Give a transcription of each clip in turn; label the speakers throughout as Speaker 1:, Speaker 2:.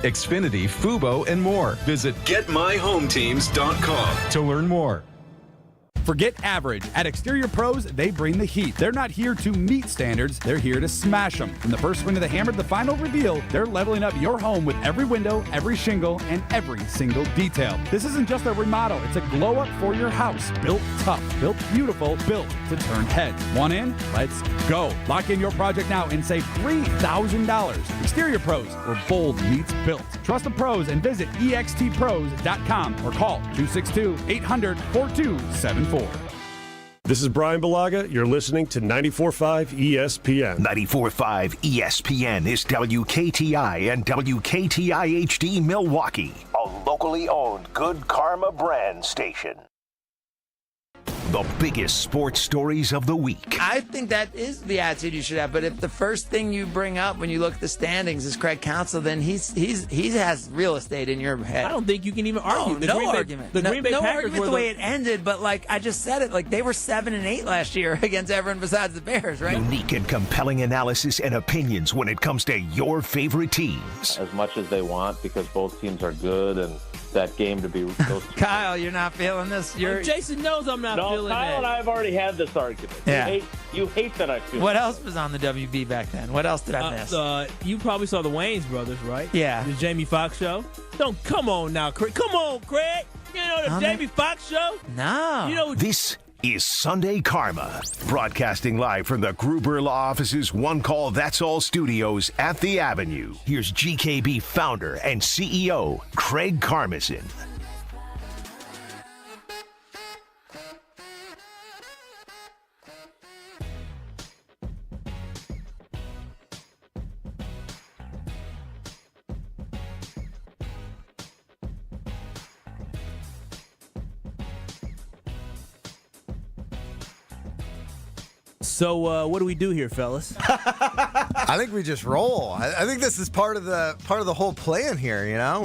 Speaker 1: Xfinity, Fubo, and more. Visit GetMyHomeTeams.com to learn more.
Speaker 2: Forget average. At Exterior Pros, they bring the heat. They're not here to meet standards, they're here to smash them. From the first swing of the hammer to the final reveal, they're leveling up your home with every window, every shingle, and every single detail. This isn't just a remodel, it's a glow up for your house. Built tough, built beautiful, built to turn heads. Want in? Let's go. Lock in your project now and save $3,000. Exterior Pros, where bold meets built. Trust the pros and visit extpros.com or call 262-800-4274.
Speaker 3: This is Brian Balaga. You're listening to 94.5 ESPN.
Speaker 4: 94.5 ESPN is WKTI and WKTI HD Milwaukee, a locally owned Good Karma brand station. The biggest sports stories of the week.
Speaker 5: I think that is the attitude you should have. But if the first thing you bring up when you look at the standings is Craig Counsell, then he has real estate in your head.
Speaker 6: I don't think you can even argue.
Speaker 5: No argument.
Speaker 6: The Green Bay
Speaker 5: no
Speaker 6: Packers
Speaker 5: argument
Speaker 6: were
Speaker 5: the way it ended. But like I just said it, like they were 7-8 last year against everyone besides the Bears, right?
Speaker 4: Unique and compelling analysis and opinions when it comes to your favorite teams.
Speaker 7: As much as they want, because both teams are good, and that game to be those
Speaker 5: Kyle, you're not feeling this.
Speaker 6: Jason knows I'm not feeling
Speaker 7: Kyle
Speaker 6: that.
Speaker 7: and I have already had this argument.
Speaker 5: Yeah.
Speaker 7: You hate that I feel.
Speaker 5: What else was on the WB back then? What else did I miss?
Speaker 6: You probably saw the Wayans brothers, right?
Speaker 5: Yeah.
Speaker 6: The Jamie Foxx show. Come on now, Craig. Come on, Craig. You know the Jamie Foxx show?
Speaker 5: No.
Speaker 6: You know
Speaker 4: This is Sunday Karma, broadcasting live from the Gruber Law Office's One Call That's All studios at the Avenue. Here's GKB founder and CEO, Craig Karmazin.
Speaker 6: So what do we do here, fellas?
Speaker 8: I think we just roll. I think this is part of the whole plan here.
Speaker 6: I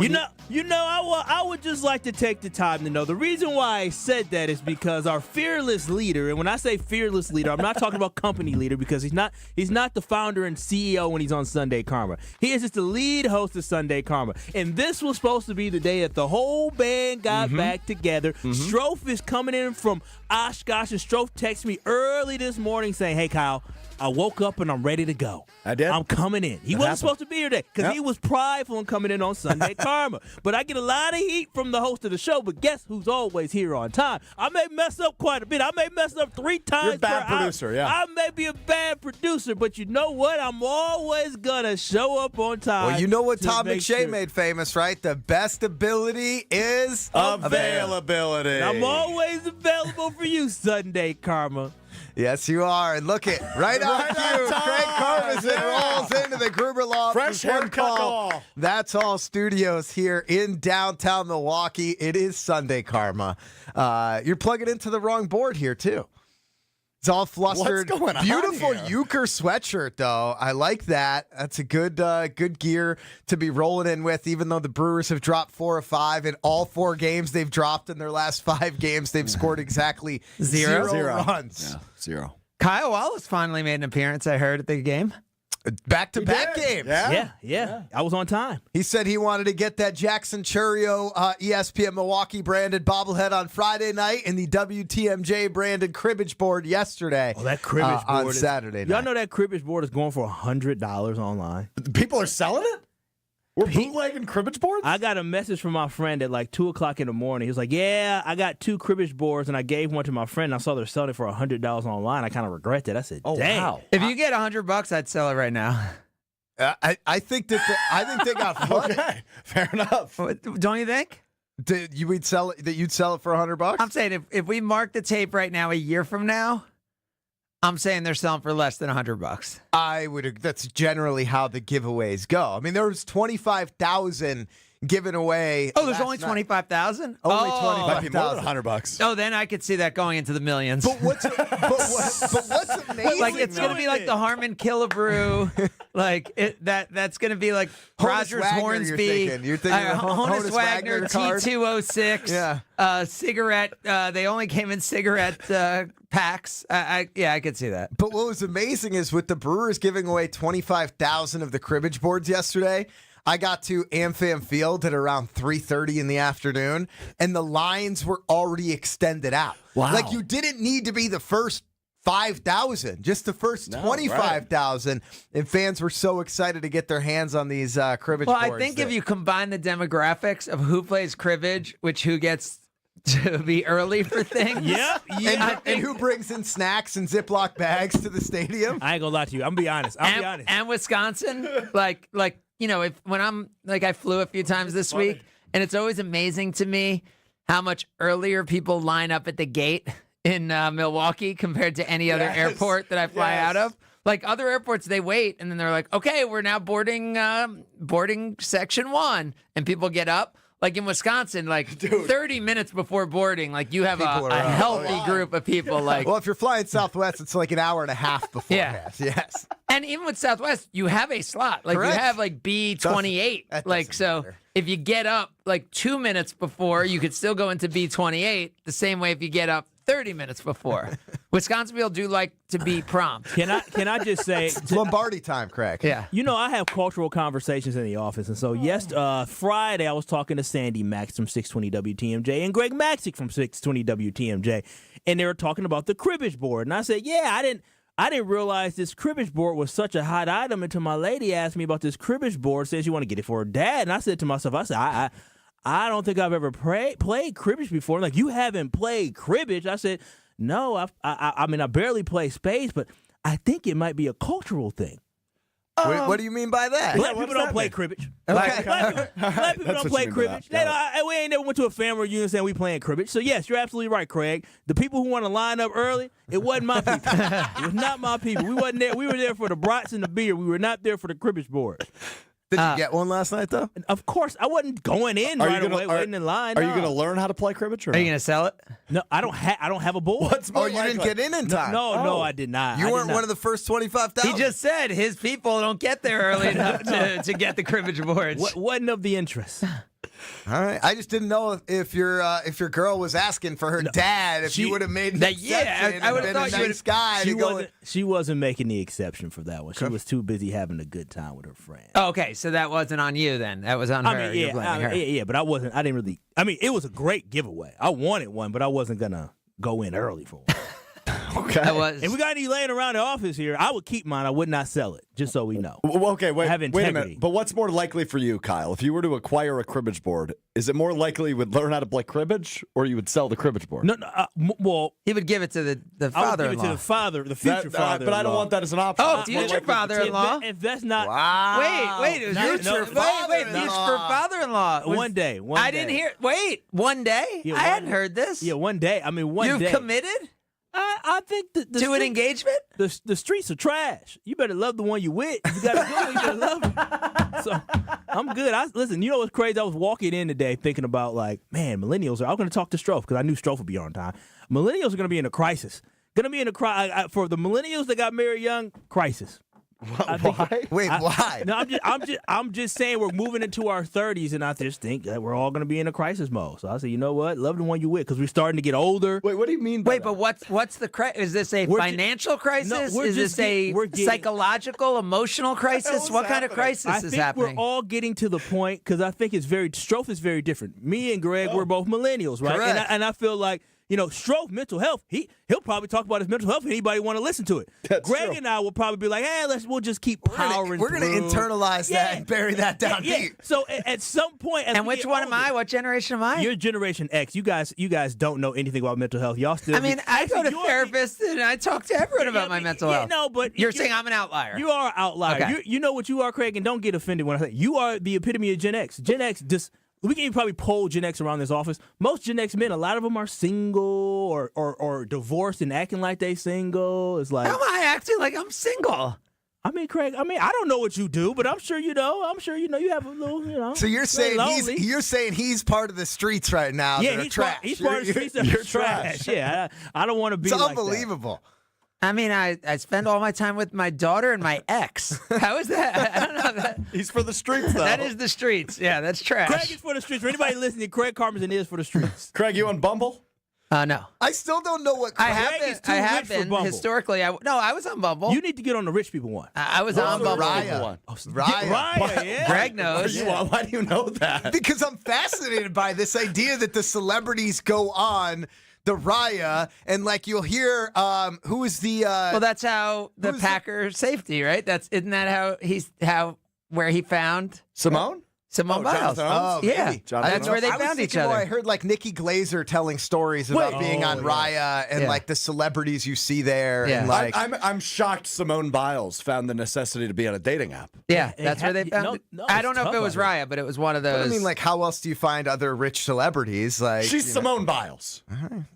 Speaker 6: would just like to take the time to know the reason why I said that is because our fearless leader, and when I say fearless leader, I'm not talking about company leader because he's not the founder and CEO when he's on Sunday Karma. He is just the lead host of Sunday Karma, and this was supposed to be the day that the whole band got back together. Strofe is coming in from Oshkosh, and Strofe texted me early this morning saying, "Hey Kyle, I woke up and I'm ready to go.
Speaker 8: I did.
Speaker 6: I'm coming in." He wasn't supposed to be here today because he was prideful in coming in on Sunday Karma. But I get a lot of heat from the host of the show, but guess who's always here on time? I may mess up quite a bit. I may mess up 3 times
Speaker 8: You're a bad
Speaker 6: per
Speaker 8: producer,
Speaker 6: hour.
Speaker 8: yeah.
Speaker 6: I may be a bad producer, but you know what? I'm always going to show up on time.
Speaker 8: Well, you know what
Speaker 6: to
Speaker 8: Tom
Speaker 6: make
Speaker 8: McShay
Speaker 6: sure.
Speaker 8: made famous, right? The best ability is availability.
Speaker 6: And I'm always available for you, Sunday Karma.
Speaker 8: Yes, you are. And look at right on cue. Craig Karmazin rolls into the Gruber Law
Speaker 3: Fresh
Speaker 8: One
Speaker 3: haircut
Speaker 8: Call. That's All studios here in downtown Milwaukee. It is Sunday Karma. You're plugging into the wrong board here, too. It's all flustered.
Speaker 9: What's going on
Speaker 8: Beautiful
Speaker 9: here?
Speaker 8: Euchre sweatshirt, though. I like that. That's a good gear to be rolling in with, even though the Brewers have dropped 4 of 5 in all 4 games they've dropped in their last 5 games. They've scored exactly zero runs.
Speaker 9: Yeah, 0.
Speaker 5: Kyle Wallace finally made an appearance, I heard, at the game.
Speaker 8: Back-to-back games.
Speaker 6: Yeah. I was on time.
Speaker 8: He said he wanted to get that Jackson Churio ESPN Milwaukee branded bobblehead on Friday night and the WTMJ branded cribbage board yesterday.
Speaker 6: Oh, that cribbage board
Speaker 8: on Saturday night.
Speaker 6: Y'all know that cribbage board is going for $100 online.
Speaker 9: People are selling it? We're bootlegging cribbage boards?
Speaker 6: I got a message from my friend at like 2 o'clock in the morning. He was like, "Yeah, I got 2 cribbage boards, and I gave one to my friend. I saw they're selling it for $100 online. I kind of regret that." I said,
Speaker 9: Oh,
Speaker 6: "Dang."
Speaker 9: wow.
Speaker 5: If you get $100, I'd sell it right now.
Speaker 8: I think that I think they got flooded.
Speaker 9: Okay, fair enough.
Speaker 5: Don't you think?
Speaker 8: You'd sell it for $100?
Speaker 5: I'm saying if we mark the tape right now, a year from now, I'm saying they're selling for less than $100.
Speaker 8: I would. That's generally how the giveaways go. I mean, there was 25,000 given away.
Speaker 5: Oh, there's
Speaker 8: last
Speaker 5: only
Speaker 8: night.
Speaker 5: 25,000.
Speaker 8: Only
Speaker 9: Might be more than
Speaker 8: 25,000.
Speaker 9: $100.
Speaker 5: Oh, then I could see that going into the millions.
Speaker 8: But what's amazing?
Speaker 5: Like it's gonna be like the Harmon Killebrew, like that's gonna be like
Speaker 8: Honus
Speaker 5: Rogers
Speaker 8: Wagner,
Speaker 5: Hornsby,
Speaker 8: you're thinking of
Speaker 5: Honus
Speaker 8: Honus
Speaker 5: Wagner
Speaker 8: Wagner card.
Speaker 5: T206, cigarette. They only came in cigarette packs. I could see that.
Speaker 8: But what was amazing is with the Brewers giving away 25,000 of the cribbage boards yesterday, I got to AmFam Field at around 3:30 in the afternoon, and the lines were already extended out.
Speaker 9: Wow.
Speaker 8: Like, you didn't need to be the first 5,000, just the first 25,000. And fans were so excited to get their hands on these cribbage
Speaker 5: Well,
Speaker 8: boards.
Speaker 5: I think if you combine the demographics of who plays cribbage, which who gets to be early for things.
Speaker 8: And who brings in snacks and Ziploc bags to the stadium?
Speaker 6: I ain't gonna lie to you. I'm gonna be honest.
Speaker 5: And Wisconsin, like if when I'm like I flew a few times this week, and it's always amazing to me how much earlier people line up at the gate in Milwaukee compared to any other airport that I fly out of. Like other airports, they wait and then they're like, okay, we're now boarding section 1, and people get up. Like in Wisconsin, like 30 minutes before boarding, like you have a healthy group of people. Like,
Speaker 8: well, if you're flying Southwest, it's like an hour and a half beforehand. Yes.
Speaker 5: And even with Southwest, you have a slot. Like
Speaker 8: Correct.
Speaker 5: you have like B28. Like so, if you get up like 2 minutes before, you could still go into B28. The same way if you get up 30 minutes before. Wisconsin people do like to be prompt.
Speaker 6: Can I just say
Speaker 8: it's Lombardi time, Craig?
Speaker 5: Yeah.
Speaker 6: You know, I have cultural conversations in the office, and so Friday I was talking to Sandy Max from 620 WTMJ and Greg Maxick from 620 WTMJ, and they were talking about the cribbage board, and I said, I didn't realize this cribbage board was such a hot item until my lady asked me about this cribbage board, said she wanted to get it for her dad, and I said to myself, I don't think I've ever played cribbage before. Like, you haven't played cribbage? I said, no, I mean, I barely play spades, but I think it might be a cultural thing.
Speaker 8: What do you mean by that?
Speaker 6: Black people don't play cribbage.
Speaker 8: Okay.
Speaker 6: Black people don't play cribbage. We ain't never went to a family reunion saying we playing cribbage. So, yes, you're absolutely right, Craig. The people who want to line up early, it wasn't my people. It was not my people. We wasn't there. We were there for the brats and the beer. We were not there for the cribbage board.
Speaker 8: Did you get one last night, though?
Speaker 6: Of course. I wasn't going in right away, waiting in line.
Speaker 9: Are you going to learn how to play cribbage? Or
Speaker 5: Are you going to sell it?
Speaker 6: No, I don't have a board.
Speaker 8: You didn't get in time?
Speaker 6: No, I did not.
Speaker 8: You weren't one of the first 25,000?
Speaker 5: He just said his people don't get there early enough to get the cribbage boards.
Speaker 6: What wasn't of the interest?
Speaker 8: All right. I just didn't know if your girl was asking for her dad, if you would have made an exception.
Speaker 5: I would
Speaker 8: and
Speaker 5: have
Speaker 8: been a nice guy to go.
Speaker 6: She wasn't making the exception for that one. She was too busy having a good time with her friend.
Speaker 5: Oh, okay, so that wasn't on you then. That was on her.
Speaker 6: I mean,
Speaker 5: You're blaming her.
Speaker 6: yeah, but I didn't really. I mean, it was a great giveaway. I wanted one, but I wasn't gonna go in early for one.
Speaker 9: Okay.
Speaker 6: If we got any laying around the office here, I would keep mine. I would not sell it, just so we know.
Speaker 9: Well, okay, wait
Speaker 6: have
Speaker 9: a
Speaker 6: integrity.
Speaker 9: minute. But what's more likely for you, Kyle? If you were to acquire a cribbage board, is it more likely you would learn how to play cribbage, or you would sell the cribbage board?
Speaker 6: No, well,
Speaker 5: he would give it to the
Speaker 6: I would
Speaker 5: father-in-law.
Speaker 6: give it to the future father.
Speaker 9: But I don't want that as an option.
Speaker 5: Oh, future father-in-law.
Speaker 6: If that's not
Speaker 5: Wait, it was future father-in-law.
Speaker 6: One day.
Speaker 5: I didn't hear. Wait, one day?
Speaker 6: Yeah,
Speaker 5: I hadn't heard this.
Speaker 6: Yeah, one day. I mean, one day.
Speaker 5: You've committed
Speaker 6: I think
Speaker 5: to an engagement.
Speaker 6: The streets are trash. You better love the one you with. You gotta go. You gotta love it. So I'm good. Listen. You know what's crazy? I was walking in today thinking about like, man, millennials. I was going to talk to Strofe because I knew Strofe would be on time. Millennials are going to be in a crisis. Going to be in a for the millennials that got married young. Crisis.
Speaker 9: Why?
Speaker 8: Why?
Speaker 6: No, I'm just saying we're moving into our 30s, and I just think that we're all going to be in a crisis mode. So I say, you know what? Love the one you with, because we're starting to get older.
Speaker 9: Wait, what do you mean by
Speaker 5: Wait,
Speaker 9: that?
Speaker 5: but what's the crisis? Is this a financial crisis?
Speaker 6: No,
Speaker 5: is this a psychological, emotional crisis? What kind of crisis is happening?
Speaker 6: We're all getting to the point, because I think Strofe is very different. Me and Greg, we're both millennials, right?
Speaker 8: Correct.
Speaker 6: And I feel like, you know, Strofe, mental health, he'll probably talk about his mental health if anybody want to listen to it. Greg
Speaker 9: true.
Speaker 6: and I will probably be like, hey, we'll just keep powering
Speaker 8: We're going to internalize that and bury that down deep.
Speaker 6: So at some point,
Speaker 5: and which one am I? What generation am I?
Speaker 6: You're Generation X. You guys don't know anything about mental health. Y'all still.
Speaker 5: I mean, I go to therapists and I talk to everyone about my mental health.
Speaker 6: No, but
Speaker 5: you're saying I'm an outlier.
Speaker 6: You are an outlier.
Speaker 5: Okay.
Speaker 6: You know what you are, Craig, and don't get offended when I say you are the epitome of Gen X. Gen X just. We can even probably poll Gen X around this office. Most Gen X men, a lot of them are single or divorced and acting like they single. It's like,
Speaker 5: how am I acting like I'm single?
Speaker 6: I mean, Craig. I don't know what you do, but I'm sure you know. You have a little, you know.
Speaker 8: So you're saying he's part of the streets right now.
Speaker 6: Yeah,
Speaker 8: that are trash.
Speaker 6: He's part of the streets that are trash. Yeah, I don't want to be.
Speaker 8: It's
Speaker 6: like
Speaker 8: unbelievable.
Speaker 5: I mean, I spend all my time with my daughter and my ex. How is that? I don't know that.
Speaker 9: He's for the streets, though.
Speaker 5: That is the streets. Yeah, that's trash.
Speaker 6: Craig is for the streets. For anybody listening, Craig Carmenson is for the streets.
Speaker 9: Craig, you on Bumble?
Speaker 5: No.
Speaker 8: I still don't know what.
Speaker 5: I have
Speaker 6: Greg
Speaker 5: been.
Speaker 6: is too
Speaker 5: I have
Speaker 6: rich for
Speaker 5: been
Speaker 6: Bumble.
Speaker 5: historically. I was on Bumble.
Speaker 6: You need to get on the rich people one.
Speaker 5: I was on Bumble.
Speaker 8: Raya.
Speaker 6: Raya, yeah.
Speaker 5: Greg knows.
Speaker 9: Why do you know that?
Speaker 8: Because I'm fascinated by this idea that the celebrities go on the Raya, and like you'll hear, who is the?
Speaker 5: Well, that's how the
Speaker 8: who's
Speaker 5: Packer safety, right? Isn't that where he found
Speaker 9: Simone?
Speaker 5: Simone Biles?
Speaker 9: Jonathan Owens?
Speaker 5: Yeah,
Speaker 8: maybe.
Speaker 5: that's where they
Speaker 8: I was
Speaker 5: found each
Speaker 8: thinking more,
Speaker 5: other.
Speaker 8: I heard like Nikki Glazer telling stories about being on Raya and
Speaker 5: Yeah.
Speaker 8: like the celebrities you see there,
Speaker 5: Yeah.
Speaker 8: and like
Speaker 9: I'm shocked Simone Biles found the necessity to be on a dating app.
Speaker 5: Yeah,
Speaker 6: It
Speaker 5: that's where they
Speaker 6: had-
Speaker 5: found
Speaker 6: no,
Speaker 5: it.
Speaker 6: no,
Speaker 5: I
Speaker 6: it's
Speaker 5: don't know if
Speaker 6: tough
Speaker 5: it was
Speaker 6: out here.
Speaker 5: Raya, but it was one of those.
Speaker 8: I mean, like how else do you find other rich celebrities? Like
Speaker 9: She's
Speaker 8: you know,
Speaker 9: Simone Biles.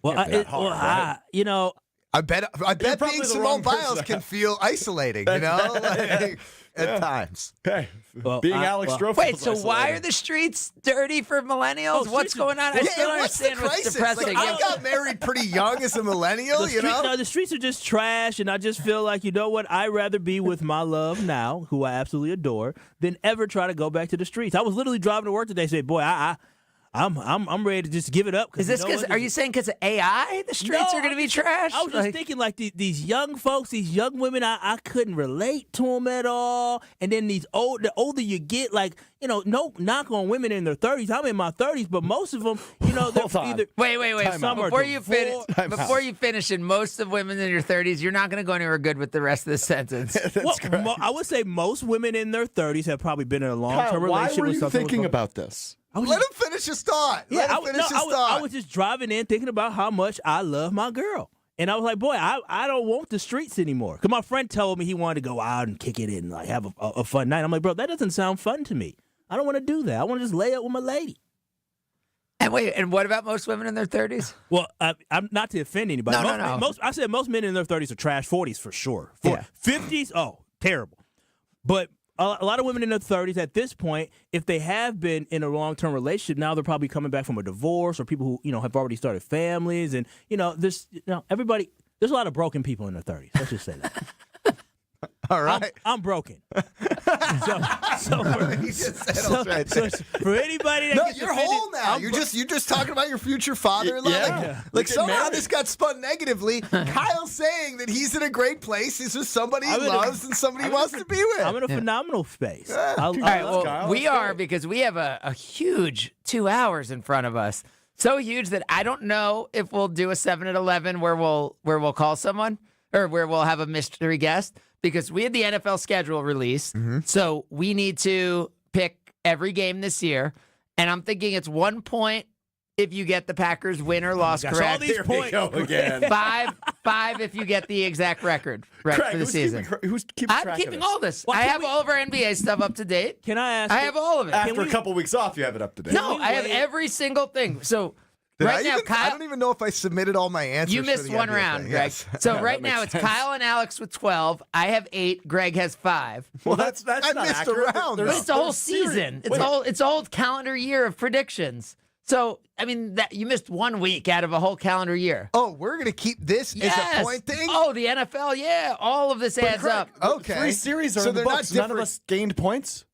Speaker 6: Well,
Speaker 9: Can't be that hard, right?
Speaker 6: you know,
Speaker 8: I bet
Speaker 9: probably
Speaker 8: being
Speaker 9: the
Speaker 8: Simone
Speaker 9: wrong person
Speaker 8: Biles
Speaker 9: to
Speaker 8: can
Speaker 9: have.
Speaker 8: feel isolating, you know, like, at times.
Speaker 9: Hey,
Speaker 6: Well,
Speaker 9: being
Speaker 6: I-
Speaker 9: Alex
Speaker 6: well-
Speaker 9: Stroh.
Speaker 5: Wait, so why are the streets dirty for millennials? What's
Speaker 6: streets are-
Speaker 5: going on? I
Speaker 8: Yeah,
Speaker 5: still
Speaker 8: and
Speaker 5: don't
Speaker 8: what's the
Speaker 5: understand what's
Speaker 8: crisis?
Speaker 5: depressing.
Speaker 8: Like, I got married pretty young as a millennial, you know.
Speaker 6: No, the streets are just trash, and I just feel like, you know what? I'd rather be with my love now, who I absolutely adore, than ever try to go back to the streets. I was literally driving to work today, say, boy, I'm ready to just give it up.
Speaker 5: Is this because? Are you saying because of AI, the streets
Speaker 6: No,
Speaker 5: are going to be
Speaker 6: I'm just-
Speaker 5: trash?
Speaker 6: I was just thinking, like, these young folks, these young women, I couldn't relate to them at all. And then the older you get, like, you know, no knock on women in their 30s. I'm in my 30s, but most of them, you know, they're
Speaker 9: Hold on.
Speaker 6: either.
Speaker 5: Wait.
Speaker 6: Some are
Speaker 5: Before you finish,
Speaker 6: divorced.
Speaker 5: before you finish, in most of women in your 30s, you're not going to go anywhere good with the rest of the sentence.
Speaker 6: Well, I would say most women in their 30s have probably been in a
Speaker 9: Kyle,
Speaker 6: long-term
Speaker 9: why
Speaker 6: relationship
Speaker 9: were
Speaker 6: with
Speaker 9: you
Speaker 6: someone.
Speaker 9: thinking about this?
Speaker 8: Let him finish his thought. Let him finish his thought.
Speaker 6: I was just driving in thinking about how much I love my girl. And I was like, boy, I don't want the streets anymore. Because my friend told me he wanted to go out and kick it in and like have a fun night. I'm like, bro, that doesn't sound fun to me. I don't want to do that. I want to just lay up with my lady.
Speaker 5: And wait, and what about most women in their 30s?
Speaker 6: Well, I'm not to offend anybody.
Speaker 5: No.
Speaker 6: I said most men in their 30s are trash. 40s for sure.
Speaker 5: Yeah.
Speaker 6: 50s, oh, terrible. But a lot of women in their 30s at this point, if they have been in a long-term relationship, now they're probably coming back from a divorce, or people who, you know, have already started families, and everybody. There's a lot of broken people in their 30s. Let's just say that.
Speaker 8: All right.
Speaker 6: I'm broken. so
Speaker 8: He just settles right there.
Speaker 6: for anybody that
Speaker 8: No,
Speaker 6: gets
Speaker 8: you're
Speaker 6: offended,
Speaker 8: whole now. You're just talking about your future father-in-law.
Speaker 9: Yeah.
Speaker 8: Like
Speaker 9: Get
Speaker 8: somehow
Speaker 9: married.
Speaker 8: this got spun negatively. Kyle's saying that he's in a great place. He's with somebody he
Speaker 6: I'm in a-
Speaker 8: loves and somebody he wants to be with.
Speaker 6: I'm in a phenomenal space.
Speaker 5: All right, well,
Speaker 9: Kyle.
Speaker 5: we
Speaker 9: That's
Speaker 5: are
Speaker 9: great.
Speaker 5: because we have a huge 2 hours in front of us. So huge that I don't know if we'll do a 7 at 11 where we'll call someone or where we'll have a mystery guest because we had the NFL schedule release. So we need to pick every game this year. And I'm thinking it's 1 point if you get the Packers win or loss
Speaker 6: Gosh, all
Speaker 5: correct.
Speaker 6: these
Speaker 9: Here we
Speaker 6: points.
Speaker 9: go again.
Speaker 5: Five if you get the exact record right
Speaker 9: Craig,
Speaker 5: for the season.
Speaker 9: Who's keeping
Speaker 5: I'm
Speaker 9: track
Speaker 5: keeping
Speaker 9: of this?
Speaker 5: all this.
Speaker 6: Well,
Speaker 5: I
Speaker 6: can
Speaker 5: have
Speaker 6: we-
Speaker 5: all of our NBA stuff up to date.
Speaker 6: Can I ask?
Speaker 5: I have all of it.
Speaker 9: After
Speaker 6: we-
Speaker 9: a couple weeks off, you have it up to date.
Speaker 5: No,
Speaker 6: we
Speaker 5: I have
Speaker 6: wait?
Speaker 5: every single thing. So
Speaker 8: Did
Speaker 5: right
Speaker 8: I
Speaker 5: now,
Speaker 8: even- I
Speaker 5: Kyle,
Speaker 8: don't even know if I submitted all my answers.
Speaker 5: you
Speaker 8: for
Speaker 5: missed
Speaker 8: the
Speaker 5: one
Speaker 8: NBA
Speaker 5: round,
Speaker 8: thing.
Speaker 5: Greg.
Speaker 8: Yes.
Speaker 5: So
Speaker 9: Yeah,
Speaker 5: right
Speaker 9: that
Speaker 5: now
Speaker 9: makes
Speaker 5: it's
Speaker 9: sense.
Speaker 5: Kyle and Alex with 12. I have 8. Greg has 5.
Speaker 9: Well, that's
Speaker 8: I
Speaker 9: not
Speaker 8: missed a
Speaker 9: accurate.
Speaker 8: round,
Speaker 9: There's-
Speaker 8: though.
Speaker 5: It's a whole
Speaker 9: there's series.
Speaker 5: season. It's
Speaker 9: Wait.
Speaker 5: it's a whole calendar year of predictions. So I mean, that you missed 1 week out of a whole calendar year.
Speaker 8: Oh, we're gonna keep this
Speaker 5: Yes.
Speaker 8: as a point thing.
Speaker 5: Oh, the NFL, yeah. All of this adds
Speaker 9: Craig,
Speaker 5: up.
Speaker 8: Okay.
Speaker 9: 3 series are
Speaker 8: So
Speaker 9: in the
Speaker 8: they're not
Speaker 9: books. None of
Speaker 8: different-
Speaker 9: us gained points.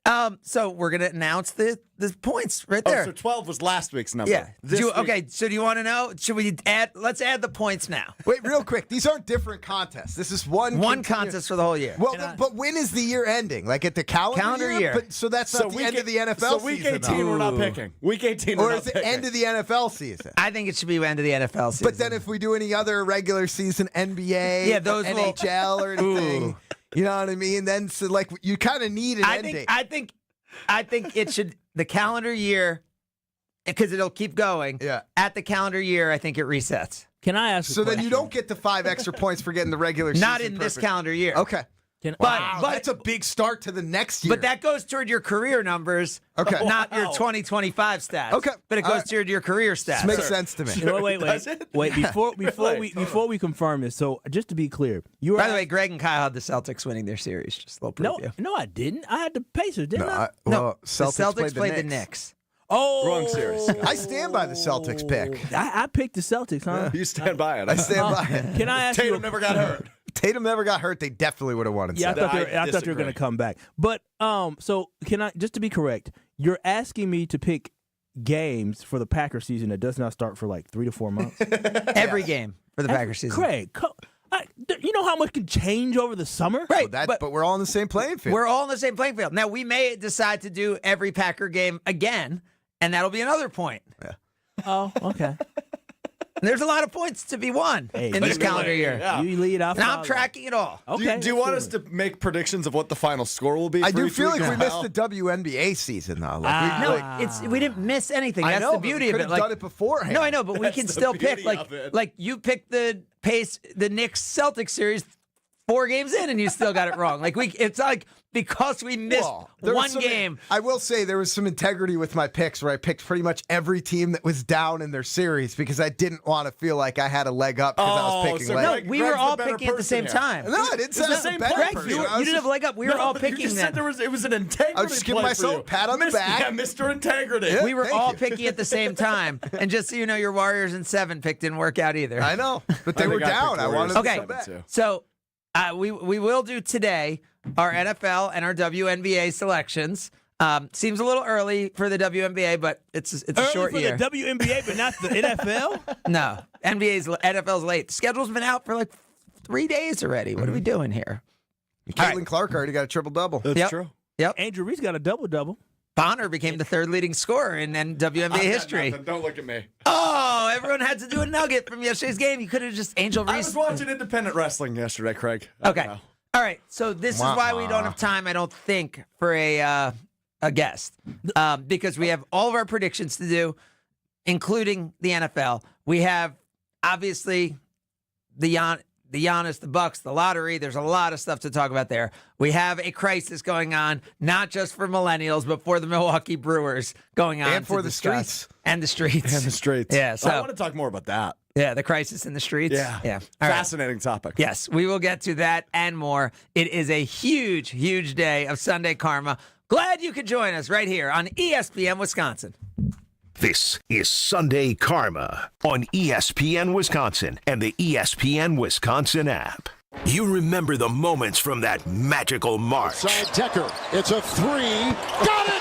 Speaker 5: So we're gonna announce the points right
Speaker 9: Oh,
Speaker 5: there.
Speaker 9: so 12 was last week's number.
Speaker 5: Yeah.
Speaker 9: This week-
Speaker 5: Okay. So do you want to know? Should we add? Let's add the points now.
Speaker 8: Wait, real quick. These aren't different contests. This is one
Speaker 5: One
Speaker 8: continu-
Speaker 5: contest for the whole year.
Speaker 8: Well, but when is the year ending? Like at the calendar
Speaker 5: year.
Speaker 8: But so that's not the end of the NFL
Speaker 9: So week
Speaker 8: season,
Speaker 9: 18,
Speaker 8: though.
Speaker 9: we're not picking. Week 18,
Speaker 8: Or
Speaker 9: we're
Speaker 8: is
Speaker 9: not
Speaker 8: it
Speaker 9: picking.
Speaker 8: end of the NFL season?
Speaker 5: I think it should be end of the NFL season.
Speaker 8: But then if we do any other regular season NBA,
Speaker 5: Yeah, those will-
Speaker 8: NHL or anything, you know what I mean? Then so like you kind of need an end date.
Speaker 5: I think it should the calendar year because it'll keep going.
Speaker 8: Yeah.
Speaker 5: At the calendar year, I think it resets.
Speaker 6: Can I ask?
Speaker 8: So
Speaker 6: a
Speaker 8: then
Speaker 6: question?
Speaker 8: you don't get the 5 extra points for getting the regular season.
Speaker 5: Not in this
Speaker 8: perfect.
Speaker 5: calendar year.
Speaker 8: Okay.
Speaker 5: But
Speaker 8: That's a big start to the next year.
Speaker 5: but that goes toward your career numbers.
Speaker 8: Okay.
Speaker 5: Not your 2025 stats.
Speaker 8: Okay.
Speaker 5: But it
Speaker 8: All
Speaker 5: goes
Speaker 8: right.
Speaker 5: toward your career stats.
Speaker 8: Makes sense to me.
Speaker 6: You know, wait. Before we confirm this. So just to be clear, you were
Speaker 5: By the way, Greg and Kyle had the Celtics winning their series. Just a little preview.
Speaker 6: no, I didn't. I had the Pacers, didn't I?
Speaker 5: No,
Speaker 8: Celtics
Speaker 5: the Celtics
Speaker 8: played
Speaker 5: the Knicks.
Speaker 6: Oh,
Speaker 9: Wrong series.
Speaker 8: I stand by the Celtics pick.
Speaker 6: I picked the Celtics, huh?
Speaker 9: You stand by it.
Speaker 8: I stand by it.
Speaker 6: Can I ask you?
Speaker 9: Tatum never got hurt.
Speaker 8: Tatum never got hurt. They definitely would have won in
Speaker 6: Yeah, I
Speaker 8: seven.
Speaker 6: thought they
Speaker 9: I
Speaker 6: were, I thought they were
Speaker 9: disagree.
Speaker 6: going to come back. But so can I just to be correct? You're asking me to pick games for the Packers season that does not start for like 3 to 4 months?
Speaker 5: Every game for the Packers season.
Speaker 6: Craig, you know how much can change over the summer?
Speaker 5: Right,
Speaker 8: But we're all on the same playing field.
Speaker 5: we're all on the same playing field. Now, we may decide to do every Packer game again, and that'll be another point.
Speaker 6: Oh, okay.
Speaker 5: And there's a lot of points to be won in this calendar year.
Speaker 9: Yeah.
Speaker 6: You lead off.
Speaker 5: And I'm tracking it all.
Speaker 6: Okay.
Speaker 9: Do you want us to make predictions of what the final score will be?
Speaker 8: I
Speaker 9: for
Speaker 8: do
Speaker 9: each
Speaker 8: feel
Speaker 9: week
Speaker 8: like we
Speaker 9: as
Speaker 8: missed
Speaker 9: well?
Speaker 8: the WNBA season, though. Like,
Speaker 5: No, we didn't miss anything.
Speaker 8: I
Speaker 5: That's
Speaker 8: know,
Speaker 5: the
Speaker 8: but we
Speaker 5: beauty of
Speaker 8: could
Speaker 5: it.
Speaker 8: have
Speaker 5: Like,
Speaker 8: done it beforehand.
Speaker 5: No, I know, but we
Speaker 9: That's
Speaker 5: can
Speaker 9: the
Speaker 5: still pick.
Speaker 9: beauty of it.
Speaker 5: Like you picked the Knicks Celtics series 4 games in, and you still got it wrong. Like it's like because we missed
Speaker 8: Well, there was
Speaker 5: one game.
Speaker 8: I will say there was some integrity with my picks where I picked pretty much every team that was down in their series because I didn't want to feel like I had a leg up because I was picking
Speaker 9: so
Speaker 8: leg.
Speaker 5: No,
Speaker 9: Greg-
Speaker 5: we
Speaker 9: Greg's
Speaker 5: were
Speaker 9: the
Speaker 5: all
Speaker 9: better
Speaker 5: picking at the
Speaker 9: person
Speaker 5: same
Speaker 9: here.
Speaker 5: time.
Speaker 8: No, I didn't say I was a better
Speaker 5: Greg,
Speaker 8: person.
Speaker 5: you
Speaker 8: I was
Speaker 5: didn't have a leg up. We were
Speaker 9: No,
Speaker 5: all
Speaker 9: but you
Speaker 5: picking
Speaker 9: just said
Speaker 5: then.
Speaker 9: it was an integrity.
Speaker 8: I was just giving
Speaker 9: play
Speaker 8: myself
Speaker 9: for you.
Speaker 8: a pat on the
Speaker 9: Mr.
Speaker 8: back.
Speaker 9: Yeah, Mr. Integrity.
Speaker 8: Yeah.
Speaker 5: We were
Speaker 8: Thank
Speaker 5: all
Speaker 8: you.
Speaker 5: picking at the same time. And just so you know, your Warriors in 7 pick didn't work out either.
Speaker 8: I know, but they
Speaker 9: I
Speaker 8: were
Speaker 9: think I
Speaker 8: down.
Speaker 9: picked
Speaker 8: I
Speaker 9: Warriors.
Speaker 8: wanted
Speaker 5: Okay,
Speaker 8: to come back.
Speaker 9: too.
Speaker 5: so we will do today our NFL and our WNBA selections. Seems a little early for the WNBA, but it's a
Speaker 6: Early
Speaker 5: short
Speaker 6: for
Speaker 5: year.
Speaker 6: the WNBA, but not the NFL?
Speaker 5: No, NFL's late. The schedule's been out for like 3 days already. What are we doing here?
Speaker 8: Caitlin Clark already got a triple-double.
Speaker 9: That's
Speaker 5: Yep.
Speaker 9: true.
Speaker 5: Yep.
Speaker 6: Andrew Reese got a double-double.
Speaker 5: Bonner became the 3rd leading scorer in WNBA history.
Speaker 9: Don't look at me.
Speaker 5: Oh, everyone had to do a nugget from yesterday's game. You could have just Angel
Speaker 9: I
Speaker 5: Reese.
Speaker 9: was watching independent wrestling yesterday, Craig. I don't
Speaker 5: Okay.
Speaker 9: know.
Speaker 5: All right. So this is why we don't have time, I don't think, for a guest because we have all of our predictions to do, including the NFL. We have obviously the Giannis, the Bucks, the lottery. There's a lot of stuff to talk about there. We have a crisis going on, not just for millennials, but for the Milwaukee Brewers going on,
Speaker 8: And for
Speaker 5: to
Speaker 8: the
Speaker 5: discuss.
Speaker 8: streets.
Speaker 5: And the streets.
Speaker 9: And the streets.
Speaker 5: Yeah. So
Speaker 9: I want to talk more about that.
Speaker 5: yeah, the crisis in the streets.
Speaker 9: Yeah.
Speaker 5: Yeah. All right.
Speaker 9: Fascinating topic.
Speaker 5: Yes, we will get to that and more. It is a huge, huge day of Sunday Karma. Glad you could join us right here on ESPN Wisconsin.
Speaker 4: This is Sunday Karma on ESPN Wisconsin and the ESPN Wisconsin app. You remember the moments from that magical March.
Speaker 10: Side Decker. It's a 3. Got it!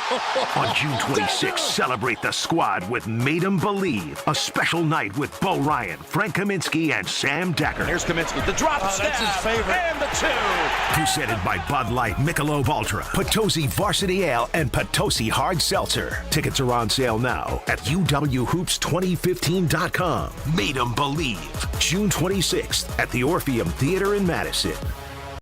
Speaker 4: On June 26th, celebrate the squad with Made 'em Believe, a special night with Bo Ryan, Frank Kaminsky, and Sam Decker.
Speaker 10: Here's Kaminsky. The drop stab. That's his favorite. And the 2.
Speaker 4: Presented by Bud Light, Michelob Ultra, Potosi Varsity Ale, and Potosi Hard Seltzer. Tickets are on sale now at UWHoops2015.com. Made 'em Believe, June 26th at the Orpheum Theater in Madison.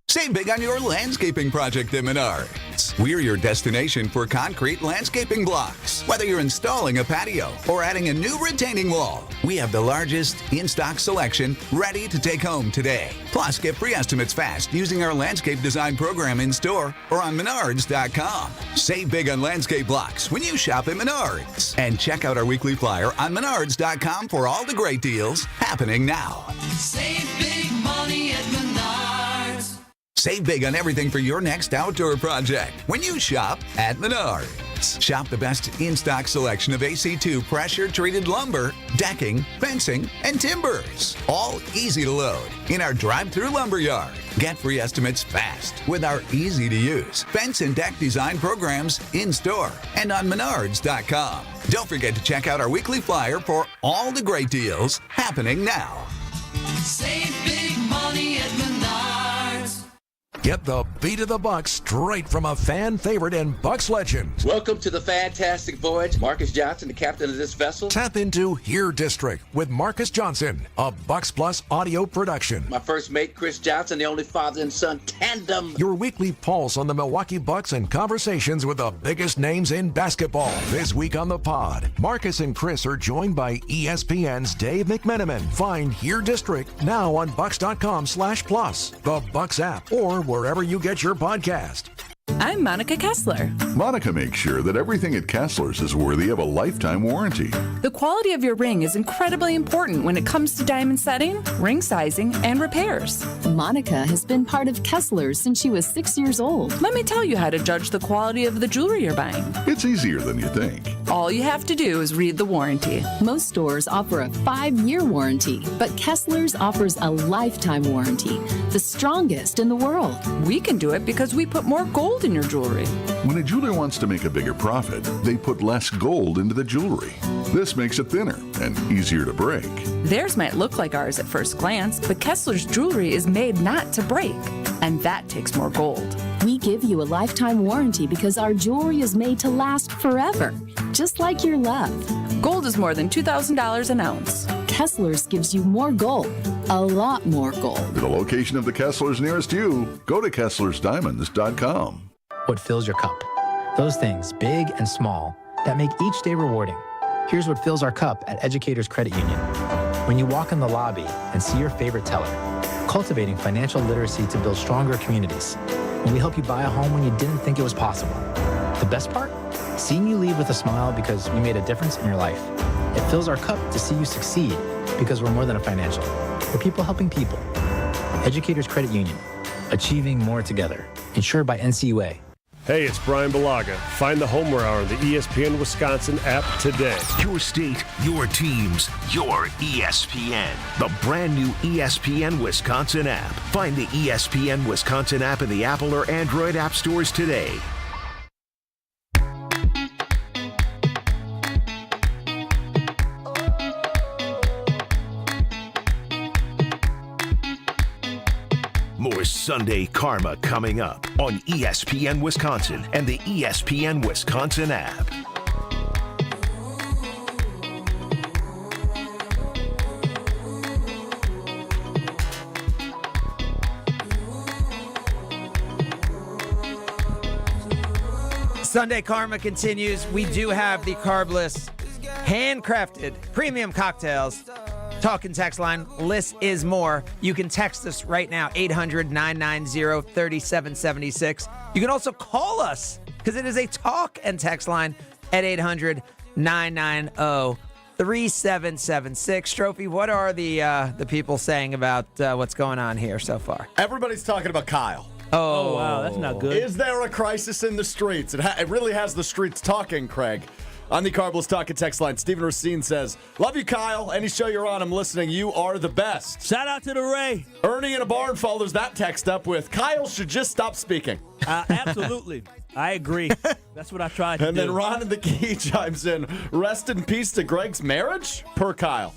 Speaker 11: Save big on your landscaping project at Menards. We're your destination for concrete landscaping blocks. Whether you're installing a patio or adding a new retaining wall, we have the largest in-stock selection ready to take home today. Plus, get free estimates fast using our landscape design program in store or on Menards.com. Save big on landscape blocks when you shop at Menards. And check out our weekly flyer on Menards.com for all the great deals happening now.
Speaker 12: Save big money at Menards.
Speaker 11: Save big on everything for your next outdoor project when you shop at Menards. Shop the best in-stock selection of AC2 pressure-treated lumber, decking, fencing, and timbers. All easy to load in our drive-through lumber yard. Get free estimates fast with our easy-to-use fence and deck design programs in-store and on Menards.com. Don't forget to check out our weekly flyer for all the great deals happening now.
Speaker 12: Save big money at Menards.
Speaker 13: Get the beat of the Bucks straight from a fan favorite and Bucks legend.
Speaker 14: Welcome to the fantastic voyage. Marcus Johnson, the captain of this vessel.
Speaker 13: Tap into Here District with Marcus Johnson, a Bucks Plus audio production.
Speaker 14: My first mate, Chris Johnson, the only father and son tandem.
Speaker 13: Your weekly pulse on the Milwaukee Bucks and conversations with the biggest names in basketball. This week on the pod, Marcus and Chris are joined by ESPN's Dave McMenamin. Find Here District now on Bucks.com/plus, the Bucks app, or wherever you get your podcast.
Speaker 15: I'm Monica Kessler.
Speaker 16: Monica makes sure that everything at Kessler's is worthy of a lifetime warranty.
Speaker 15: The quality of your ring is incredibly important when it comes to diamond setting, ring sizing, and repairs.
Speaker 17: Monica has been part of Kessler's since she was 6 years old.
Speaker 15: Let me tell you how to judge the quality of the jewelry you're buying.
Speaker 16: It's easier than you think.
Speaker 15: All you have to do is read the warranty.
Speaker 17: Most stores offer a 5-year warranty, but Kessler's offers a lifetime warranty, the strongest in the world.
Speaker 15: We can do it because we put more gold in your jewelry.
Speaker 16: When a jeweler wants to make a bigger profit, they put less gold into the jewelry. This makes it thinner and easier to break.
Speaker 15: Theirs might look like ours at first glance, but Kessler's jewelry is made not to break, and that takes more gold.
Speaker 17: We give you a lifetime warranty because our jewelry is made to last forever, just like your love.
Speaker 15: Gold is more than $2,000 an ounce.
Speaker 17: Kessler's gives you more gold, a lot more gold.
Speaker 16: For the location of the Kesslers nearest you, go to KesslersDiamonds.com.
Speaker 18: What fills your cup? Those things, big and small, that make each day rewarding. Here's what fills our cup at Educators Credit Union. When you walk in the lobby and see your favorite teller, cultivating financial literacy to build stronger communities. When we help you buy a home when you didn't think it was possible. The best part? Seeing you leave with a smile because we made a difference in your life. It fills our cup to see you succeed because we're more than a financial. We're people helping people. Educators Credit Union. Achieving more together. Insured by NCUA.
Speaker 3: Hey, it's Brian Balaga. Find the Homer Hour on the ESPN Wisconsin app today.
Speaker 4: Your state, your teams, your ESPN. The brand new ESPN Wisconsin app. Find the ESPN Wisconsin app in the Apple or Android app stores today. More Sunday Karma coming up on ESPN Wisconsin and the ESPN Wisconsin app.
Speaker 5: Sunday Karma continues. We do have the carbless, handcrafted premium cocktails. Talk and text line, less is more. You can text us right now, 800-990-3776. You can also call us, because it is a talk and text line at 800-990-3776. Trophy, what are the people saying about what's going on here so far?
Speaker 9: Everybody's talking about Kyle.
Speaker 6: Oh, wow, that's not good.
Speaker 9: Is there a crisis in the streets? It really has the streets talking, Craig. On the Carbless Talk and Text line, Stephen Racine says, "Love you, Kyle. Any show you're on, I'm listening. You are the best."
Speaker 6: Shout out to the Ray.
Speaker 9: Ernie in a barn follows that text up with, "Kyle should just stop speaking."
Speaker 6: Absolutely. I agree. That's what I tried to do.
Speaker 9: And then Ron in the Key chimes in, "Rest in peace to Greg's marriage?" Per Kyle.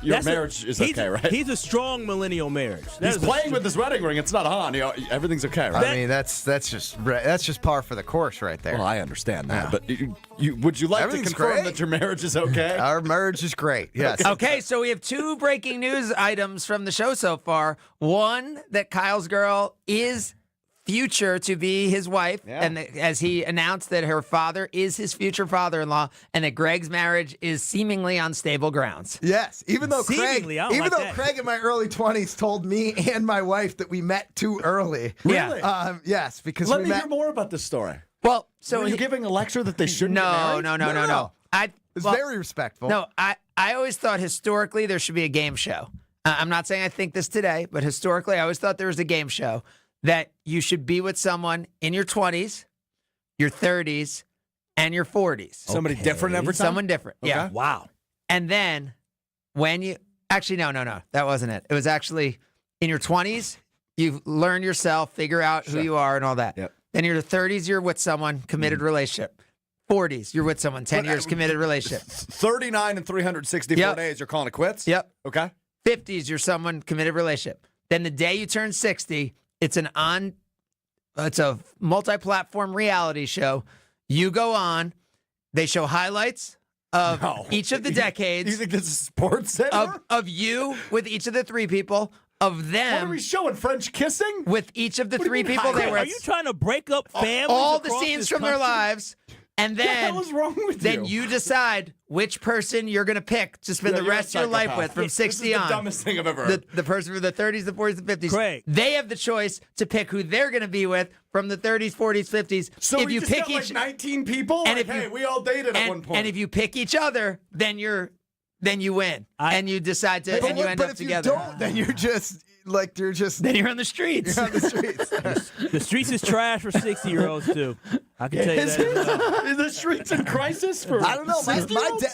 Speaker 9: Your marriage is okay, right?
Speaker 6: He's a strong millennial marriage.
Speaker 9: He's playing with his wedding ring. It's not on. Everything's okay, right?
Speaker 8: I mean, that's just par for the course right there.
Speaker 9: Well, I understand that, but would you like to confirm that your marriage is okay?
Speaker 8: Our marriage is great. Yes.
Speaker 5: Okay, so we have two breaking news items from the show so far. One, that Kyle's girl is future to be his wife, and as he announced that her father is his future father-in-law, and that Greg's marriage is seemingly on stable grounds.
Speaker 8: Yes, even though Craig
Speaker 5: Craig
Speaker 8: in my early 20s told me and my wife that we met too early.
Speaker 9: Really?
Speaker 8: Yes, because
Speaker 9: Let me hear more about this story.
Speaker 5: Well, so
Speaker 9: were you giving a lecture that they shouldn't get married?
Speaker 5: No.
Speaker 8: It's very respectful.
Speaker 5: No, I always thought historically there should be a game show. I'm not saying I think this today, but historically I always thought there was a game show that you should be with someone in your 20s, your 30s, and your 40s.
Speaker 9: Somebody different every time?
Speaker 5: Someone different, yeah.
Speaker 6: Wow.
Speaker 5: And then when you... Actually, no. That wasn't it. It was actually in your 20s, you learn yourself, figure out who you are and all that.
Speaker 9: Yep.
Speaker 5: Then in your 30s, you're with someone, committed relationship. 40s, you're with someone, 10 years, committed relationship.
Speaker 9: 39 and 364 days, you're calling it quits?
Speaker 5: Yep.
Speaker 9: Okay.
Speaker 5: 50s, you're someone, committed relationship. Then the day you turn 60... It's a multi-platform reality show. You go on. They show highlights of each of the decades.
Speaker 9: You think this is Sports Center?
Speaker 5: Of you with each of the three people. Of them.
Speaker 9: What are we showing? French kissing?
Speaker 5: With each of the three people they were.
Speaker 6: Are you trying to break up families?
Speaker 5: All the scenes from their lives. And then,
Speaker 9: what the hell is wrong with
Speaker 5: then
Speaker 9: you?
Speaker 5: you decide which person you're going to pick to spend the rest of your life with from 60
Speaker 9: this is
Speaker 5: on.
Speaker 9: the dumbest thing I've ever heard.
Speaker 5: The person from the 30s, the 40s, the 50s.
Speaker 6: Craig.
Speaker 5: They have the choice to pick who they're going to be with from the 30s, 40s, 50s.
Speaker 9: So
Speaker 5: if
Speaker 9: we
Speaker 5: you
Speaker 9: just
Speaker 5: pick
Speaker 9: got
Speaker 5: each,
Speaker 9: like 19 people?
Speaker 5: and
Speaker 9: Like,
Speaker 5: if you-
Speaker 9: hey, we all dated at one point.
Speaker 5: and if you pick each other, then you win, and you decide to, and you end up together.
Speaker 8: If you don't, then you're just like you're just.
Speaker 5: Then you're on the streets.
Speaker 8: You're on the streets.
Speaker 6: The streets is trash for 60-year-olds too. I can tell you that.
Speaker 9: Is the streets in crisis for?
Speaker 8: I don't know.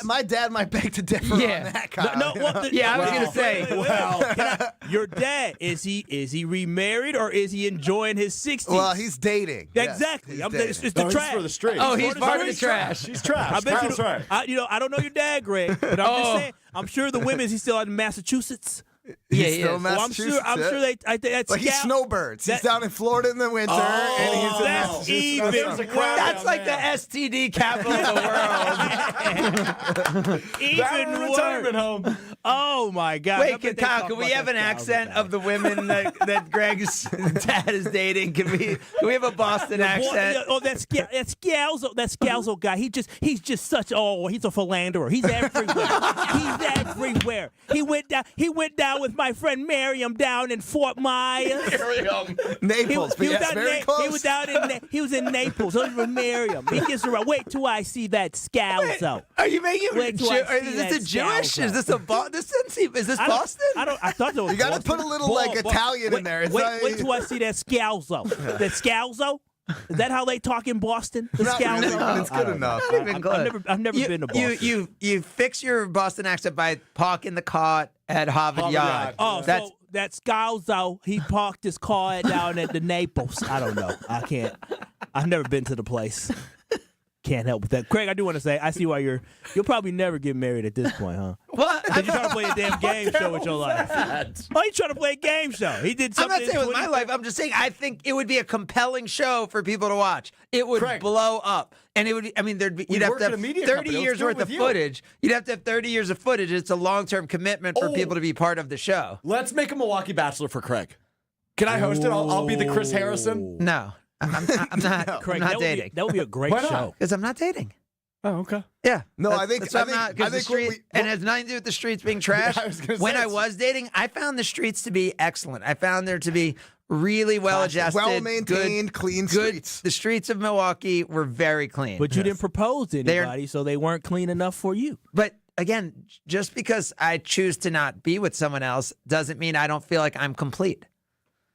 Speaker 8: My dad might beg to differ on that, Kyle.
Speaker 6: No, what
Speaker 5: Yeah, I was gonna say.
Speaker 6: Your dad, is he remarried or is he enjoying his 60s?
Speaker 8: Well, he's dating. Yes,
Speaker 6: Exactly.
Speaker 8: he's
Speaker 6: It's
Speaker 8: dating.
Speaker 6: the
Speaker 9: he's
Speaker 6: trash.
Speaker 9: for the streets.
Speaker 5: Oh, he's
Speaker 6: For
Speaker 5: part of the
Speaker 6: streets.
Speaker 5: trash.
Speaker 9: He's trash.
Speaker 6: I bet
Speaker 9: Kyle's right.
Speaker 6: I don't know your dad, Greg, but I'm just saying. I'm sure the women. He's still out in Massachusetts.
Speaker 5: Yeah,
Speaker 8: He's
Speaker 5: he
Speaker 8: still
Speaker 5: is.
Speaker 8: in
Speaker 6: Well,
Speaker 8: Massachusetts.
Speaker 6: I'm sure they. That's
Speaker 8: Like he's snowbirds. He's down in Florida in the winter. and he's in
Speaker 6: that's
Speaker 8: Massachusetts.
Speaker 6: even
Speaker 9: There's a
Speaker 6: worse.
Speaker 9: crowd
Speaker 5: That's
Speaker 9: down
Speaker 5: like
Speaker 9: there.
Speaker 5: the STD capital of the world.
Speaker 6: Even
Speaker 9: retirement
Speaker 6: worse.
Speaker 9: home.
Speaker 6: Oh my God! I
Speaker 5: Wait,
Speaker 6: bet they
Speaker 5: Kyle,
Speaker 6: talk
Speaker 5: can we
Speaker 6: about
Speaker 5: have
Speaker 6: that
Speaker 5: an accent
Speaker 6: 1,000
Speaker 5: of the women that Greg's dad is dating? Can we have a Boston accent?
Speaker 6: That Scalzo guy. He's just such. Oh, he's a philanderer. He's everywhere. He's everywhere. He went down with my friend Miriam down in Fort Myers.
Speaker 8: Naples, but yes, very close.
Speaker 6: He was down in he was in Naples. He was with Miriam. He gets around. Wait till I see that Scalzo.
Speaker 5: Are you making
Speaker 6: Wait till I
Speaker 5: is
Speaker 6: see
Speaker 5: this a
Speaker 6: that
Speaker 5: Jewish?
Speaker 6: Scalzo.
Speaker 5: Is this a is this Boston?
Speaker 6: I thought there was.
Speaker 8: You got to
Speaker 6: Boston.
Speaker 8: put a little like Italian in there. It's
Speaker 6: Wait till I see that Scalzo. That Scalzo. Is that how they talk in Boston? The
Speaker 8: Not
Speaker 6: Scalzo.
Speaker 8: really. It's good enough.
Speaker 5: Not even close.
Speaker 6: I've never been to Boston.
Speaker 5: You fix your Boston accent by parking the car at Harvard Yard.
Speaker 6: Oh,
Speaker 5: that's
Speaker 6: so that Scalzo, he parked his car down at the Naples. I don't know. I can't. I've never been to the place. Can't help with that. Craig, I do want to say, I see why you'll probably never get married at this point, huh?
Speaker 5: what?
Speaker 6: Because you're trying to play a damn game show with your life. Oh, you're trying to play a game show. He did
Speaker 5: I'm
Speaker 6: something.
Speaker 5: not saying with my life. I'm just saying I think it would be a compelling show for people to watch. It would blow up, and it would. I mean, you'd have
Speaker 9: work
Speaker 5: to
Speaker 9: at
Speaker 5: have
Speaker 9: a media
Speaker 5: 30
Speaker 9: company. Let's
Speaker 5: years
Speaker 9: do it
Speaker 5: worth
Speaker 9: with
Speaker 5: of
Speaker 9: you.
Speaker 5: footage. You'd have to have 30 years of footage. It's a long-term commitment for people to be part of the show.
Speaker 9: Let's make a Milwaukee Bachelor for Craig. Can I host it? I'll be the Chris Harrison.
Speaker 5: No, I'm not.
Speaker 6: Craig,
Speaker 5: I'm not dating.
Speaker 6: That would be a great
Speaker 9: Why not?
Speaker 6: show.
Speaker 5: Because I'm not dating.
Speaker 9: Oh, okay.
Speaker 5: Yeah.
Speaker 8: No, I think
Speaker 5: that's why I'm not, 'cause
Speaker 8: I
Speaker 5: the
Speaker 8: think what
Speaker 5: street, and it has nothing to do with the streets being trash.
Speaker 9: I was gonna say
Speaker 5: when I
Speaker 9: it's-
Speaker 5: was dating, I found the streets to be excellent. I found there to be really well-adjusted,
Speaker 8: well-maintained, clean streets.
Speaker 5: The streets of Milwaukee were very clean.
Speaker 6: But you didn't propose to anybody, so they weren't clean enough for you.
Speaker 5: But again, just because I choose to not be with someone else doesn't mean I don't feel like I'm complete.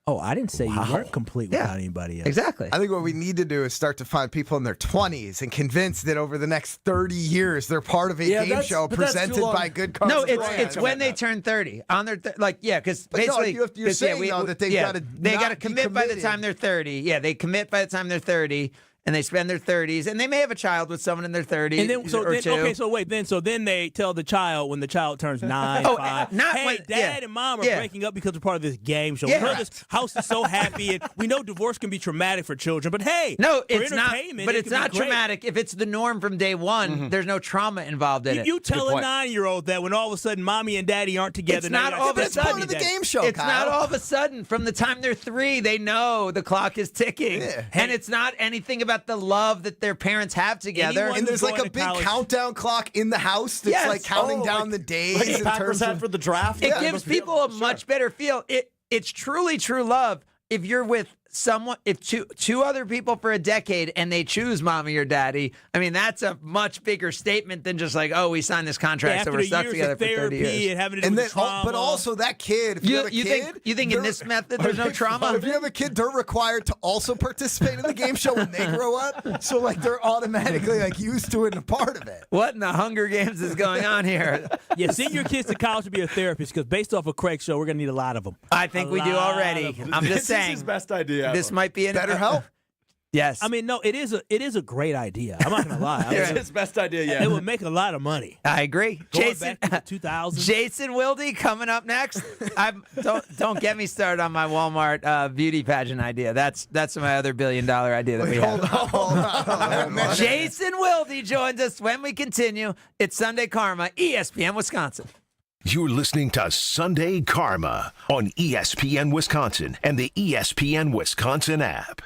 Speaker 6: Oh, I didn't say you weren't complete without anybody else.
Speaker 5: Exactly.
Speaker 8: I think what we need to do is start to find people in their 20s and convince that over the next 30 years they're part of a game show presented by Good Karma.
Speaker 5: No, it's when they turn 30. On their because
Speaker 8: But no,
Speaker 5: basically
Speaker 8: you're saying, though, that they've gotta
Speaker 5: they
Speaker 8: not
Speaker 5: got to
Speaker 8: be
Speaker 5: commit by the
Speaker 8: committed.
Speaker 5: time they're 30. Yeah, they commit by the time they're 30. And they spend their 30s, and they may have a child with someone in their 30s
Speaker 6: And then,
Speaker 5: or two.
Speaker 6: so then they tell the child when the child turns 9,
Speaker 5: Oh,
Speaker 6: 5,
Speaker 5: not
Speaker 6: hey,
Speaker 5: when-
Speaker 6: Dad
Speaker 5: yeah.
Speaker 6: and Mom are
Speaker 5: Yeah.
Speaker 6: breaking up because they're part of this game show.
Speaker 5: Yeah.
Speaker 6: We heard this house is so happy, and we know divorce can be traumatic for children, but hey,
Speaker 5: No,
Speaker 6: for
Speaker 5: it's not.
Speaker 6: entertainment,
Speaker 5: But
Speaker 6: it
Speaker 5: it's
Speaker 6: can be
Speaker 5: not
Speaker 6: great.
Speaker 5: traumatic. If it's the norm from day one, there's no trauma involved in it.
Speaker 6: You tell a 9-year-old that when all of a sudden Mommy and Daddy aren't together.
Speaker 5: It's
Speaker 6: now
Speaker 5: not
Speaker 6: you
Speaker 5: all
Speaker 6: have
Speaker 5: of
Speaker 6: to
Speaker 5: a
Speaker 6: tell
Speaker 5: sudden.
Speaker 6: Daddy that.
Speaker 5: It's not all of a sudden. From the time they're 3, they know the clock is ticking, and it's not anything about the love that their parents have together.
Speaker 8: And there's like a big countdown clock in the house that's
Speaker 5: Yes.
Speaker 8: like counting
Speaker 5: Oh,
Speaker 8: down
Speaker 5: like-
Speaker 8: the days.
Speaker 9: Like the
Speaker 8: in
Speaker 9: Packers
Speaker 8: terms
Speaker 9: had
Speaker 8: of,
Speaker 9: for the draft.
Speaker 5: It gives people a much better feel. It's truly true love if you're with someone, if two other people for a decade and they choose mommy or daddy. I mean, that's a much bigger statement than just like, oh, we signed this contract, so we're stuck together for 30 years.
Speaker 6: And having to do with trauma.
Speaker 8: but also that kid. If you have a kid,
Speaker 5: you think in this method there's no trauma?
Speaker 8: If you have a kid, they're required to also participate in the game show when they grow up. So like they're automatically like used to it and a part of it.
Speaker 5: What in the Hunger Games is going on here?
Speaker 6: Yeah, send your kids to college to be a therapist because based off of Craig's show, we're going to need a lot of them.
Speaker 5: I think we do already. I'm just saying.
Speaker 9: This is his best idea.
Speaker 5: This might be an
Speaker 8: Better help.
Speaker 5: Yes.
Speaker 6: I mean, no, it is a great idea. I'm not going to lie.
Speaker 9: It's his best idea yet.
Speaker 6: It would make a lot of money.
Speaker 5: I agree.
Speaker 6: Going
Speaker 5: Jason,
Speaker 6: back to the 2000s.
Speaker 5: Jason Wilde coming up next. Don't get me started on my Walmart beauty pageant idea. That's my other $1 billion idea that we have.
Speaker 8: Hold on.
Speaker 5: Jason Wilde joins us when we continue. It's Sunday Karma, ESPN Wisconsin.
Speaker 4: You're listening to Sunday Karma on ESPN Wisconsin and the ESPN Wisconsin app.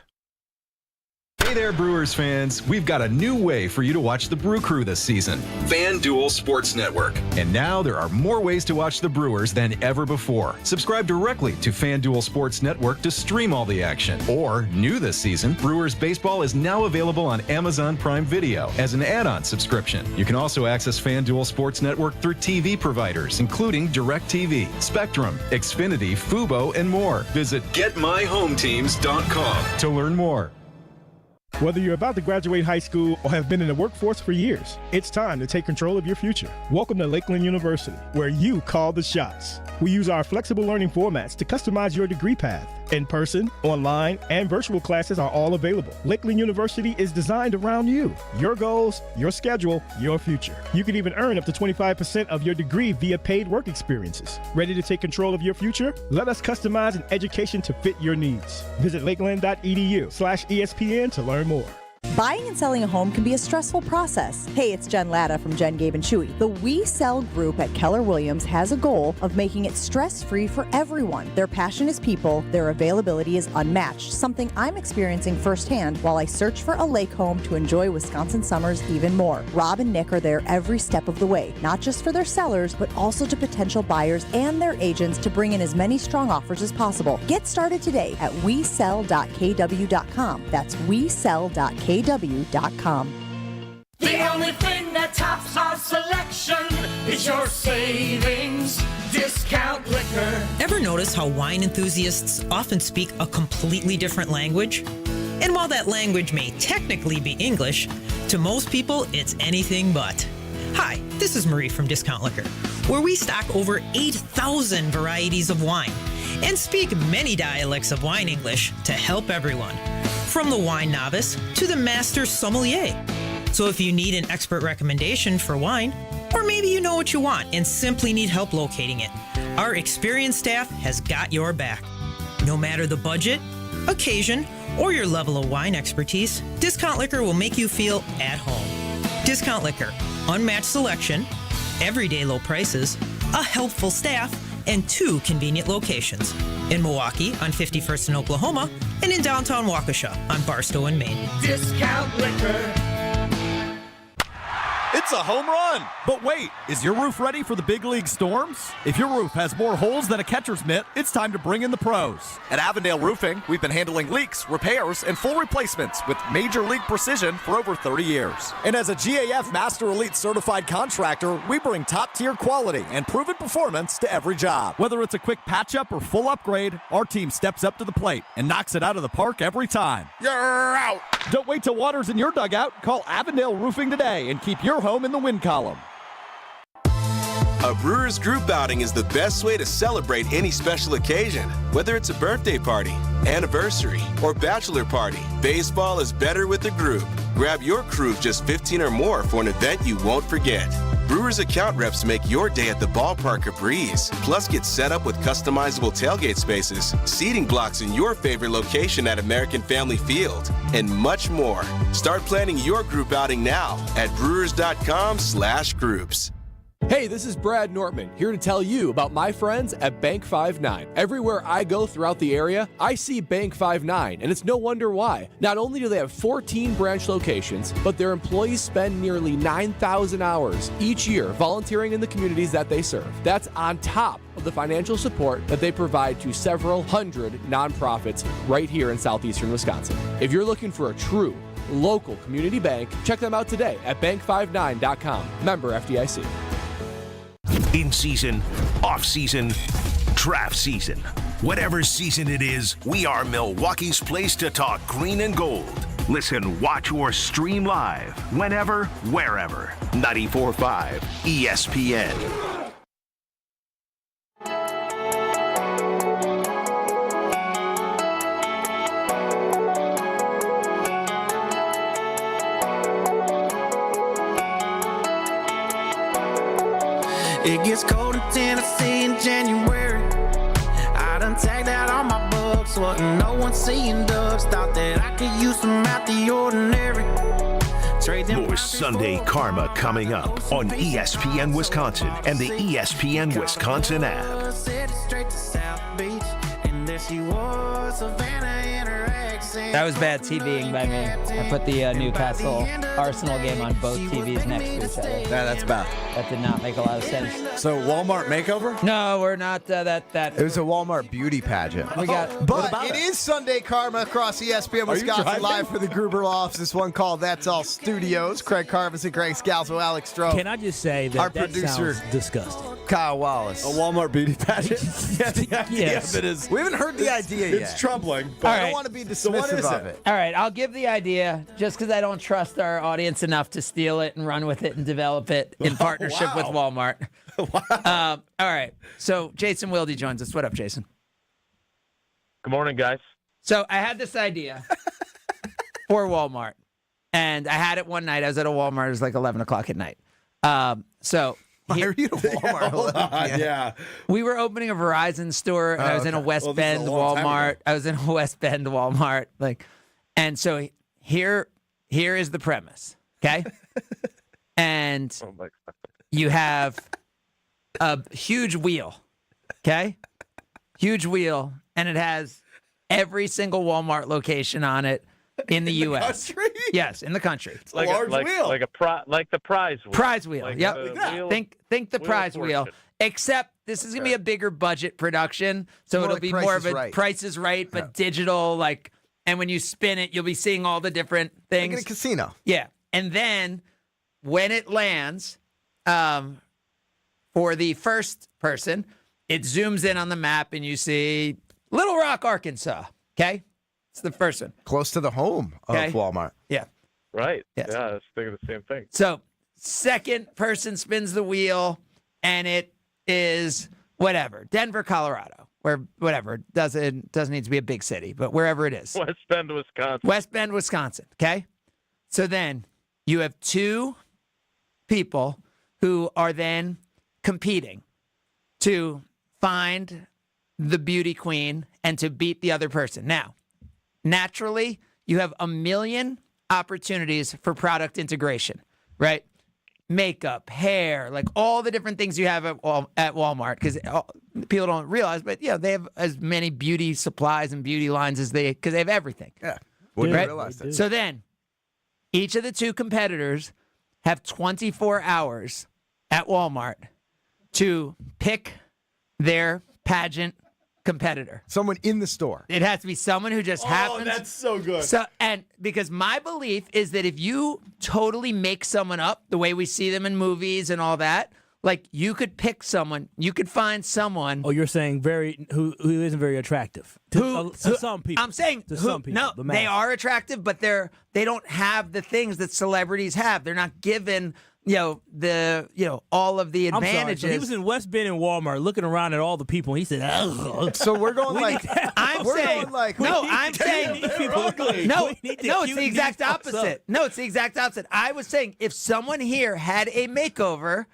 Speaker 1: Hey there, Brewers fans. We've got a new way for you to watch the Brew Crew this season. FanDuel Sports Network. And now there are more ways to watch the Brewers than ever before. Subscribe directly to FanDuel Sports Network to stream all the action. Or, new this season, Brewers Baseball is now available on Amazon Prime Video as an add-on subscription. You can also access FanDuel Sports Network through TV providers, including DirecTV, Spectrum, Xfinity, Fubo, and more. Visit GetMyHomeTeams.com to learn more.
Speaker 19: Whether you're about to graduate high school or have been in the workforce for years, it's time to take control of your future. Welcome to Lakeland University, where you call the shots. We use our flexible learning formats to customize your degree path. In person, online, and virtual classes are all available. Lakeland University is designed around you, your goals, your schedule, your future. You can even earn up to 25% of your degree via paid work experiences. Ready to take control of your future? Let us customize an education to fit your needs. Visit lakeland.edu/ESPN to learn more.
Speaker 20: Buying and selling a home can be a stressful process. Hey, it's Jen Latta from Jen, Gabe, and Chewy. The We Sell group at Keller Williams has a goal of making it stress-free for everyone. Their passion is people, their availability is unmatched, something I'm experiencing firsthand while I search for a lake home to enjoy Wisconsin summers even more. Rob and Nick are there every step of the way, not just for their sellers, but also to potential buyers and their agents to bring in as many strong offers as possible. Get started today at WeSell.kw.com. That's WeSell.kw.com.
Speaker 12: The only thing that tops our selection is your savings discount liquor.
Speaker 21: Ever notice how wine enthusiasts often speak a completely different language? And while that language may technically be English, to most people it's anything but. Hi, this is Marie from Discount Liquor, where we stock over 8,000 varieties of wine and speak many dialects of wine English to help everyone, from the wine novice to the master sommelier. So if you need an expert recommendation for wine, or maybe you know what you want and simply need help locating it, our experienced staff has got your back. No matter the budget, occasion, or your level of wine expertise, Discount Liquor will make you feel at home. Discount Liquor, unmatched selection, everyday low prices, a helpful staff, and 2 convenient locations. In Milwaukee on 51st in Oklahoma, and in downtown Waukesha on Barstow in Maine.
Speaker 12: Discount liquor.
Speaker 22: It's a home run! But wait, is your roof ready for the big league storms? If your roof has more holes than a catcher's mitt, it's time to bring in the pros. At Avondale Roofing, we've been handling leaks, repairs, and full replacements with major league precision for over 30 years. And as a GAF Master Elite certified contractor, we bring top-tier quality and proven performance to every job. Whether it's a quick patch-up or full upgrade, our team steps up to the plate and knocks it out of the park every time. You're out! Don't wait till water's in your dugout. Call Avondale Roofing today and keep your home in the win column.
Speaker 23: A Brewers group outing is the best way to celebrate any special occasion. Whether it's a birthday party, anniversary, or bachelor party, baseball is better with a group. Grab your crew of just 15 or more for an event you won't forget. Brewers account reps make your day at the ballpark a breeze. Plus, get set up with customizable tailgate spaces, seating blocks in your favorite location at American Family Field, and much more. Start planning your group outing now at brewers.com/groups.
Speaker 24: Hey, this is Brad Nortman, here to tell you about my friends at Bank 5-9. Everywhere I go throughout the area, I see Bank 5-9, and it's no wonder why. Not only do they have 14 branch locations, but their employees spend nearly 9,000 hours each year volunteering in the communities that they serve. That's on top of the financial support that they provide to several hundred nonprofits right here in southeastern Wisconsin. If you're looking for a true local community bank, check them out today at bank59.com. Member FDIC.
Speaker 4: In season, off season, draft season. Whatever season it is, we are Milwaukee's place to talk green and gold. Listen, watch, or stream live whenever, wherever. 94.5 ESPN.
Speaker 25: It gets cold in Tennessee in January. I done tagged out all my bugs, wasn't no one seeing dubs. Thought that I could use some out the ordinary.
Speaker 4: More Sunday Karma coming up on ESPN Wisconsin and the ESPN Wisconsin app.
Speaker 25: Straight to South Beach, and there she was, Savannah in her ex.
Speaker 5: That was bad TVing by me. I put the Newcastle Arsenal game on both TVs next to each other.
Speaker 9: Yeah, that's bad.
Speaker 5: That did not make a lot of sense.
Speaker 9: So Walmart makeover?
Speaker 5: No, we're not that.
Speaker 8: It was a Walmart beauty pageant.
Speaker 5: We got.
Speaker 8: But it is Sunday Karma across ESPN
Speaker 9: Are you
Speaker 8: Wisconsin
Speaker 9: driving?
Speaker 8: live for the Gruber Lofts. This one called That's All Studios. Craig Carvis and Greg Scalzo, Alex Stroh.
Speaker 6: Can I just say that
Speaker 8: Our
Speaker 6: that
Speaker 8: producer,
Speaker 6: sounds disgusting?
Speaker 8: Kyle Wallace.
Speaker 9: A Walmart beauty pageant? Yeah, the idea
Speaker 6: Yes.
Speaker 9: of it is.
Speaker 8: We haven't heard the idea yet.
Speaker 9: It's troubling.
Speaker 8: But
Speaker 5: All
Speaker 8: I
Speaker 5: right.
Speaker 8: don't want to be
Speaker 9: So what
Speaker 8: dismissive
Speaker 9: is
Speaker 8: of
Speaker 9: it?
Speaker 8: it.
Speaker 5: All right, I'll give the idea just because I don't trust our audience enough to steal it and run with it and develop it in partnership with Walmart. All right, so Jason Wilde joins us. What up, Jason?
Speaker 2: Good morning, guys.
Speaker 5: So I had this idea for Walmart, and I had it one night. I was at a Walmart. It was like 11 o'clock at night.
Speaker 8: Why are you at Walmart?
Speaker 9: Hold on, yeah.
Speaker 5: We were opening a Verizon store, and I was in a West
Speaker 9: Well, this is a
Speaker 5: Bend
Speaker 9: long time
Speaker 5: Walmart.
Speaker 9: ago.
Speaker 5: I was in a West Bend Walmart, and so here is the premise, okay? And
Speaker 2: Oh my God.
Speaker 5: you have a huge wheel, okay? Huge wheel, and it has every single Walmart location on it in the U.S.
Speaker 9: Country?
Speaker 5: Yes, in the country.
Speaker 9: It's a large wheel.
Speaker 2: like the prize wheel.
Speaker 5: Prize wheel.
Speaker 2: Like
Speaker 5: Yep.
Speaker 2: the wheel-
Speaker 5: Think the
Speaker 2: Wheel of
Speaker 5: prize wheel.
Speaker 2: Fortune.
Speaker 5: Except this is gonna be a bigger budget production, so
Speaker 8: More
Speaker 5: it'll
Speaker 8: like
Speaker 5: be
Speaker 8: Price
Speaker 5: more
Speaker 8: is
Speaker 5: of a
Speaker 8: Right.
Speaker 5: Price is Right, but digital. And when you spin it, you'll be seeing all the different
Speaker 8: Like
Speaker 5: things.
Speaker 8: in a casino.
Speaker 5: Yeah, and then when it lands, for the first person, it zooms in on the map, and you see Little Rock, Arkansas. Okay, it's the first one.
Speaker 8: Close to the home of
Speaker 5: Okay.
Speaker 8: Walmart.
Speaker 5: Yeah.
Speaker 2: Right.
Speaker 5: Yes.
Speaker 2: Yeah, I was thinking the same thing.
Speaker 5: So second person spins the wheel, and it is whatever, Denver, Colorado, where whatever doesn't need to be a big city, but wherever it is,
Speaker 2: West Bend, Wisconsin.
Speaker 5: West Bend, Wisconsin. Okay, so then you have two people who are then competing to find the beauty queen and to beat the other person. Now, naturally, you have a million opportunities for product integration, right? Makeup, hair, like all the different things you have at Walmart, because people don't realize, but yeah, they have as many beauty supplies and beauty lines as because they have everything.
Speaker 8: Yeah. Wouldn't
Speaker 5: Right?
Speaker 8: realize that.
Speaker 5: So then, each of the two competitors have 24 hours at Walmart to pick their pageant competitor.
Speaker 8: Someone in the store.
Speaker 5: It has to be someone who just happens.
Speaker 9: Oh, that's so good.
Speaker 5: So, and because my belief is that if you totally make someone up the way we see them in movies and all that, like you could pick someone, you could find someone.
Speaker 6: Oh, you're saying who isn't very attractive to some people.
Speaker 5: I'm saying
Speaker 6: to some people.
Speaker 5: No,
Speaker 6: the
Speaker 5: they
Speaker 6: masses.
Speaker 5: are attractive, but they don't have the things that celebrities have. They're not given all of the
Speaker 6: I'm sorry.
Speaker 5: advantages.
Speaker 6: So he was in West Bend and Walmart looking around at all the people. And he said, "Ugh."
Speaker 8: So we're going like
Speaker 5: I'm
Speaker 8: we're
Speaker 5: saying
Speaker 8: going like
Speaker 5: no. I'm saying no.
Speaker 6: We need to
Speaker 5: No, it's
Speaker 6: cue
Speaker 5: the
Speaker 6: these
Speaker 5: exact
Speaker 6: folks up.
Speaker 5: opposite. No, it's the exact opposite. I was saying if someone here had a makeover,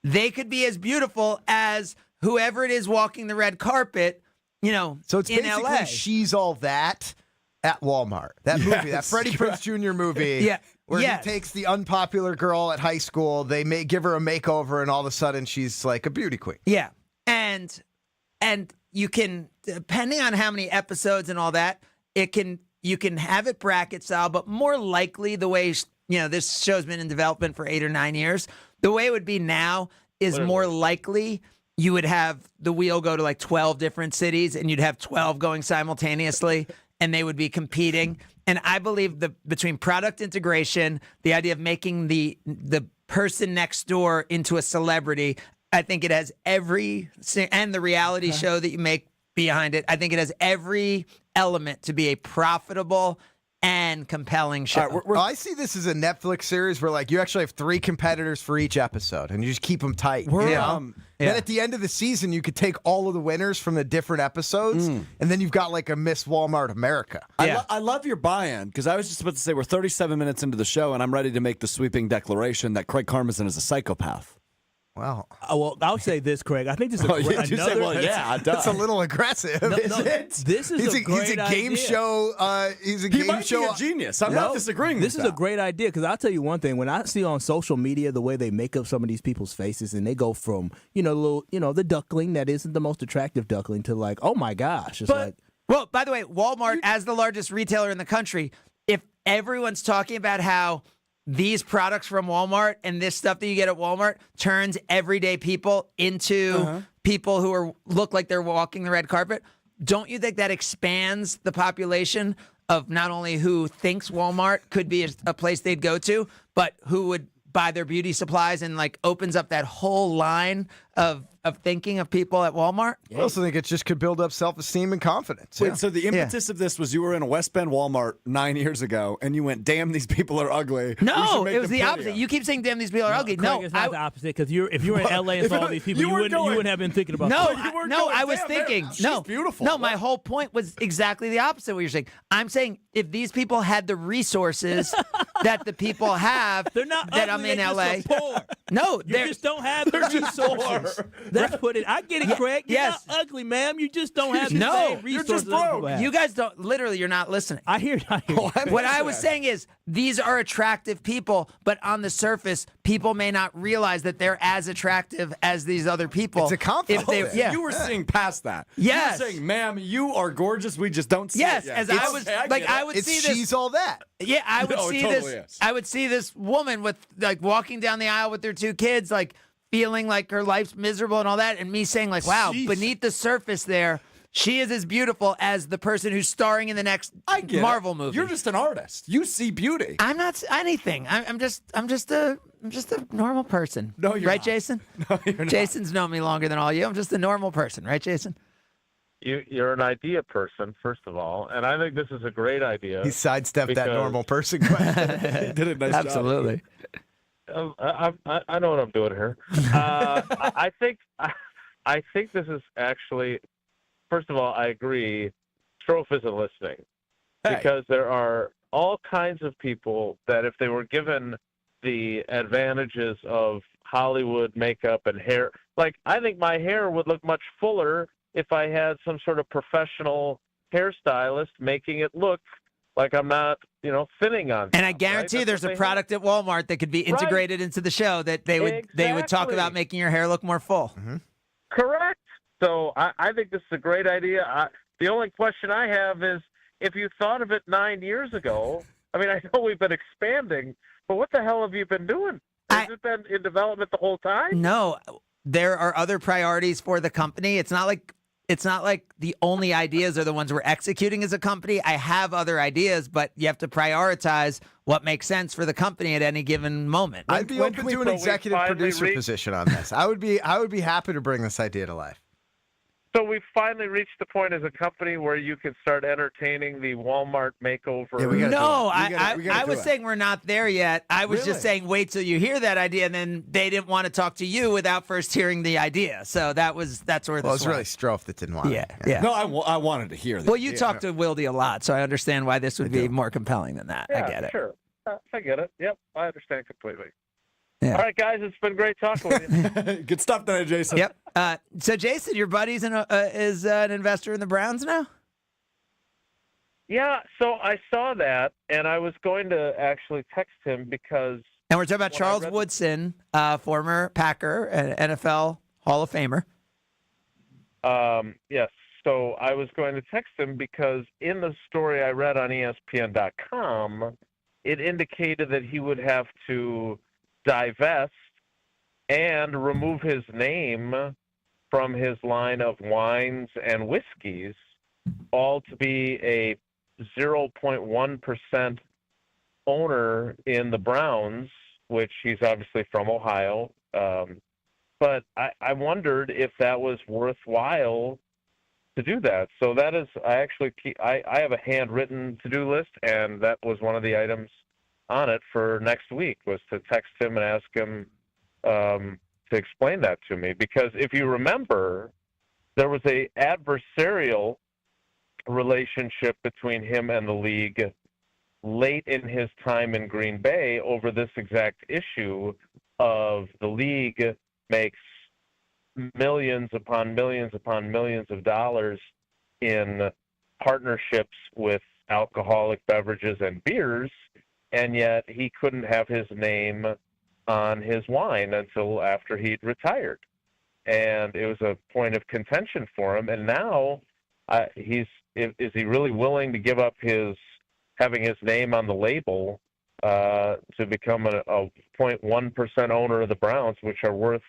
Speaker 5: they could be as beautiful as whoever it is walking the red carpet.
Speaker 8: So it's
Speaker 5: in
Speaker 8: basically
Speaker 5: LA.
Speaker 8: She's All That at Walmart. That movie, that
Speaker 9: Yes.
Speaker 8: Freddie Prinze Jr. movie.
Speaker 5: Yeah.
Speaker 8: Where
Speaker 5: Yes.
Speaker 8: he takes the unpopular girl at high school, they may give her a makeover, and all of a sudden she's like a beauty queen.
Speaker 5: Yeah. And you can, depending on how many episodes and all that, you can have it bracket style, but more likely the way, this show's been in development for 8 or 9 years, the way it would be now is more likely you would have the wheel go to like 12 different cities and you'd have 12 going simultaneously and they would be competing. And I believe between product integration, the idea of making the person next door into a celebrity, I think it has and the reality show that you make behind it, I think it has every element to be a profitable and compelling show.
Speaker 8: I see this as a Netflix series where like you actually have 3 competitors for each episode, and you just keep them tight. Then at the end of the season, you could take all of the winners from the different episodes, and then you've got like a Miss Walmart America.
Speaker 9: I love your buy-in, because I was just about to say we're 37 minutes into the show, and I'm ready to make the sweeping declaration that Craig Karmazin is a psychopath.
Speaker 8: Wow.
Speaker 6: Well, I'll say this, Craig. I think this is
Speaker 8: That's a little aggressive.
Speaker 6: This is a great
Speaker 8: he's a game
Speaker 6: idea.
Speaker 8: show. He's a
Speaker 9: He
Speaker 8: game
Speaker 9: might
Speaker 8: show.
Speaker 9: be a genius. I'm not disagreeing
Speaker 6: This
Speaker 9: with
Speaker 6: is
Speaker 9: that.
Speaker 6: a great idea because I'll tell you one thing. When I see on social media the way they make up some of these people's faces and they go from, the duckling that isn't the most attractive duckling to like, oh my gosh. It's like,
Speaker 5: Well, by the way, Walmart, as the largest retailer in the country, if everyone's talking about how these products from Walmart and this stuff that you get at Walmart turns everyday people into people who look like they're walking the red carpet, don't you think that expands the population of not only who thinks Walmart could be a place they'd go to, but who would buy their beauty supplies and like opens up that whole line of thinking of people at Walmart?
Speaker 8: I also think it just could build up self-esteem and confidence.
Speaker 9: Wait, so the impetus of this was you were in a West Bend Walmart 9 years ago, and you went, "Damn, these people are ugly."
Speaker 5: No, it was the opposite. You keep saying, "Damn, these people are ugly."
Speaker 6: Craig,
Speaker 5: No,
Speaker 6: it's not the opposite, because if you were in LA and saw all these people, you wouldn't have been thinking about that.
Speaker 5: No, I was thinking.
Speaker 9: She's beautiful.
Speaker 5: No, my whole point was exactly the opposite of what you're saying. I'm saying if these people had the resources that the people have,
Speaker 6: They're not
Speaker 5: that
Speaker 6: ugly,
Speaker 5: I'm in
Speaker 6: they're
Speaker 5: LA.
Speaker 6: just poor.
Speaker 5: No,
Speaker 6: You just don't have the resources. That's what it. I get it, Craig. You're not ugly, ma'am. You just don't have the same resources.
Speaker 5: You guys don't. Literally, you're not listening.
Speaker 6: I hear.
Speaker 5: What I was saying is these are attractive people, but on the surface, people may not realize that they're as attractive as these other people.
Speaker 8: It's a compliment.
Speaker 5: If they,
Speaker 9: You were seeing past that.
Speaker 5: Yes.
Speaker 9: You were saying, "Ma'am, you are gorgeous. We just don't see
Speaker 5: Yes,
Speaker 9: it yet."
Speaker 5: as I was like, I would see this.
Speaker 8: She's all that.
Speaker 5: Yeah, I would
Speaker 9: No, it
Speaker 5: see
Speaker 9: totally
Speaker 5: this.
Speaker 9: is.
Speaker 5: I would see this woman with like walking down the aisle with their two kids, like feeling like her life's miserable and all that, and me saying like, "Wow, beneath the surface there, she is as beautiful as the person who's starring in the next Marvel movie."
Speaker 9: You're just an artist. You see beauty.
Speaker 5: I'm not anything. I'm just a normal person.
Speaker 9: No, you're
Speaker 5: right,
Speaker 9: not.
Speaker 5: Jason?
Speaker 9: No, you're not.
Speaker 5: Jason's known me longer than all you. I'm just a normal person, right, Jason?
Speaker 2: You're an idea person, first of all, and I think this is a great idea.
Speaker 8: He sidestepped that
Speaker 2: because-
Speaker 8: normal person question.
Speaker 9: He did a nice job.
Speaker 5: Absolutely.
Speaker 2: I know what I'm doing here. I think this is actually, first of all, I agree. Strofe isn't listening because there are all kinds of people that if they were given the advantages of Hollywood makeup and hair, like I think my hair would look much fuller if I had some sort of professional hairstylist making it look like I'm not, thinning on.
Speaker 5: And I
Speaker 2: top,
Speaker 5: guarantee
Speaker 2: right?
Speaker 5: there's a product at Walmart that could be integrated into the show that they would talk about making your hair look more full.
Speaker 8: Mm-hmm.
Speaker 2: Correct. So I think this is a great idea. The only question I have is if you thought of it 9 years ago. I mean, I know we've been expanding, but what the hell have you been doing? Has it been in development the whole time?
Speaker 5: No, there are other priorities for the company. It's not like the only ideas are the ones we're executing as a company. I have other ideas, but you have to prioritize what makes sense for the company at any given moment.
Speaker 8: I'd be open to an executive producer position on this. I would be happy to bring this idea to life.
Speaker 2: So we've finally reached the point as a company where you can start entertaining the Walmart makeover.
Speaker 5: I was saying we're not there yet. I was just saying wait till you hear that idea, and then they didn't want to talk to you without first hearing the idea. So that's where
Speaker 8: Well,
Speaker 5: this
Speaker 8: it was really Strofe that didn't want it.
Speaker 5: Yeah.
Speaker 9: No, I wanted to hear that.
Speaker 5: Well, you talked to Wildy a lot, so I understand why this would be more compelling than that.
Speaker 2: Yeah,
Speaker 5: I get it.
Speaker 2: Sure. I get it. Yep, I understand completely.
Speaker 5: Yeah.
Speaker 2: All right, guys, it's been great talking with you.
Speaker 9: Good stuff tonight, Jason.
Speaker 5: Yep. So, Jason, your buddy's is an investor in the Browns now?
Speaker 2: Yeah, so I saw that, and I was going to actually text him because...
Speaker 5: And we're talking about Charles Woodson, former Packer, and NFL Hall of Famer.
Speaker 2: Yes, so I was going to text him because in the story I read on ESPN.com, it indicated that he would have to divest and remove his name from his line of wines and whiskeys, all to be a 0.1% owner in the Browns, which he's obviously from Ohio. But I wondered if that was worthwhile to do that. So that is, I have a handwritten to-do list, and that was one of the items on it for next week, was to text him and ask him to explain that to me. Because if you remember, there was a adversarial relationship between him and the league late in his time in Green Bay over this exact issue of the league makes millions upon millions upon millions of dollars in partnerships with alcoholic beverages and beers, and yet he couldn't have his name on his wine until after he'd retired. And it was a point of contention for him, and now he's is he really willing to give up having his name on the label to become a 0.1% owner of the Browns, which are worth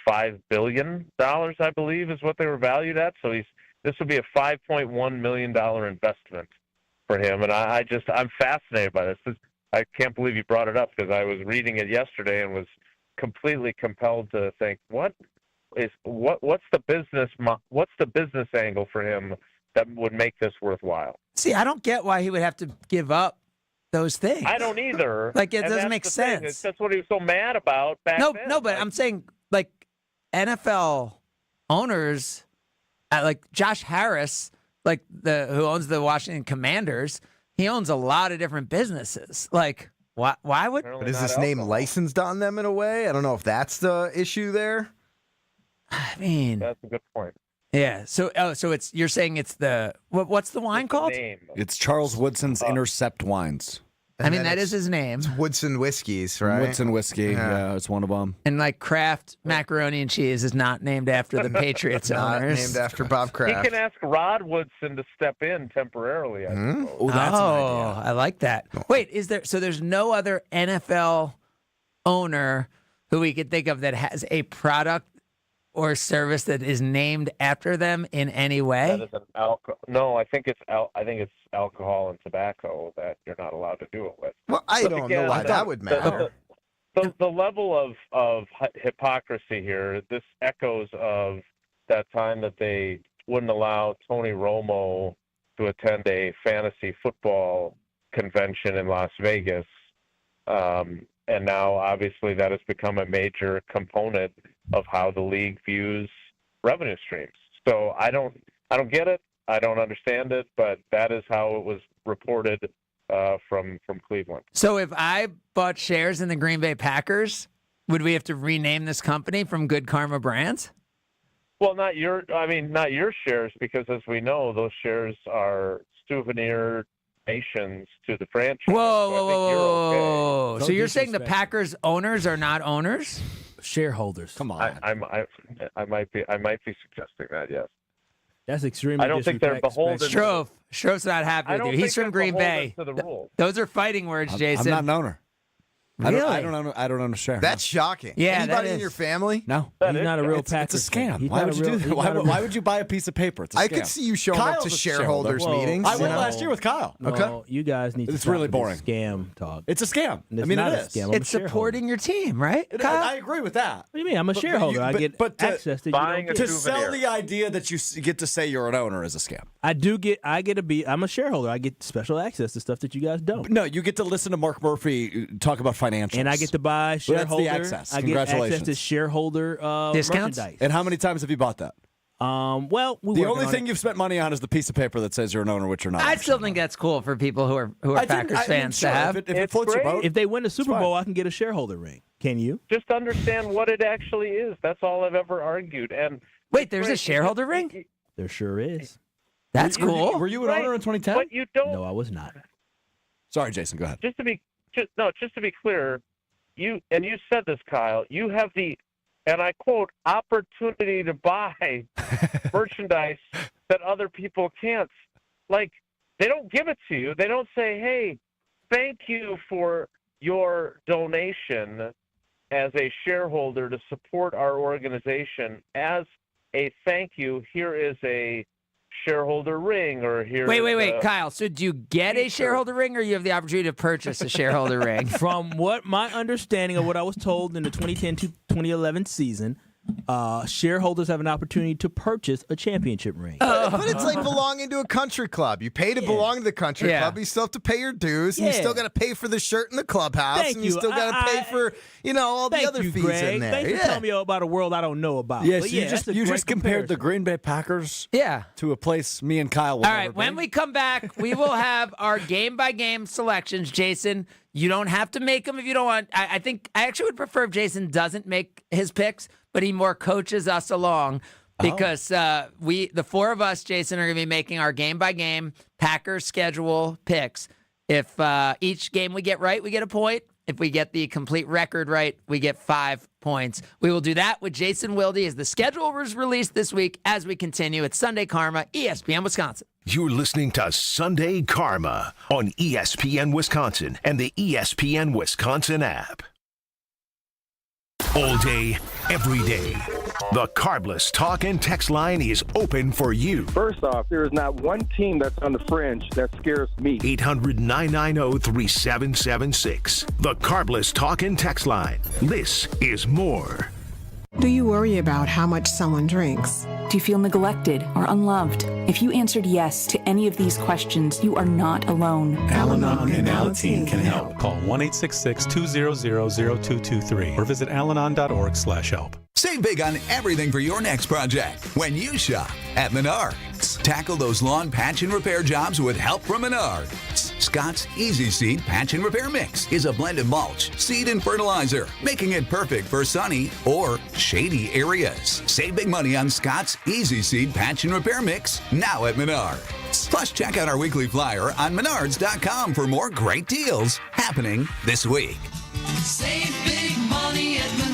Speaker 2: $5 billion, I believe, is what they were valued at. So this would be a $5.1 million investment for him. And I'm fascinated by this. I can't believe you brought it up because I was reading it yesterday and was completely compelled to think, what's the business angle for him that would make this worthwhile?
Speaker 5: See, I don't get why he would have to give up those things.
Speaker 2: I don't either.
Speaker 5: Like, it
Speaker 2: And
Speaker 5: doesn't
Speaker 2: that's
Speaker 5: make
Speaker 2: the thing.
Speaker 5: sense.
Speaker 2: That's what he was so mad about back then.
Speaker 5: No, but I'm saying, like, NFL owners, like Josh Harris, like who owns the Washington Commanders, he owns a lot of different businesses. Like, why would?
Speaker 8: But is this name licensed on them in a way? I don't know if that's the issue there.
Speaker 5: I mean,
Speaker 2: that's a good point.
Speaker 5: Yeah. So you're saying it's what's the wine called?
Speaker 9: It's Charles Woodson's Intercept Wines.
Speaker 5: I mean, that is his name.
Speaker 8: It's Woodson Whiskeys, right?
Speaker 9: Woodson Whiskey. Yeah, it's one of them.
Speaker 5: And like Kraft macaroni and cheese is not named after the Patriots
Speaker 8: Not
Speaker 5: owners.
Speaker 8: named after Bob
Speaker 2: He
Speaker 8: Kraft.
Speaker 2: can ask Rod Woodson to step in temporarily. I suppose.
Speaker 9: Oh, that's an idea.
Speaker 5: I like that. Wait, there's no other NFL owner who we could think of that has a product or service that is named after them in any way?
Speaker 2: That is an no, I think it's alcohol and tobacco that you're not allowed to do it with.
Speaker 8: Well, I
Speaker 2: But
Speaker 8: don't
Speaker 2: again,
Speaker 8: know why that would matter.
Speaker 2: The level of hypocrisy here, this echoes of that time that they wouldn't allow Tony Romo to attend a fantasy football convention in Las Vegas. And now, obviously, that has become a major component of how the league views revenue streams. So I don't get it. I don't understand it, but that is how it was reported from Cleveland.
Speaker 5: So if I bought shares in the Green Bay Packers, would we have to rename this company from Good Karma Brands?
Speaker 2: Well, not your shares, because as we know, those shares are souvenir donations to the franchise.
Speaker 5: Whoa. So you're saying the Packers owners are not owners?
Speaker 6: Shareholders.
Speaker 9: Come on.
Speaker 2: I might be suggesting that, yes.
Speaker 6: That's extremely
Speaker 2: I don't think they're beholden.
Speaker 5: Strove's not happy with you. He's from Green Bay. Those are fighting words, Jason.
Speaker 9: I'm not an owner.
Speaker 5: Really?
Speaker 9: I don't own a share.
Speaker 8: That's shocking.
Speaker 5: Yeah,
Speaker 8: Anybody
Speaker 5: that
Speaker 8: in
Speaker 5: is.
Speaker 8: your family?
Speaker 9: No.
Speaker 6: He's not a real Packers.
Speaker 9: It's a scam.
Speaker 6: He's
Speaker 9: Why
Speaker 6: not
Speaker 9: would
Speaker 6: a
Speaker 9: you
Speaker 6: real-
Speaker 9: do
Speaker 6: he's
Speaker 9: that?
Speaker 6: not a
Speaker 9: Why
Speaker 6: real-
Speaker 9: would you buy a piece of paper? It's a
Speaker 8: I
Speaker 9: scam.
Speaker 8: could see you showing up
Speaker 9: Kyle's
Speaker 8: to
Speaker 9: a
Speaker 8: shareholders
Speaker 9: shareholder.
Speaker 8: meetings.
Speaker 9: I went
Speaker 8: you know?
Speaker 9: last year with Kyle.
Speaker 6: No, you guys need to
Speaker 9: It's
Speaker 6: stop
Speaker 9: really
Speaker 6: with this
Speaker 9: boring.
Speaker 6: Scam talk.
Speaker 9: It's a scam.
Speaker 6: It's
Speaker 9: I mean,
Speaker 6: not
Speaker 9: it
Speaker 6: a
Speaker 9: is.
Speaker 6: scam. I'm a
Speaker 5: It's
Speaker 6: shareholder.
Speaker 5: supporting your team, right?
Speaker 9: It is.
Speaker 5: Kyle?
Speaker 9: I agree with that.
Speaker 6: What do you mean? I'm a shareholder. I get access that you don't get.
Speaker 9: To sell the idea that you get to say you're an owner is a scam.
Speaker 6: I I'm a shareholder. I get special access to stuff that you guys don't.
Speaker 9: No, you get to listen to Mark Murphy talk about financials.
Speaker 6: And I get to buy
Speaker 9: Well,
Speaker 6: shareholder.
Speaker 9: that's the access.
Speaker 6: I get
Speaker 9: Congratulations.
Speaker 6: access to shareholder
Speaker 5: Discounts?
Speaker 6: merchandise.
Speaker 9: And how many times have you bought that?
Speaker 6: Well,
Speaker 9: The only thing you've spent money on is the piece of paper that says you're an owner, which you're not.
Speaker 5: I still think that's cool for people who are Packers fans to have.
Speaker 9: If it floats your boat,
Speaker 6: if they win the Super
Speaker 9: fine.
Speaker 6: Bowl, I can get a shareholder ring. Can you?
Speaker 2: Just understand what it actually is. That's all I've ever argued. And
Speaker 5: Wait, there's a shareholder ring?
Speaker 6: There sure is.
Speaker 5: That's cool.
Speaker 9: Were you an owner in 2010?
Speaker 2: But you don't.
Speaker 6: No, I was not.
Speaker 9: Sorry, Jason. Go ahead.
Speaker 2: Just to be clear, you said this, Kyle. You have the, and I quote, opportunity to buy merchandise that other people can't. Like, they don't give it to you. They don't say, hey, thank you for your donation as a shareholder to support our organization. As a thank you, here is a shareholder ring, or here.
Speaker 5: Wait, Kyle. So do you get a shareholder ring, or you have the opportunity to purchase a shareholder ring?
Speaker 6: From what my understanding of what I was told in the 2010 to 2011 season, shareholders have an opportunity to purchase a championship ring.
Speaker 8: But it's like belonging to a country club. You pay to belong to the country
Speaker 5: Yeah.
Speaker 8: club. You still have to pay your dues. And you
Speaker 6: Yeah.
Speaker 8: still got to pay for the shirt in the clubhouse.
Speaker 6: Thank
Speaker 8: and you
Speaker 6: you.
Speaker 8: still got to pay for, all the
Speaker 6: Thank
Speaker 8: other
Speaker 6: you,
Speaker 8: fees
Speaker 6: Greg.
Speaker 8: in there.
Speaker 6: Thanks for telling me about a world I don't know about.
Speaker 9: Yes,
Speaker 6: But
Speaker 9: you
Speaker 6: yeah,
Speaker 9: just
Speaker 6: that's a great
Speaker 9: compared the
Speaker 6: comparison.
Speaker 9: Green Bay Packers
Speaker 5: Yeah.
Speaker 9: to a place me and Kyle will
Speaker 5: All
Speaker 9: never
Speaker 5: right, when
Speaker 9: be.
Speaker 5: we come back, we will have our game-by-game selections. Jason, you don't have to make them if you don't want. I think I actually would prefer if Jason doesn't make his picks, but he more coaches us along because the four of us, Jason, are going to be making our game-by-game Packers schedule picks. If each game we get right, we get a point. If we get the complete record right, we get 5 points. We will do that with Jason Wilde as the schedule was released this week as we continue. It's Sunday Karma, ESPN Wisconsin.
Speaker 4: You're listening to Sunday Karma on ESPN Wisconsin and the ESPN Wisconsin app. All day, every day, the Carbless talk and text line is open for you.
Speaker 7: First off, there is not one team that's on the fringe that scares me.
Speaker 4: 800-990-3776. The Carbless talk and text line. This is more.
Speaker 10: Do you worry about how much someone drinks?
Speaker 15: Do you feel neglected or unloved? If you answered yes to any of these questions, you are not alone.
Speaker 11: Al-Anon and Alateen can help. Call 1-866-200-0223 or visit alanon.org/help.
Speaker 13: Save big on everything for your next project when you shop at Menards. Tackle those lawn patch and repair jobs with help from Menards. Scott's Easy Seed Patch and Repair Mix is a blend of mulch, seed, and fertilizer, making it perfect for sunny or shady areas. Save big money on Scott's Easy Seed Patch and Repair Mix now at Menards. Plus, check out our weekly flyer on Menards.com for more great deals happening this week.
Speaker 12: Save big money at Menards.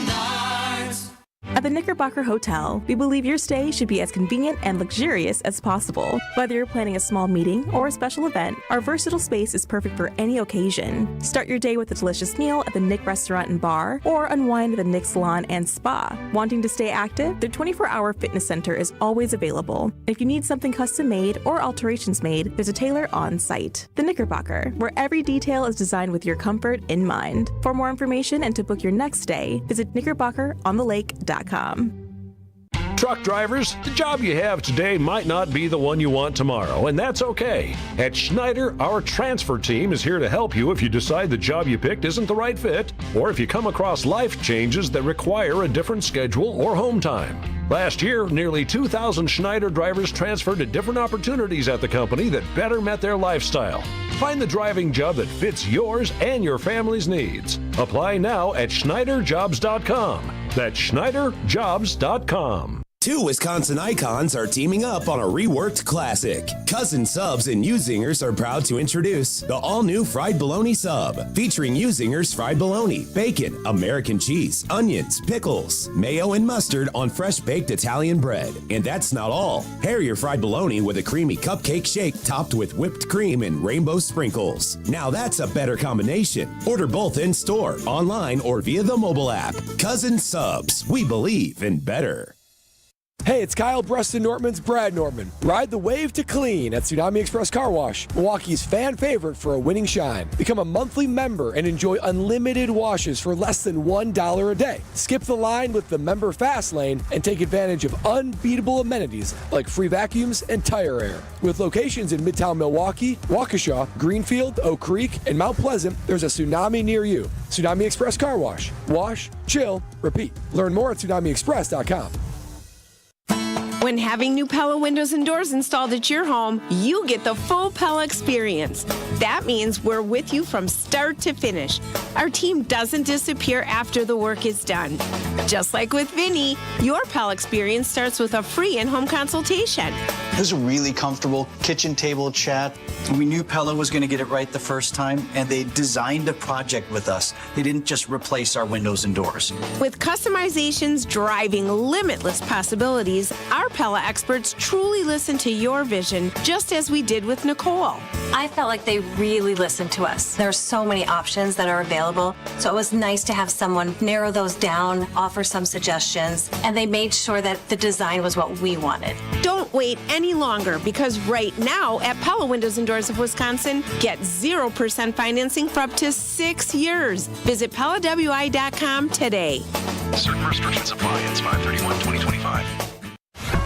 Speaker 14: At the Knickerbocker Hotel, we believe your stay should be as convenient and luxurious as possible. Whether you're planning a small meeting or a special event, our versatile space is perfect for any occasion. Start your day with a delicious meal at the Nick Restaurant and Bar, or unwind at the Nick Salon and Spa. Wanting to stay active? Their 24-hour fitness center is always available. If you need something custom made or alterations made, there's a tailor on site. The Knickerbocker, where every detail is designed with your comfort in mind. For more information and to book your next stay, visit knickerbockerontheLake.com.
Speaker 26: Truck drivers, the job you have today might not be the one you want tomorrow, and that's okay. At Schneider, our transfer team is here to help you if you decide the job you picked isn't the right fit, or if you come across life changes that require a different schedule or home time. Last year, nearly 2,000 Schneider drivers transferred to different opportunities at the company that better met their lifestyle. Find the driving job that fits yours and your family's needs. Apply now at SchneiderJobs.com. That's SchneiderJobs.com.
Speaker 27: Two Wisconsin icons are teaming up on a reworked classic. Cousin Subs and U-Zingers are proud to introduce the all-new Fried Bologna Sub, featuring U-Zingers fried bologna, bacon, American cheese, onions, pickles, mayo, and mustard on fresh-baked Italian bread. And that's not all. Pair your fried bologna with a creamy cupcake shake topped with whipped cream and rainbow sprinkles. Now that's a better combination. Order both in-store, online, or via the mobile app. Cousin Subs, we believe in better.
Speaker 24: Hey, it's Kyle Preston Nortman's Brad Nortman. Ride the wave to clean at Tsunami Express Car Wash, Milwaukee's fan favorite for a winning shine. Become a monthly member and enjoy unlimited washes for less than $1 a day. Skip the line with the member fast lane and take advantage of unbeatable amenities like free vacuums and tire air. With locations in Midtown Milwaukee, Waukesha, Greenfield, Oak Creek, and Mount Pleasant, there's a Tsunami near you. Tsunami Express Car Wash. Wash, chill, repeat. Learn more at TsunamiExpress.com.
Speaker 28: When having new Pella windows and doors installed at your home, you get the full Pella experience. That means we're with you from start to finish. Our team doesn't disappear after the work is done. Just like with Vinny, your Pella experience starts with a free in-home consultation.
Speaker 29: It was a really comfortable kitchen table chat. We knew Pella was going to get it right the first time, and they designed a project with us. They didn't just replace our windows and doors.
Speaker 28: With customizations driving limitless possibilities, our Pella experts truly listen to your vision, just as we did with Nicole.
Speaker 30: I felt like they really listened to us. There are so many options that are available, so it was nice to have someone narrow those down, offer some suggestions, and they made sure that the design was what we wanted.
Speaker 28: Don't wait any longer, because right now at Pella Windows and Doors of Wisconsin, get 0% financing for up to 6 years. Visit PellaWI.com today.
Speaker 4: Certain restrictions apply. It's 5/31/2025.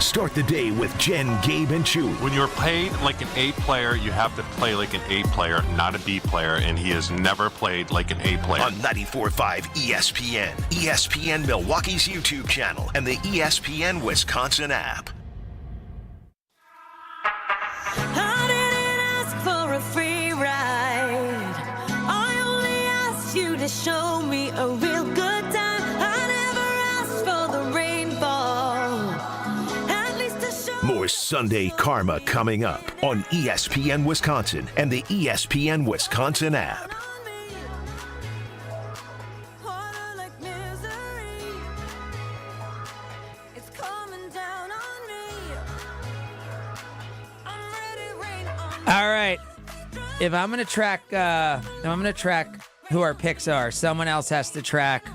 Speaker 4: Start the day with Jen, Gabe, and Chewy.
Speaker 31: When you're playing like an A player, you have to play like an A player, not a B player, and he has never played like an A player.
Speaker 4: On 94.5 ESPN, ESPN Milwaukee's YouTube channel, and the ESPN Wisconsin app.
Speaker 12: I didn't ask for a free ride. I only asked you to show me a real good time. I never asked for the rainfall. At least to show.
Speaker 4: More Sunday Karma coming up on ESPN Wisconsin and the ESPN Wisconsin app.
Speaker 5: if I'm gonna track who our picks are, someone else has to track.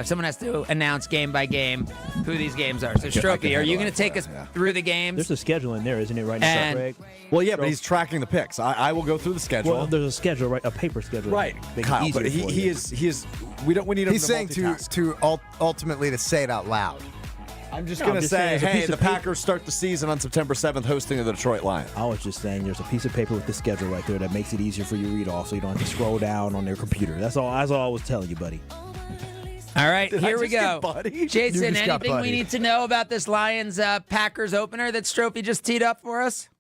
Speaker 5: Someone has to announce game by game who these games are. So, Strophe, are you going to take us through the games?
Speaker 6: There's a schedule in there, isn't it, right now, Greg?
Speaker 9: Well, yeah, but he's tracking the picks. I will go through the schedule.
Speaker 6: Well, there's a schedule, right? A paper schedule.
Speaker 9: Right,
Speaker 6: Make it
Speaker 9: Kyle,
Speaker 6: easier
Speaker 9: but
Speaker 6: for
Speaker 9: he
Speaker 6: you.
Speaker 9: is. We need him
Speaker 8: He's
Speaker 9: to
Speaker 8: saying
Speaker 9: multitask.
Speaker 8: ultimately to say it out loud.
Speaker 9: I'm just
Speaker 6: No,
Speaker 9: going
Speaker 6: I'm
Speaker 9: to
Speaker 6: just
Speaker 9: say,
Speaker 6: saying, it's a
Speaker 9: hey,
Speaker 6: piece
Speaker 9: the
Speaker 6: of paper.
Speaker 9: Packers start the season on September 7th hosting the Detroit Lions.
Speaker 6: I was just saying there's a piece of paper with the schedule right there that makes it easier for you to read off so you don't have to scroll down on their computer. That's all I was telling you, buddy.
Speaker 5: All right,
Speaker 9: Did I
Speaker 5: here we
Speaker 9: just
Speaker 5: go.
Speaker 9: get buddied?
Speaker 5: Jason,
Speaker 8: You just got
Speaker 5: anything we
Speaker 8: buddied.
Speaker 5: need to know about this Lions Packers opener that Strophe just teed up for us?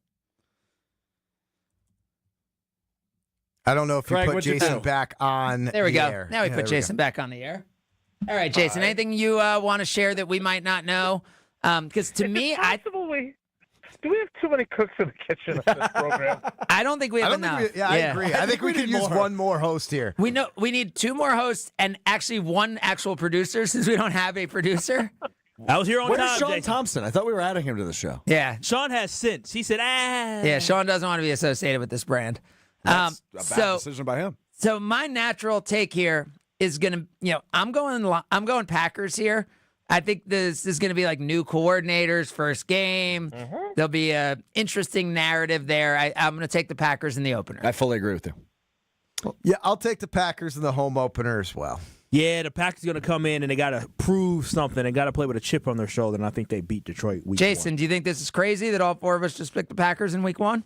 Speaker 8: I don't know if
Speaker 9: Craig,
Speaker 8: you put
Speaker 9: what'd you
Speaker 8: Jason
Speaker 9: do?
Speaker 8: back on
Speaker 5: There we
Speaker 8: the
Speaker 5: go.
Speaker 8: air.
Speaker 5: Now we
Speaker 8: Yeah,
Speaker 5: put
Speaker 8: there
Speaker 5: Jason back on the air. All right, Jason, anything you want to share that we might not know? Because to me,
Speaker 2: Do we have too many cooks in the kitchen on this program?
Speaker 5: I don't think we
Speaker 8: I
Speaker 5: have
Speaker 8: don't
Speaker 5: enough.
Speaker 8: think I agree. I think we could use one more host here.
Speaker 5: We know we need 2 more hosts and actually 1 actual producer since we don't have a producer.
Speaker 6: I was here on
Speaker 9: Where's
Speaker 6: time,
Speaker 9: Sean
Speaker 6: Jason.
Speaker 9: Thompson? I thought we were adding him to the show.
Speaker 5: Yeah.
Speaker 6: Sean has sense. He said,
Speaker 5: Yeah, Sean doesn't want to be associated with this brand.
Speaker 9: That's a bad decision by him.
Speaker 5: So my natural take here is gonna, I'm going Packers here. I think this is gonna be like new coordinators, first game. There'll be a interesting narrative there. I'm gonna take the Packers in the opener.
Speaker 9: I fully agree with you.
Speaker 8: Yeah, I'll take the Packers in the home opener as well.
Speaker 6: yeah, the Packers going to come in and they got to prove something. They got to play with a chip on their shoulder, and I think they beat Detroit week
Speaker 5: Jason, do you think this is crazy that all 4 of us just picked the Packers in week 1?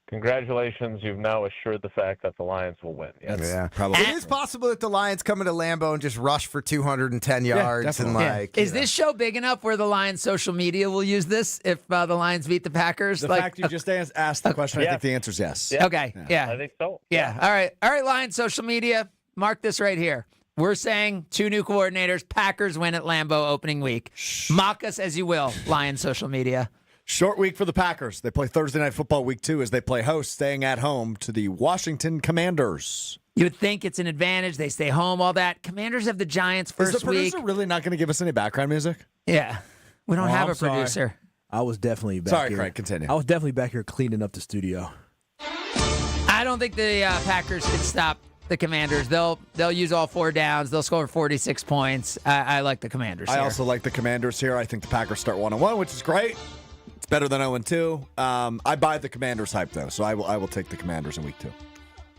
Speaker 2: Congratulations, you've now assured the fact that the Lions will win. Yes.
Speaker 8: Yeah,
Speaker 9: probably.
Speaker 8: It is possible that the Lions come into Lambeau and just rush for 210 yards and
Speaker 5: Is this show big enough where the Lions social media will use this if the Lions beat the Packers?
Speaker 9: The fact you just asked the question, I think the answer is yes.
Speaker 5: Okay, yeah.
Speaker 2: I think so.
Speaker 5: Yeah. All right, Lions social media. Mark this right here. We're saying 2 new coordinators. Packers win at Lambeau opening week. Mock us as you will, Lions social media.
Speaker 9: Short week for the Packers. They play Thursday Night Football week 2 as they play host, staying at home to the Washington Commanders.
Speaker 5: You would think it's an advantage. They stay home, all that. Commanders have the Giants first
Speaker 9: Is the producer
Speaker 5: week.
Speaker 9: really not going to give us any background music?
Speaker 5: Yeah. We don't have
Speaker 6: I'm
Speaker 5: a producer.
Speaker 6: I was definitely back
Speaker 9: Sorry,
Speaker 6: here.
Speaker 9: Craig, continue.
Speaker 6: I was definitely back here cleaning up the studio.
Speaker 5: I don't think the Packers can stop the Commanders. They'll use all 4 downs. They'll score 46 points. I like the Commanders
Speaker 9: I
Speaker 5: here.
Speaker 9: also like the Commanders here. I think the Packers start 1-1, which is great. It's better than 0-2. I buy the Commanders hype, though, so I will take the Commanders in week 2.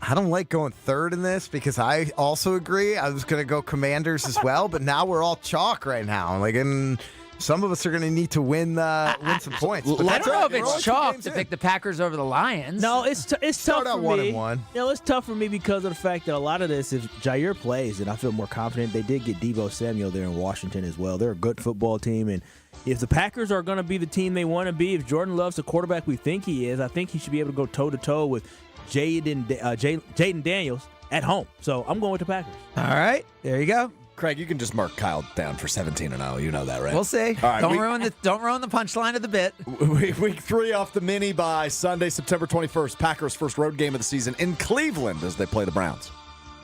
Speaker 8: I don't like going third in this because I also agree. I was going to go Commanders as well, but now we're all chalk right now. And some of us are going to need to win some points. But
Speaker 5: I
Speaker 8: that's
Speaker 5: don't know
Speaker 8: all
Speaker 5: if
Speaker 8: right. We're
Speaker 5: it's
Speaker 8: only 2
Speaker 5: chalk
Speaker 8: games
Speaker 5: to
Speaker 8: in.
Speaker 5: pick the Packers over the Lions.
Speaker 6: No, it's tough
Speaker 8: Start out
Speaker 6: for me.
Speaker 8: 1-1.
Speaker 6: It's tough for me because of the fact that a lot of this, if Jair plays, and I feel more confident. They did get Deebo Samuel there in Washington as well. They're a good football team, and if the Packers are going to be the team they want to be, if Jordan Love's the quarterback we think he is, I think he should be able to go toe-to-toe with Jaden Daniels at home. So I'm going with the Packers.
Speaker 5: All right, there you go.
Speaker 9: Craig, you can just mark Kyle down for 17-0. You know that, right?
Speaker 5: We'll see.
Speaker 9: All right,
Speaker 5: Don't ruin the punchline of the bit.
Speaker 9: Week 3 off the mini by Sunday, September 21st. Packers' first road game of the season in Cleveland as they play the Browns.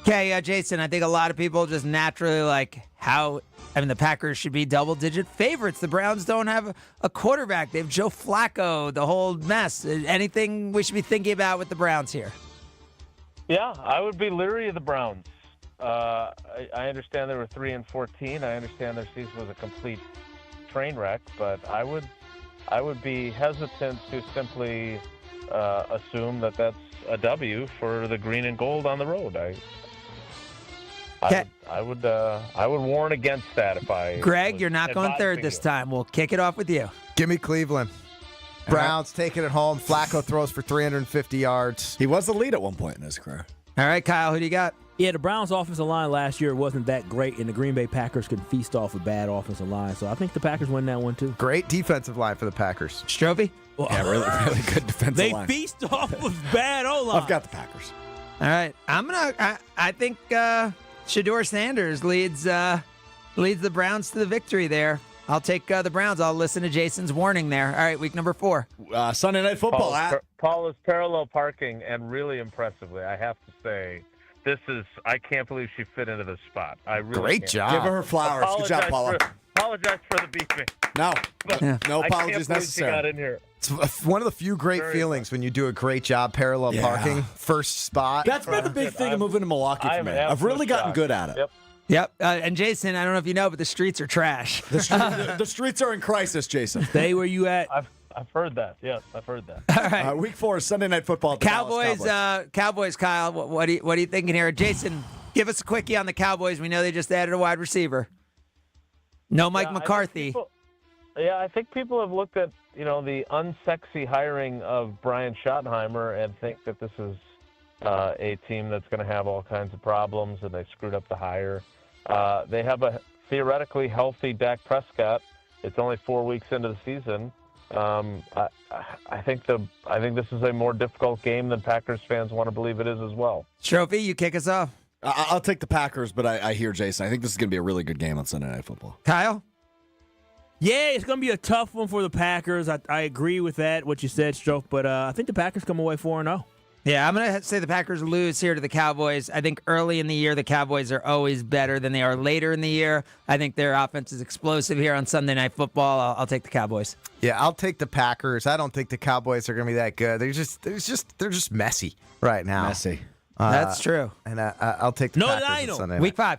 Speaker 5: Okay, Jason, I think a lot of people just naturally like the Packers should be double-digit favorites. The Browns don't have a quarterback. They have Joe Flacco, the whole mess. Anything we should be thinking about with the Browns here?
Speaker 2: Yeah, I would be leery of the Browns. I understand they were 3-14. I understand their season was a complete train wreck, but I would be hesitant to simply assume that that's a W for the green and gold on the road. I would warn against that if I.
Speaker 5: Greg,
Speaker 2: was
Speaker 5: you're not going third
Speaker 2: advising
Speaker 5: this
Speaker 2: you.
Speaker 5: time. We'll kick it off with you.
Speaker 8: Give me Cleveland. Browns taking it home. Flacco throws for 350 yards.
Speaker 9: He was the lead at one point in his career.
Speaker 5: All right, Kyle, who do you got?
Speaker 6: Yeah, the Browns' offensive line last year wasn't that great, and the Green Bay Packers can feast off a bad offensive line. So I think the Packers win that one, too.
Speaker 8: Great defensive line for the Packers.
Speaker 5: Strophe?
Speaker 9: Yeah, really good defensive
Speaker 6: They
Speaker 9: line.
Speaker 6: feast off of bad O-line.
Speaker 9: I've got the Packers.
Speaker 5: All right, I think Shedeur Sanders leads the Browns to the victory there. I'll take the Browns. I'll listen to Jason's warning there. All right, week number 4.
Speaker 9: Sunday Night Football.
Speaker 2: Paul is parallel parking, and really impressively, I have to say, I can't believe she fit into this spot. I really
Speaker 8: Great
Speaker 2: can't.
Speaker 8: job.
Speaker 9: Give her flowers. Good job, Paula.
Speaker 2: Apologize for the beefing.
Speaker 9: No
Speaker 2: Yeah.
Speaker 9: apologies
Speaker 2: I can't believe
Speaker 9: necessary.
Speaker 2: She got in here.
Speaker 8: It's one of the few great feelings when you do a great job parallel parking. First spot.
Speaker 9: That's been the big thing of moving to Milwaukee for me. I've really gotten good at it.
Speaker 5: Yep. And Jason, I don't know if you know, but the streets are trash.
Speaker 9: The streets are in crisis, Jason.
Speaker 6: Stay where you at.
Speaker 2: I've heard that. Yes, I've heard that.
Speaker 5: All right.
Speaker 9: Week 4 is Sunday Night Football. At the Dallas Cowboys.
Speaker 5: Cowboys. Kyle. What are you thinking here, Jason? Give us a quickie on the Cowboys. We know they just added a wide receiver. No Mike McCarthy.
Speaker 2: I think people have looked at the unsexy hiring of Brian Schottenheimer and think that this is a team that's going to have all kinds of problems, and they screwed up the hire. They have a theoretically healthy Dak Prescott. It's only 4 weeks into the season. I think this is a more difficult game than Packers fans want to believe it is as well.
Speaker 5: Trophy, you kick us off.
Speaker 9: I'll take the Packers, but I hear Jason. I think this is going to be a really good game on Sunday Night Football.
Speaker 5: Kyle?
Speaker 6: Yeah, it's going to be a tough one for the Packers. I agree with that, what you said, Stroke, but I think the Packers come away 4-0.
Speaker 5: Yeah, I'm going to say the Packers lose here to the Cowboys. I think early in the year, the Cowboys are always better than they are later in the year. I think their offense is explosive here on Sunday Night Football. I'll take the Cowboys.
Speaker 8: Yeah, I'll take the Packers. I don't think the Cowboys are going to be that good. They're just messy right now.
Speaker 9: Messy.
Speaker 5: That's true.
Speaker 8: And I'll take the Packers on Sunday night.
Speaker 5: Week 5.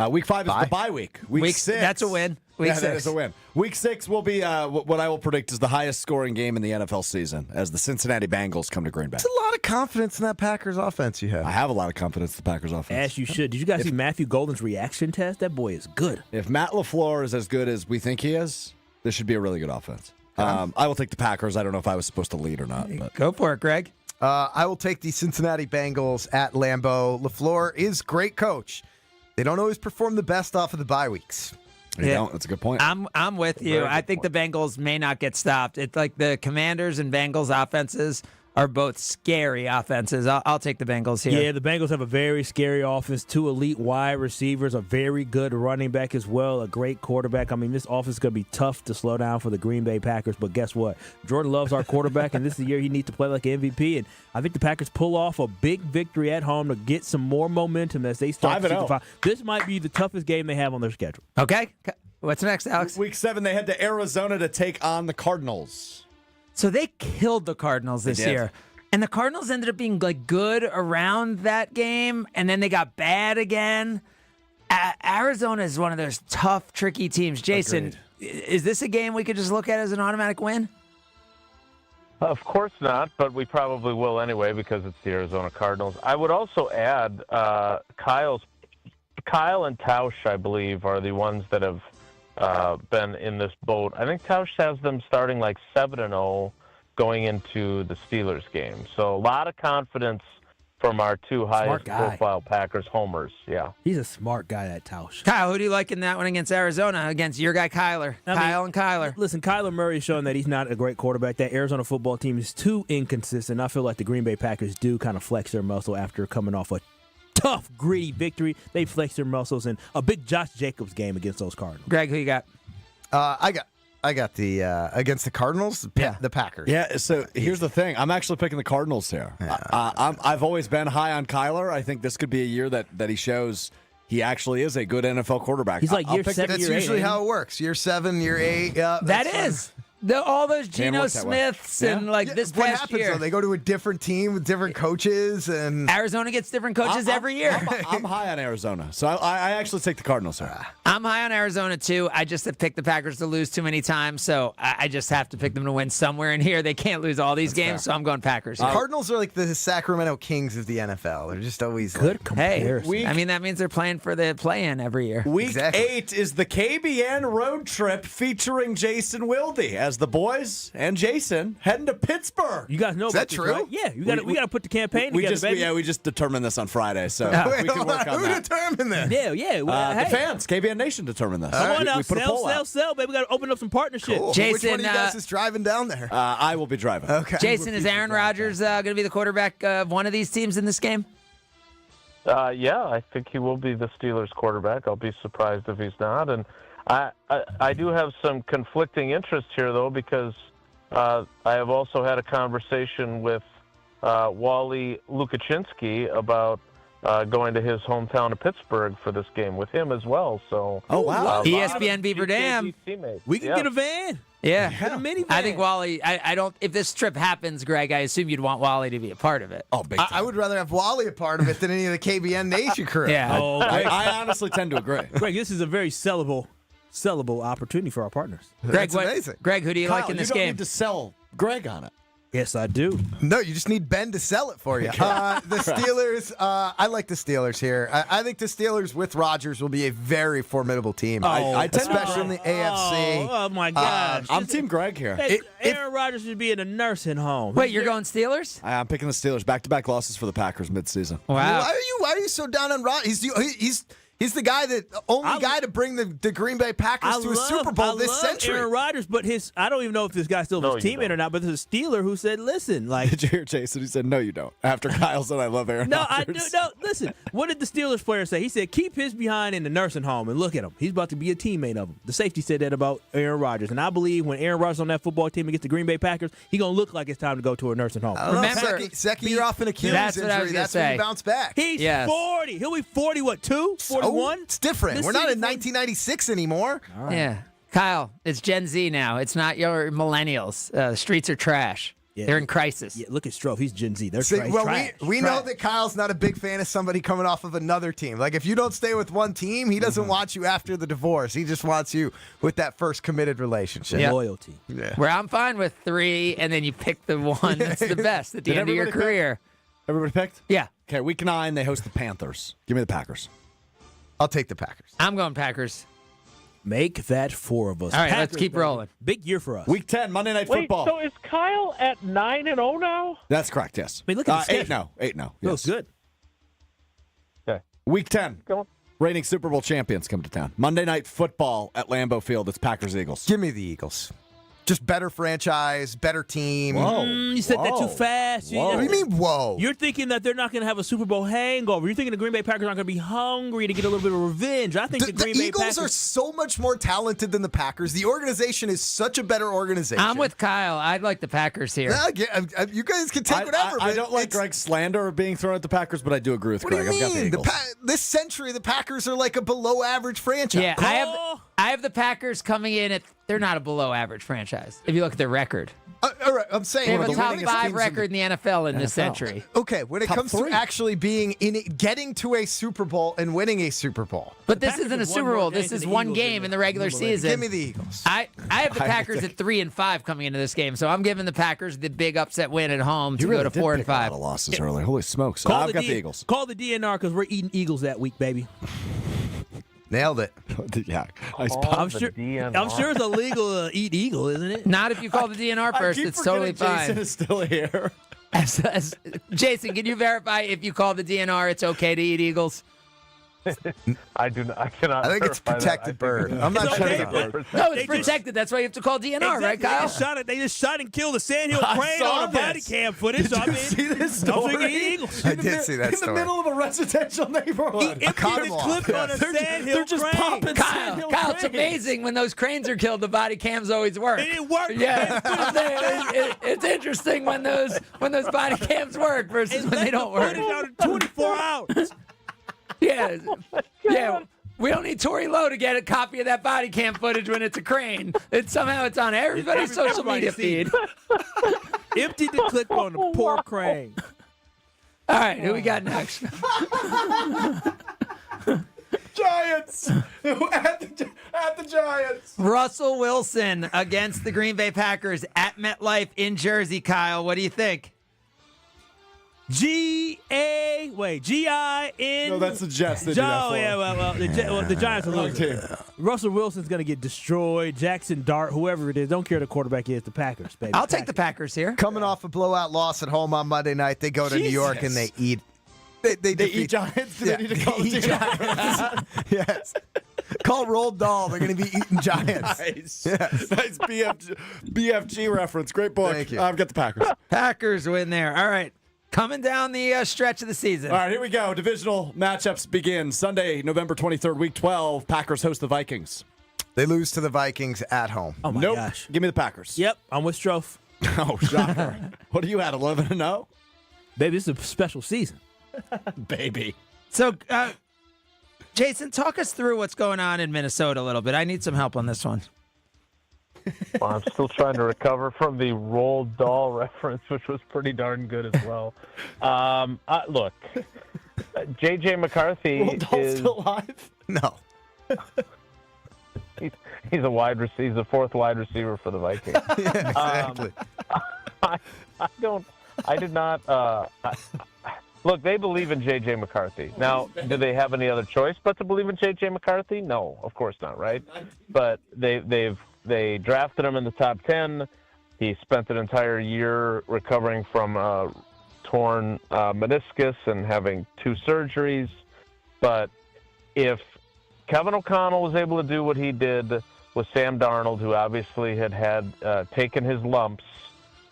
Speaker 9: Week 5 is the bye week. Week 6.
Speaker 5: That's a win. Week 6.
Speaker 9: That is a win. Week 6 will be what I will predict is the highest scoring game in the NFL season as the Cincinnati Bengals come to Green Bay.
Speaker 8: It's a lot of confidence in that Packers offense you have.
Speaker 9: I have a lot of confidence in the Packers offense.
Speaker 6: As you should. Did you guys see Matthew Golden's reaction test? That boy is good.
Speaker 9: If Matt LaFleur is as good as we think he is, this should be a really good offense. I will take the Packers. I don't know if I was supposed to lead or not. But.
Speaker 5: Go for it, Greg.
Speaker 8: I will take the Cincinnati Bengals at Lambeau. LaFleur is great coach. They don't always perform the best off of the bye weeks.
Speaker 9: That's a good point.
Speaker 5: I'm with you. I think the Bengals may not get stopped. It's like the Commanders and Bengals offenses are both scary offenses. I'll take the Bengals here.
Speaker 6: Yeah, the Bengals have a very scary offense. 2 elite wide receivers, a very good running back as well, a great quarterback. I mean, this offense is going to be tough to slow down for the Green Bay Packers, but guess what? Jordan Love's our quarterback, and this is the year he needs to play like an MVP, and I think the Packers pull off a big victory at home to get some more momentum as they start
Speaker 9: 5-0.
Speaker 6: This might be the toughest game they have on their schedule.
Speaker 5: Okay. What's next, Alex?
Speaker 9: Week 7, they head to Arizona to take on the Cardinals.
Speaker 5: So they killed the Cardinals this year. And the Cardinals ended up being like good around that game, and then they got bad again. Arizona is one of those tough, tricky teams. Jason, is this a game we could just look at as an automatic win?
Speaker 2: Of course not, but we probably will anyway because it's the Arizona Cardinals. I would also add Kyle and Tausch, I believe, are the ones that have been in this boat. I think Tausch has them starting like 7-0 going into the Steelers game. So a lot of confidence from our two highest profile Packers homers. Yeah.
Speaker 6: He's a smart guy, that Tausch.
Speaker 5: Kyle, who do you like in that one against Arizona, against your guy Kyler? Kyle and Kyler.
Speaker 6: Listen, Kyler Murray is showing that he's not a great quarterback. That Arizona football team is too inconsistent. I feel like the Green Bay Packers do kind of flex their muscle after coming off a tough, gritty victory. They flex their muscles in a big Josh Jacobs game against those Cardinals.
Speaker 5: Greg, who you got?
Speaker 8: I got the against the Cardinals, the Packers.
Speaker 9: Yeah, so here's the thing. I'm actually picking the Cardinals here. I've always been high on Kyler. I think this could be a year that he shows he actually is a good NFL quarterback.
Speaker 6: He's like year 7,
Speaker 8: That's
Speaker 6: year 8.
Speaker 8: usually how it works. Year 7, year 8. Yeah,
Speaker 5: that is. All those Geno Smiths and this
Speaker 8: what
Speaker 5: past
Speaker 8: happens,
Speaker 5: year.
Speaker 8: Though? They go to a different team with different coaches, and
Speaker 5: Arizona gets different coaches every year.
Speaker 9: I'm high on Arizona, so I actually take the Cardinals here.
Speaker 5: I'm high on Arizona too. I just have picked the Packers to lose too many times, so I just have to pick them to win somewhere in here. They can't lose all these games, so I'm going Packers.
Speaker 8: Cardinals are like the Sacramento Kings of the NFL. They're just always
Speaker 6: good comparison.
Speaker 5: Hey, I mean that means they're playing for the play-in every year.
Speaker 9: Week 8 is the KBN road trip featuring Jason Wilde as the boys and Jason heading to Pittsburgh.
Speaker 6: You guys know about this, right? Yeah, we got to put the campaign together, baby.
Speaker 9: We just determined this on Friday, so we can work on
Speaker 8: who
Speaker 9: that.
Speaker 8: determined this?
Speaker 6: Yeah.
Speaker 9: The fans, KBN Nation determined this.
Speaker 6: Come on now,
Speaker 9: we put a poll out.
Speaker 6: sell, baby. We got to open up some partnerships.
Speaker 8: Cool.
Speaker 5: Jason,
Speaker 8: which one of you guys is driving down there?
Speaker 9: I will be driving.
Speaker 8: Okay.
Speaker 5: Jason, is Aaron Rodgers going to be the quarterback of one of these teams in this game?
Speaker 2: Yeah, I think he will be the Steelers quarterback. I'll be surprised if he's not. And I do have some conflicting interests here, though, because I have also had a conversation with Wally Lukaczynski about going to his hometown of Pittsburgh for this game with him as well. So,
Speaker 9: oh wow,
Speaker 5: ESPN Beaver Dam.
Speaker 6: We can get a van.
Speaker 5: Yeah,
Speaker 6: Get a minivan.
Speaker 5: I think Wally. I don't. If this trip happens, Greg, I assume you'd want Wally to be a part of it.
Speaker 9: Oh, big time.
Speaker 8: I would rather have Wally a part of it than any of the KBN Nation crew.
Speaker 5: Yeah.
Speaker 6: Oh,
Speaker 9: I honestly tend to agree.
Speaker 6: Greg, this is a very sellable opportunity for our partners.
Speaker 5: Greg,
Speaker 8: That's amazing.
Speaker 5: Greg, who do you like in this
Speaker 9: you don't
Speaker 5: game?
Speaker 9: need to sell Greg on it.
Speaker 6: Yes, I do.
Speaker 8: No, you just need Ben to sell it for you. The Steelers, I like the Steelers here. I think the Steelers with Rodgers will be a very formidable team.
Speaker 9: I tend to
Speaker 8: especially in the AFC.
Speaker 6: Oh my gosh.
Speaker 9: I'm Team Greg here.
Speaker 6: Aaron Rodgers should be in a nursing home.
Speaker 5: Wait, you're going Steelers?
Speaker 9: I'm picking the Steelers. Back-to-back losses for the Packers midseason.
Speaker 5: Wow.
Speaker 8: Why are you so down on Rodgers? He's the guy guy to bring the Green Bay Packers to a Super Bowl this century.
Speaker 6: Aaron Rodgers, but I don't even know if this guy still his teammate or not, but there's a Steeler who said, listen, like.
Speaker 9: Did you hear Jason? He said, no, you don't. After Kyle said, I love Aaron
Speaker 6: No,
Speaker 9: Rodgers.
Speaker 6: I do. No, listen. What did the Steelers player say? He said, keep his behind in the nursing home and look at him. He's about to be a teammate of him. The safety said that about Aaron Rodgers. And I believe when Aaron Rodgers on that football team against the Green Bay Packers, he's going to look like it's time to go to a nursing home.
Speaker 5: Remember,
Speaker 8: second year off an Achilles
Speaker 5: That's what I was
Speaker 8: injury.
Speaker 5: gonna
Speaker 8: That's when
Speaker 5: say.
Speaker 8: he bounced back.
Speaker 6: He's
Speaker 5: Yes.
Speaker 6: 40. He'll be 40, what, 2? 41?
Speaker 8: It's different. We're not in 1996 anymore.
Speaker 5: Yeah. Kyle, it's Gen Z now. It's not your millennials. The streets are trash.
Speaker 6: Yeah.
Speaker 5: They're in crisis.
Speaker 6: Yeah, look at Strofe. He's Gen Z. They're
Speaker 8: See,
Speaker 6: trash.
Speaker 8: well,
Speaker 6: trash.
Speaker 8: we know that Kyle's not a big fan of somebody coming off of another team. Like, if you don't stay with one team, he doesn't want you after the divorce. He just wants you with that first committed relationship.
Speaker 5: Yep.
Speaker 6: Loyalty.
Speaker 8: Yeah.
Speaker 5: Where I'm fine with 3, and then you pick the one that's the best at the
Speaker 9: Did
Speaker 5: end of your
Speaker 9: everybody pick?
Speaker 5: career.
Speaker 9: Everybody picked?
Speaker 5: Yeah.
Speaker 9: Okay, week 9, they host the Panthers. Give me the Packers.
Speaker 8: I'll take the Packers.
Speaker 5: I'm going Packers.
Speaker 6: Make that 4 of us.
Speaker 5: All right, let's
Speaker 6: Packers,
Speaker 5: keep
Speaker 6: baby.
Speaker 5: rolling.
Speaker 6: Big year for us.
Speaker 9: Week 10, Monday Night Football.
Speaker 2: so is Kyle at 9-0 now?
Speaker 9: That's correct, yes.
Speaker 6: I mean, look at the
Speaker 9: 8-0. 8-0.
Speaker 6: Feels
Speaker 9: Yes.
Speaker 6: good.
Speaker 2: Okay.
Speaker 9: Week 10,
Speaker 2: Go.
Speaker 9: reigning Super Bowl champions come to town. Monday Night Football at Lambeau Field. It's Packers-Eagles.
Speaker 8: Give me the Eagles. Just better franchise, better team.
Speaker 9: Whoa.
Speaker 6: You said that too fast.
Speaker 8: What do you mean, whoa?
Speaker 6: You're thinking that they're not going to have a Super Bowl hangover. You're thinking the Green Bay Packers aren't going to be hungry to get a little bit of revenge. I think the Green Bay
Speaker 8: Eagles
Speaker 6: Packers
Speaker 8: are so much more talented than the Packers. The organization is such a better organization.
Speaker 5: I'm with Kyle. I'd like the Packers here.
Speaker 8: You guys can take whatever.
Speaker 9: I
Speaker 8: but
Speaker 9: don't like
Speaker 8: it's-
Speaker 9: Greg's slander of being thrown at the Packers, but I do agree with
Speaker 8: What do
Speaker 9: Greg.
Speaker 8: you
Speaker 9: I've got the
Speaker 8: mean?
Speaker 9: Eagles.
Speaker 8: This century, the Packers are like a below-average franchise.
Speaker 5: Yeah, I have the Packers coming in at. They're not a below-average franchise. If you look at their record,
Speaker 8: all right, I'm saying
Speaker 5: they have
Speaker 8: one
Speaker 5: a
Speaker 8: of the
Speaker 5: top
Speaker 8: winningest
Speaker 5: 5
Speaker 8: teams
Speaker 5: record in the NFL in this century.
Speaker 8: Okay, when it
Speaker 9: Top
Speaker 8: comes
Speaker 9: 3.
Speaker 8: to actually being in it, getting to a Super Bowl and winning a Super Bowl.
Speaker 5: But this
Speaker 6: Packers
Speaker 5: isn't a
Speaker 6: have won
Speaker 5: Super
Speaker 6: more
Speaker 5: Bowl.
Speaker 6: games
Speaker 5: This
Speaker 6: than
Speaker 5: is
Speaker 6: the
Speaker 5: one
Speaker 6: Eagles
Speaker 5: game in the regular season.
Speaker 8: Give me the Eagles.
Speaker 5: I have the Packers at 3-5 coming into this game, so I'm giving the Packers the big upset win at home to
Speaker 9: You really
Speaker 5: go to
Speaker 9: did
Speaker 5: 4
Speaker 9: pick
Speaker 5: and
Speaker 9: a lot
Speaker 5: 5.
Speaker 9: of losses earlier. Holy smokes.
Speaker 6: Call
Speaker 9: I've got the Eagles.
Speaker 6: Call the DNR because we're eating Eagles that week, baby.
Speaker 8: Nailed it.
Speaker 9: Yeah. Nice
Speaker 6: I'm sure it's illegal to eat eagle, isn't it?
Speaker 5: Not if you call the DNR first. It's totally fine.
Speaker 9: Jason is still here.
Speaker 5: Jason, can you verify if you call the DNR, it's okay to eat eagles?
Speaker 2: I do not. I cannot.
Speaker 8: I think it's a
Speaker 2: verify that.
Speaker 8: protected bird. I'm not
Speaker 6: It's
Speaker 8: sure.
Speaker 6: okay,
Speaker 8: about it.
Speaker 6: but
Speaker 5: No,
Speaker 6: they
Speaker 5: it's
Speaker 6: just-
Speaker 5: protected. That's why you have to call DNR, right,
Speaker 6: Exactly.
Speaker 5: Kyle?
Speaker 6: They just shot and killed a sandhill
Speaker 9: I
Speaker 6: crane
Speaker 9: saw
Speaker 6: on a body
Speaker 9: this.
Speaker 6: cam footage.
Speaker 9: Did you see this story?
Speaker 6: Eagles.
Speaker 8: I did see that
Speaker 9: In
Speaker 8: story.
Speaker 9: the middle of a residential neighborhood.
Speaker 6: He emptied
Speaker 8: cotton
Speaker 6: the
Speaker 8: wall.
Speaker 6: clip on a sandhill
Speaker 9: They're just
Speaker 6: crane.
Speaker 9: popping
Speaker 5: Kyle,
Speaker 9: sandhill
Speaker 5: it's
Speaker 9: cranes.
Speaker 5: amazing when those cranes are killed, the body cams always work.
Speaker 6: It didn't work.
Speaker 5: Yeah, it's interesting when those body cams work versus when they don't work.
Speaker 6: Footage out in 24 hours.
Speaker 5: Yeah, yeah. We don't need Tory Lowe to get a copy of that body cam footage when it's a crane. Somehow it's on everybody's social media feed.
Speaker 6: Emptied the clip on the poor crane.
Speaker 5: All right, who we got next?
Speaker 9: Giants at the Giants.
Speaker 5: Russell Wilson against the Green Bay Packers at MetLife in Jersey. Kyle, what do you think?
Speaker 6: G-I-N.
Speaker 9: No, that's the Jets. They do that for
Speaker 6: yeah,
Speaker 9: him.
Speaker 6: well, the Giants are losing. Russell Wilson's going to get destroyed. Jackson Dart, whoever it is, don't care who the quarterback is, the Packers, baby.
Speaker 5: I'll take the Packers here.
Speaker 8: Coming off a blowout loss at home on Monday night, they go to New York and they eat. They
Speaker 9: eat Giants? Do they need to call the
Speaker 8: Giants? Yes. Call Roll Doll. They're going to be eating Giants.
Speaker 9: Nice.
Speaker 8: Yes.
Speaker 9: Nice BFG reference. Great book.
Speaker 8: Thank you.
Speaker 9: I've got the Packers.
Speaker 5: Packers win there. All right. Coming down the stretch of the season.
Speaker 9: All right, here we go. Divisional matchups begin Sunday, November 23rd, Week 12. Packers host the Vikings.
Speaker 8: They lose to the Vikings at home.
Speaker 6: Oh, my
Speaker 9: Nope.
Speaker 6: gosh.
Speaker 9: Give me the Packers.
Speaker 6: Yep, I'm with Strofe.
Speaker 9: Oh, shocker. What are you at, 11-0?
Speaker 6: Baby, this is a special season.
Speaker 9: Baby.
Speaker 5: So, Jason, talk us through what's going on in Minnesota a little bit. I need some help on this one.
Speaker 2: Well, I'm still trying to recover from the Roald Dahl reference, which was pretty darn good as well. Look, J.J. McCarthy
Speaker 9: Roald Dahl's
Speaker 2: is
Speaker 9: still alive?
Speaker 8: No.
Speaker 2: He's a wide receiver. He's the fourth wide receiver for the Vikings.
Speaker 8: Yeah, exactly.
Speaker 2: I did not. Look, they believe in J.J. McCarthy. Now, do they have any other choice but to believe in J.J. McCarthy? No, of course not, right? But they drafted him in the top 10. He spent an entire year recovering from a torn meniscus and having 2 surgeries. But if Kevin O'Connell was able to do what he did with Sam Darnold, who obviously had taken his lumps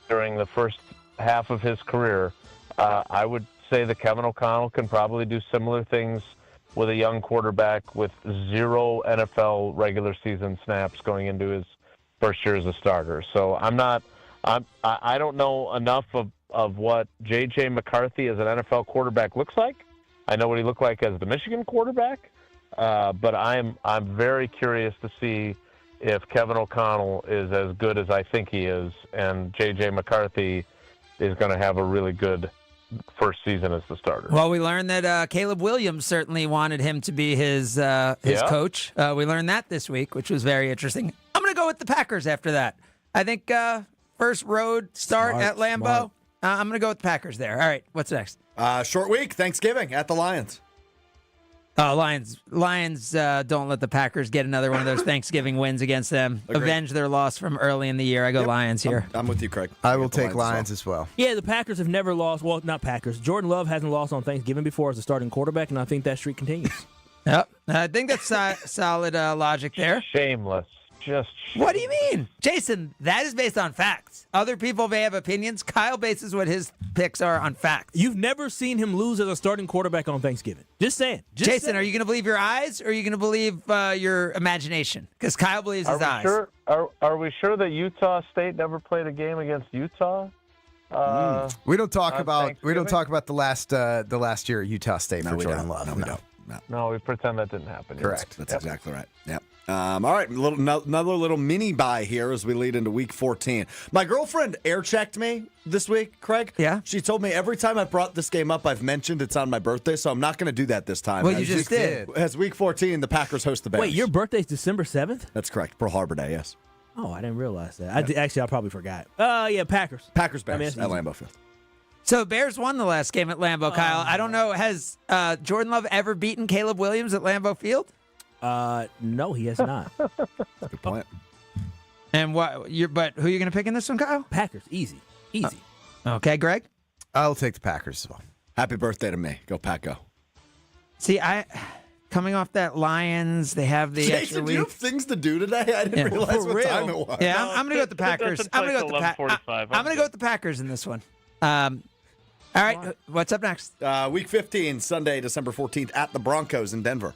Speaker 2: during the first half of his career, I would say that Kevin O'Connell can probably do similar things with a young quarterback with 0 NFL regular season snaps going into his first year as a starter. So I don't know enough of what J.J. McCarthy as an NFL quarterback looks like. I know what he looked like as the Michigan quarterback, but I'm very curious to see if Kevin O'Connell is as good as I think he is, and J.J. McCarthy is going to have a really good first season as the starter.
Speaker 5: Well, we learned that Caleb Williams certainly wanted him to be his coach. We learned that this week, which was very interesting. I'm going to go with the Packers after that. I think first road start at Lambeau. I'm going to go with the Packers there. All right, what's next?
Speaker 9: Short week, Thanksgiving at the Lions.
Speaker 5: Lions don't let the Packers get another one of those Thanksgiving wins against them.
Speaker 9: Agreed.
Speaker 5: Avenge their loss from early in the year. I go Lions here.
Speaker 9: I'm with you, Craig.
Speaker 8: I will take Lions as well.
Speaker 6: Yeah, the Packers have never lost. Well, not Packers. Jordan Love hasn't lost on Thanksgiving before as a starting quarterback, and I think that streak continues.
Speaker 5: Yep, I think that's solid logic there.
Speaker 2: Shameless. Just
Speaker 5: What do you mean? Jason, that is based on facts. Other people may have opinions. Kyle bases what his picks are on facts.
Speaker 6: You've never seen him lose as a starting quarterback on Thanksgiving. Just saying.
Speaker 5: Jason, are you going to believe your eyes or are you going to believe your imagination? Because Kyle believes his eyes.
Speaker 2: Are we sure that Utah State never played a game against Utah?
Speaker 8: We don't talk about the last year at Utah State for Jordan Love.
Speaker 2: No, we pretend that didn't happen.
Speaker 8: Correct.
Speaker 9: That's exactly right. Yep. All right, another little mini buy here as we lead into Week 14. My girlfriend air-checked me this week, Craig.
Speaker 5: Yeah?
Speaker 9: She told me every time I brought this game up, I've mentioned it's on my birthday, so I'm not going to do that this time.
Speaker 5: Well, you just did.
Speaker 9: As Week 14, the Packers host the Bears.
Speaker 6: Wait, your birthday's December 7th?
Speaker 9: That's correct. Pearl Harbor Day, yes.
Speaker 6: Oh, I didn't realize that. Actually, I probably forgot. Yeah, Packers.
Speaker 9: Packers-Bears at Lambeau Field.
Speaker 5: So Bears won the last game at Lambeau, Kyle. I don't know. Has Jordan Love ever beaten Caleb Williams at Lambeau Field?
Speaker 6: No, he has not.
Speaker 9: Good point.
Speaker 5: And but who are you going to pick in this one, Kyle?
Speaker 6: Packers, easy.
Speaker 5: Okay, Greg?
Speaker 8: I'll take the Packers as well.
Speaker 9: Happy birthday to me. Go Pack, go.
Speaker 5: See, coming off that Lions, they have the extra
Speaker 9: Jason,
Speaker 5: week.
Speaker 9: do you have things to do today? I didn't realize what time it was.
Speaker 5: Yeah, I'm going to go with the Packers. I'm going to go with the Packers in this one. All right, what's up next?
Speaker 9: Week 15, Sunday, December 14th, at the Broncos in Denver.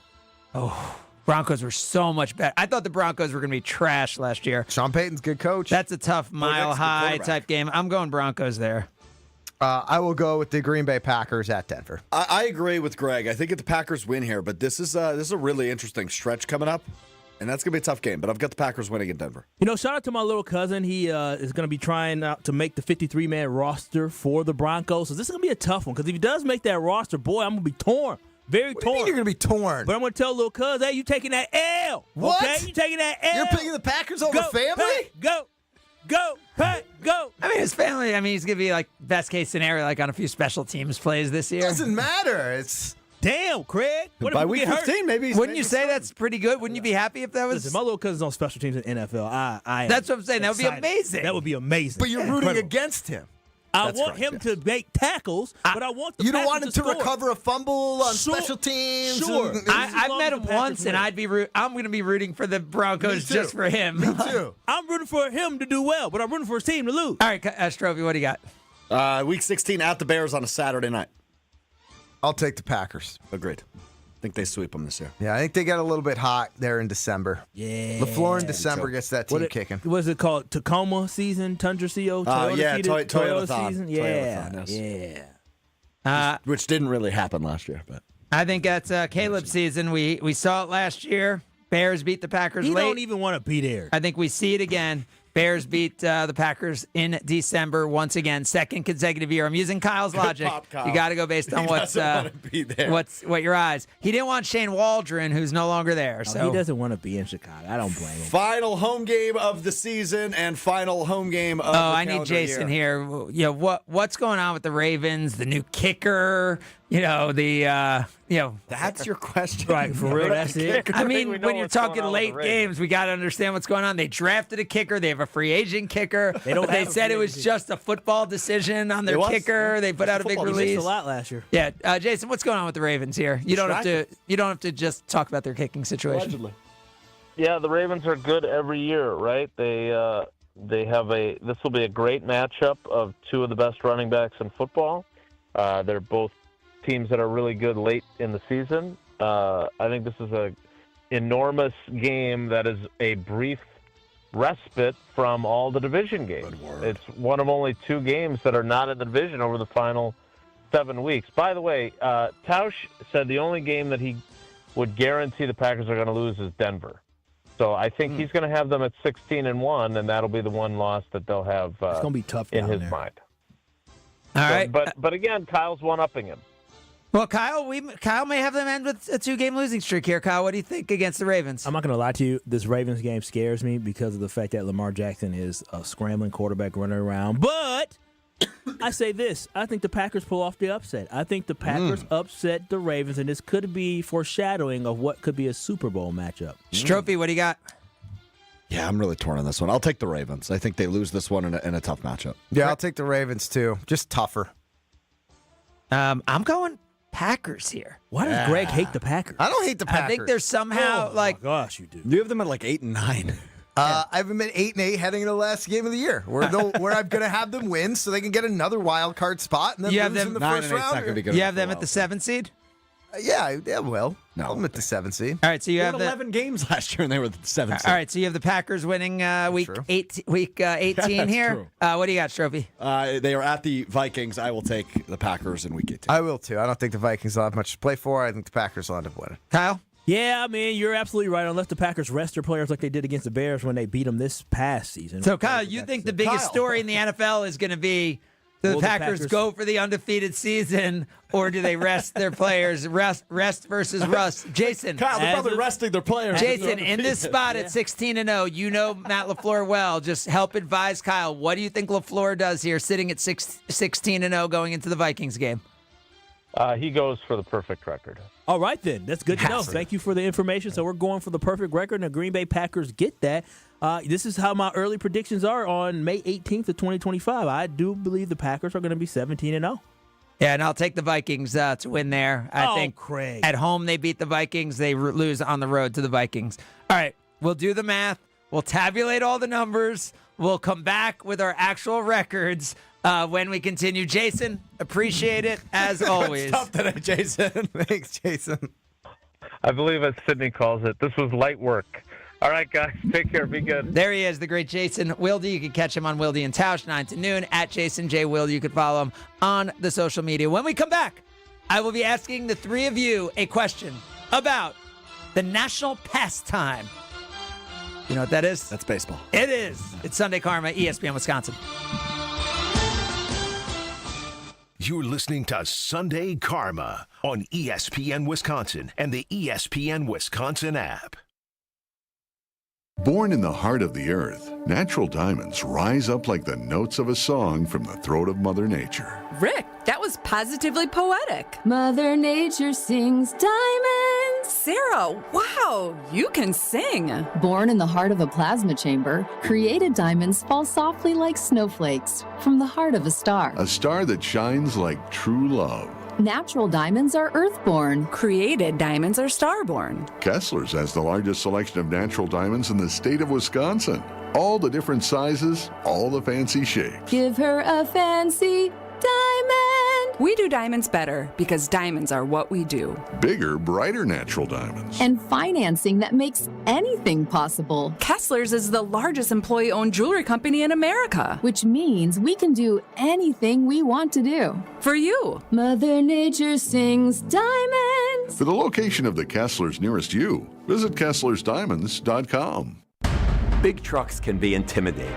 Speaker 5: Oh, Broncos were so much better. I thought the Broncos were going to be trash last year.
Speaker 8: Sean Payton's good coach.
Speaker 5: That's a tough mile-high type game. I'm going Broncos there.
Speaker 8: I will go with the Green Bay Packers at Denver.
Speaker 9: I agree with Greg. I think if the Packers win here, but this is a really interesting stretch coming up, and that's going to be a tough game. But I've got the Packers winning in Denver.
Speaker 6: You know, shout out to my little cousin. He is going to be trying out to make the 53-man roster for the Broncos. So this is going to be a tough one because if he does make that roster, boy, I'm going to be torn. Very torn.
Speaker 8: What do you mean you're going to be torn?
Speaker 6: But I'm going to tell little cuz, hey, you taking that L.
Speaker 8: What?
Speaker 6: Okay? You taking that L.
Speaker 8: You're picking the Packers over family?
Speaker 6: Hey, go, Pat, go.
Speaker 5: I mean, his family, he's going to be like best case scenario, like on a few special teams plays this year.
Speaker 8: Doesn't matter. It's
Speaker 6: damn, Craig. What
Speaker 9: by
Speaker 6: if
Speaker 9: week
Speaker 6: get
Speaker 9: 15,
Speaker 6: hurt?
Speaker 9: maybe.
Speaker 5: Wouldn't you say that's pretty good? Wouldn't you be happy if that was?
Speaker 6: Listen, my little cousin's on special teams in NFL.
Speaker 5: That's what I'm saying. That would be amazing.
Speaker 6: That would be amazing.
Speaker 8: But you're rooting against him.
Speaker 6: I want him to make tackles, but I want the
Speaker 8: You don't
Speaker 6: Packers
Speaker 8: want him to
Speaker 6: score.
Speaker 8: recover a fumble on special teams.
Speaker 6: Sure.
Speaker 5: I've met him once, and I'm going to be rooting for the Broncos just for him.
Speaker 8: Me too.
Speaker 6: I'm rooting for him to do well, but I'm rooting for his team to lose.
Speaker 5: All right, Strovie, what do you got?
Speaker 9: Week 16 at the Bears on a Saturday night.
Speaker 8: I'll take the Packers.
Speaker 9: Agreed. I think they sweep them this year.
Speaker 8: Yeah, I think they got a little bit hot there in December.
Speaker 6: Yeah.
Speaker 8: LaFleur in December gets that team kicking.
Speaker 6: What's it called? Tacoma season? Tundra CO?
Speaker 9: Toyota-thon.
Speaker 6: season? Yeah.
Speaker 9: Toyota-thon, yes.
Speaker 6: Yeah.
Speaker 9: Which didn't really happen last year, but
Speaker 5: I think that's Caleb's season. We saw it last year. Bears beat the Packers
Speaker 6: He
Speaker 5: late.
Speaker 6: don't even want to be there.
Speaker 5: I think we see it again. Bears beat the Packers in December once again, second consecutive year. I'm using Kyle's logic.
Speaker 9: Pop, Kyle.
Speaker 5: You got to go based on
Speaker 9: He
Speaker 5: what's
Speaker 9: doesn't want to be there.
Speaker 5: what your eyes. He didn't want Shane Waldron, who's no longer there.
Speaker 6: No,
Speaker 5: So
Speaker 6: he doesn't want to be in Chicago. I don't blame him.
Speaker 9: Final home game of the season and final home game of the
Speaker 5: I need
Speaker 9: calendar
Speaker 5: Jason
Speaker 9: year.
Speaker 5: here. You know what's going on with the Ravens? The new kicker.
Speaker 9: That's your question,
Speaker 6: Right, for real, that's it.
Speaker 5: I mean,
Speaker 2: we know
Speaker 5: when you're
Speaker 2: what's going
Speaker 5: talking
Speaker 2: on with
Speaker 5: late
Speaker 2: the Ravens.
Speaker 5: games, we got to understand what's going on. They drafted a kicker. They have a free agent kicker.
Speaker 6: They don't
Speaker 5: They
Speaker 6: have a
Speaker 5: said
Speaker 6: free
Speaker 5: it was
Speaker 6: agent.
Speaker 5: just a football decision on their
Speaker 9: It was,
Speaker 5: kicker.
Speaker 9: yeah.
Speaker 5: They put out a big
Speaker 6: He missed
Speaker 5: release.
Speaker 6: a lot last year.
Speaker 5: Yeah, Jason, what's going on with the Ravens here? You don't have to just talk about their kicking situation.
Speaker 9: Allegedly.
Speaker 2: Yeah, the Ravens are good every year, right? They have this will be a great matchup of two of the best running backs in football. They're both teams that are really good late in the season. I think this is a enormous game that is a brief respite from all the division games. It's one of only two games that are not in the division over the final 7 weeks. By the way, Tausch said the only game that he would guarantee the Packers are going to lose is Denver. So I think he's going to have them at 16-1, and that'll be the one loss that they'll have
Speaker 6: It's going to be tough
Speaker 2: in
Speaker 6: down
Speaker 2: his
Speaker 6: there.
Speaker 2: mind.
Speaker 5: All right.
Speaker 2: But again, Kyle's one-upping him.
Speaker 5: Well, Kyle may have them end with a 2-game losing streak here. Kyle, what do you think against the Ravens?
Speaker 6: I'm not going to lie to you. This Ravens game scares me because of the fact that Lamar Jackson is a scrambling quarterback running around. But I say this. I think the Packers pull off the upset. I think the Packers upset the Ravens, and this could be foreshadowing of what could be a Super Bowl matchup.
Speaker 5: Strophy, what do you got?
Speaker 9: Yeah, I'm really torn on this one. I'll take the Ravens. I think they lose this one in a tough matchup.
Speaker 8: Yeah, I'll take the Ravens too. Just tougher.
Speaker 5: I'm going Packers here.
Speaker 6: Why does Greg hate the Packers?
Speaker 8: I don't hate the Packers.
Speaker 5: I think there's somehow
Speaker 6: my gosh, you do.
Speaker 9: You have them at like 8 and 9.
Speaker 8: I have them at 8-8 heading into the last game of the year, where I'm going to have them win so they can get another wild card spot and then
Speaker 5: You have
Speaker 8: lose
Speaker 5: them
Speaker 8: in the
Speaker 9: 9
Speaker 8: first
Speaker 9: and 8's not
Speaker 8: round.
Speaker 9: gonna be good
Speaker 5: You
Speaker 9: enough
Speaker 5: have
Speaker 9: for
Speaker 5: them
Speaker 9: a
Speaker 5: at the
Speaker 9: while.
Speaker 5: 7th seed?
Speaker 8: Yeah, well, I'm at the 7 seed.
Speaker 5: All right, so you
Speaker 9: They
Speaker 5: have
Speaker 9: had
Speaker 5: the
Speaker 9: 11 games last year, and they were the 7th.
Speaker 5: All right, so you have the Packers winning week
Speaker 8: true.
Speaker 5: 18
Speaker 9: That's
Speaker 5: here.
Speaker 9: true.
Speaker 5: What do you got, Strophy?
Speaker 9: They are at the Vikings. I will take the Packers in week 18.
Speaker 8: I will too. I don't think the Vikings will have much to play for. I think the Packers will end up winning.
Speaker 5: Kyle?
Speaker 6: Yeah, I mean, you're absolutely right. Unless the Packers rest their players like they did against the Bears when they beat them this past season.
Speaker 5: So, Kyle, you think the biggest story in the NFL is going to be do the
Speaker 6: Will the
Speaker 5: Packers
Speaker 6: Packers-
Speaker 5: go for the undefeated season, or do they rest their players? Rest versus rust. Jason.
Speaker 9: Kyle, they're
Speaker 6: As
Speaker 9: probably
Speaker 6: of-
Speaker 9: resting their players.
Speaker 5: Jason, in this spot at 16-0, you know Matt LaFleur well. Just help advise Kyle. What do you think LaFleur does here, sitting at 16-0 going into the Vikings game?
Speaker 2: He goes for the perfect record.
Speaker 6: All right, then. That's good to know. Thank you for the information. So we're going for the perfect record, and the Green Bay Packers get that. This is how my early predictions are on May 18th of 2025. I do believe the Packers are going to be 17-0.
Speaker 5: Yeah, and I'll take the Vikings to win there. I think
Speaker 6: Craig.
Speaker 5: at home they beat the Vikings. They lose on the road to the Vikings. All right, we'll do the math. We'll tabulate all the numbers. We'll come back with our actual records when we continue. Jason, appreciate it as always.
Speaker 9: Tough today, Jason.
Speaker 8: Thanks, Jason.
Speaker 2: I believe as Sydney calls it, this was light work. All right, guys, take care. Be good.
Speaker 5: There he is, the great Jason Wilde. You can catch him on Wilde and Tausch, 9 to noon, at Jason J. Wilde. You can follow him on the social media. When we come back, I will be asking the three of you a question about the national pastime. You know what that is?
Speaker 9: That's baseball.
Speaker 5: It is. It's Sunday Karma, ESPN Wisconsin.
Speaker 4: You're listening to Sunday Karma on ESPN Wisconsin and the ESPN Wisconsin app.
Speaker 1: Born in the heart of the earth, natural diamonds rise up like the notes of a song from the throat of Mother Nature.
Speaker 15: Rick, that was positively poetic. Mother Nature sings diamonds. Sarah, wow, you can sing.
Speaker 3: Born in the heart of a plasma chamber, created diamonds fall softly like snowflakes from the heart of a star.
Speaker 1: A star that shines like true love.
Speaker 3: Natural diamonds are earthborn.
Speaker 15: Created diamonds are starborn.
Speaker 1: Kessler's has the largest selection of natural diamonds in the state of Wisconsin. All the different sizes, all the fancy shapes.
Speaker 3: Give her a fancy diamond.
Speaker 15: We do diamonds better because diamonds are what we do.
Speaker 1: Bigger, brighter natural diamonds.
Speaker 3: And financing that makes anything possible.
Speaker 15: Kessler's is the largest employee-owned jewelry company in America.
Speaker 3: Which means we can do anything we want to do.
Speaker 15: For you.
Speaker 3: Mother Nature sings diamonds. Diamonds.
Speaker 1: For the location of the Kesslers nearest you, visit KesslersDiamonds.com.
Speaker 7: Big trucks can be intimidating.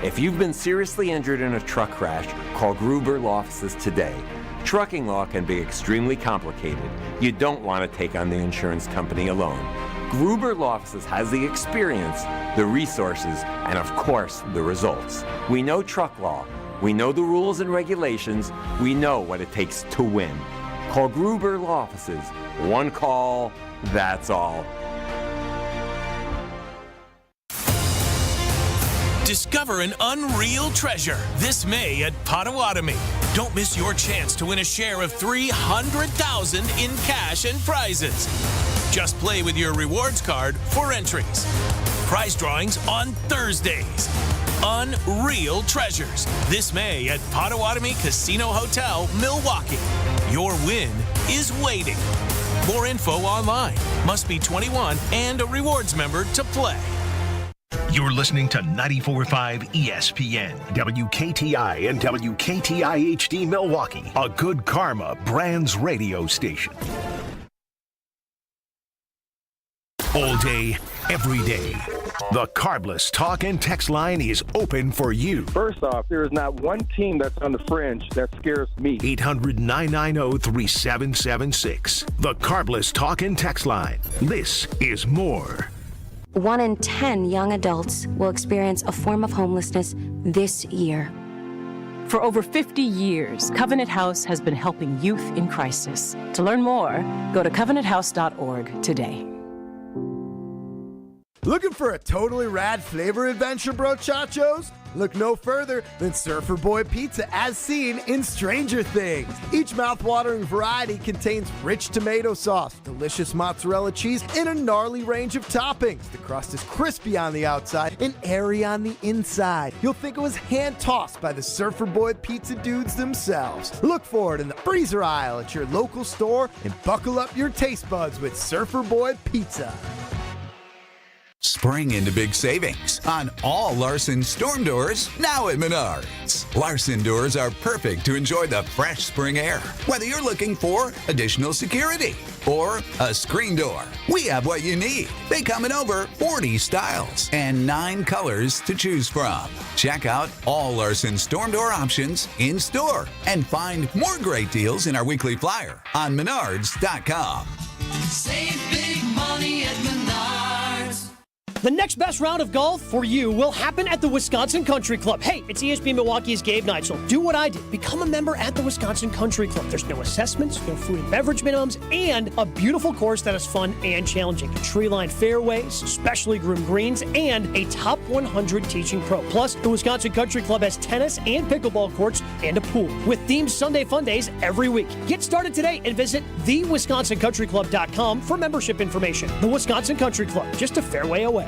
Speaker 7: If you've been seriously injured in a truck crash, call Gruber Law Offices today. Trucking law can be extremely complicated. You don't want to take on the insurance company alone. Gruber Law Offices has the experience, the resources, and of course, the results. We know truck law. We know the rules and regulations. We know what it takes to win. Call Gruber Law Offices. One call, that's all.
Speaker 10: Discover an unreal treasure this May at Potawatomi. Don't miss your chance to win a share of $300,000 in cash and prizes. Just play with your rewards card for entries. Prize drawings on Thursdays. Unreal treasures this May at Potawatomi Casino Hotel, Milwaukee. Your win is waiting. More info online. Must be 21 and a rewards member to play.
Speaker 4: You're listening to 94.5 ESPN, WKTI and WKTI HD Milwaukee, a Good Karma Brands radio station. All day, every day. The Carbless talk and text line is open for you.
Speaker 16: First off, there is not one team that's on the fringe that scares me.
Speaker 4: 800-990-3776. The Carbless talk and text line. This is more.
Speaker 17: 1 in 10 young adults will experience a form of homelessness this year.
Speaker 18: For over 50 years, Covenant House has been helping youth in crisis. To learn more, go to covenanthouse.org today.
Speaker 8: Looking for a totally rad flavor adventure, brochachos? Look no further than Surfer Boy Pizza as seen in Stranger Things. Each mouth-watering variety contains rich tomato sauce, delicious mozzarella cheese, and a gnarly range of toppings. The crust is crispy on the outside and airy on the inside. You'll think it was hand-tossed by the Surfer Boy Pizza dudes themselves. Look for it in the freezer aisle at your local store and buckle up your taste buds with Surfer Boy Pizza.
Speaker 13: Spring into big savings on all Larson storm doors now at Menards. Larson doors are perfect to enjoy the fresh spring air. Whether you're looking for additional security or a screen door, we have what you need. They come in over 40 styles and 9 colors to choose from. Check out all Larson storm door options in store and find more great deals in our weekly flyer on Menards.com.
Speaker 12: Save big money at Menards.
Speaker 19: The next best round of golf for you will happen at the Wisconsin Country Club. Hey, it's ESPN Milwaukee's Gabe Knight, so do what I did. Become a member at the Wisconsin Country Club. There's no assessments, no food and beverage minimums, and a beautiful course that is fun and challenging. Tree-lined fairways, specially groomed greens, and a top 100 teaching pro. Plus, the Wisconsin Country Club has tennis and pickleball courts and a pool with themed Sunday fun days every week. Get started today and visit thewisconsincountryclub.com for membership information. The Wisconsin Country Club, just a fairway away.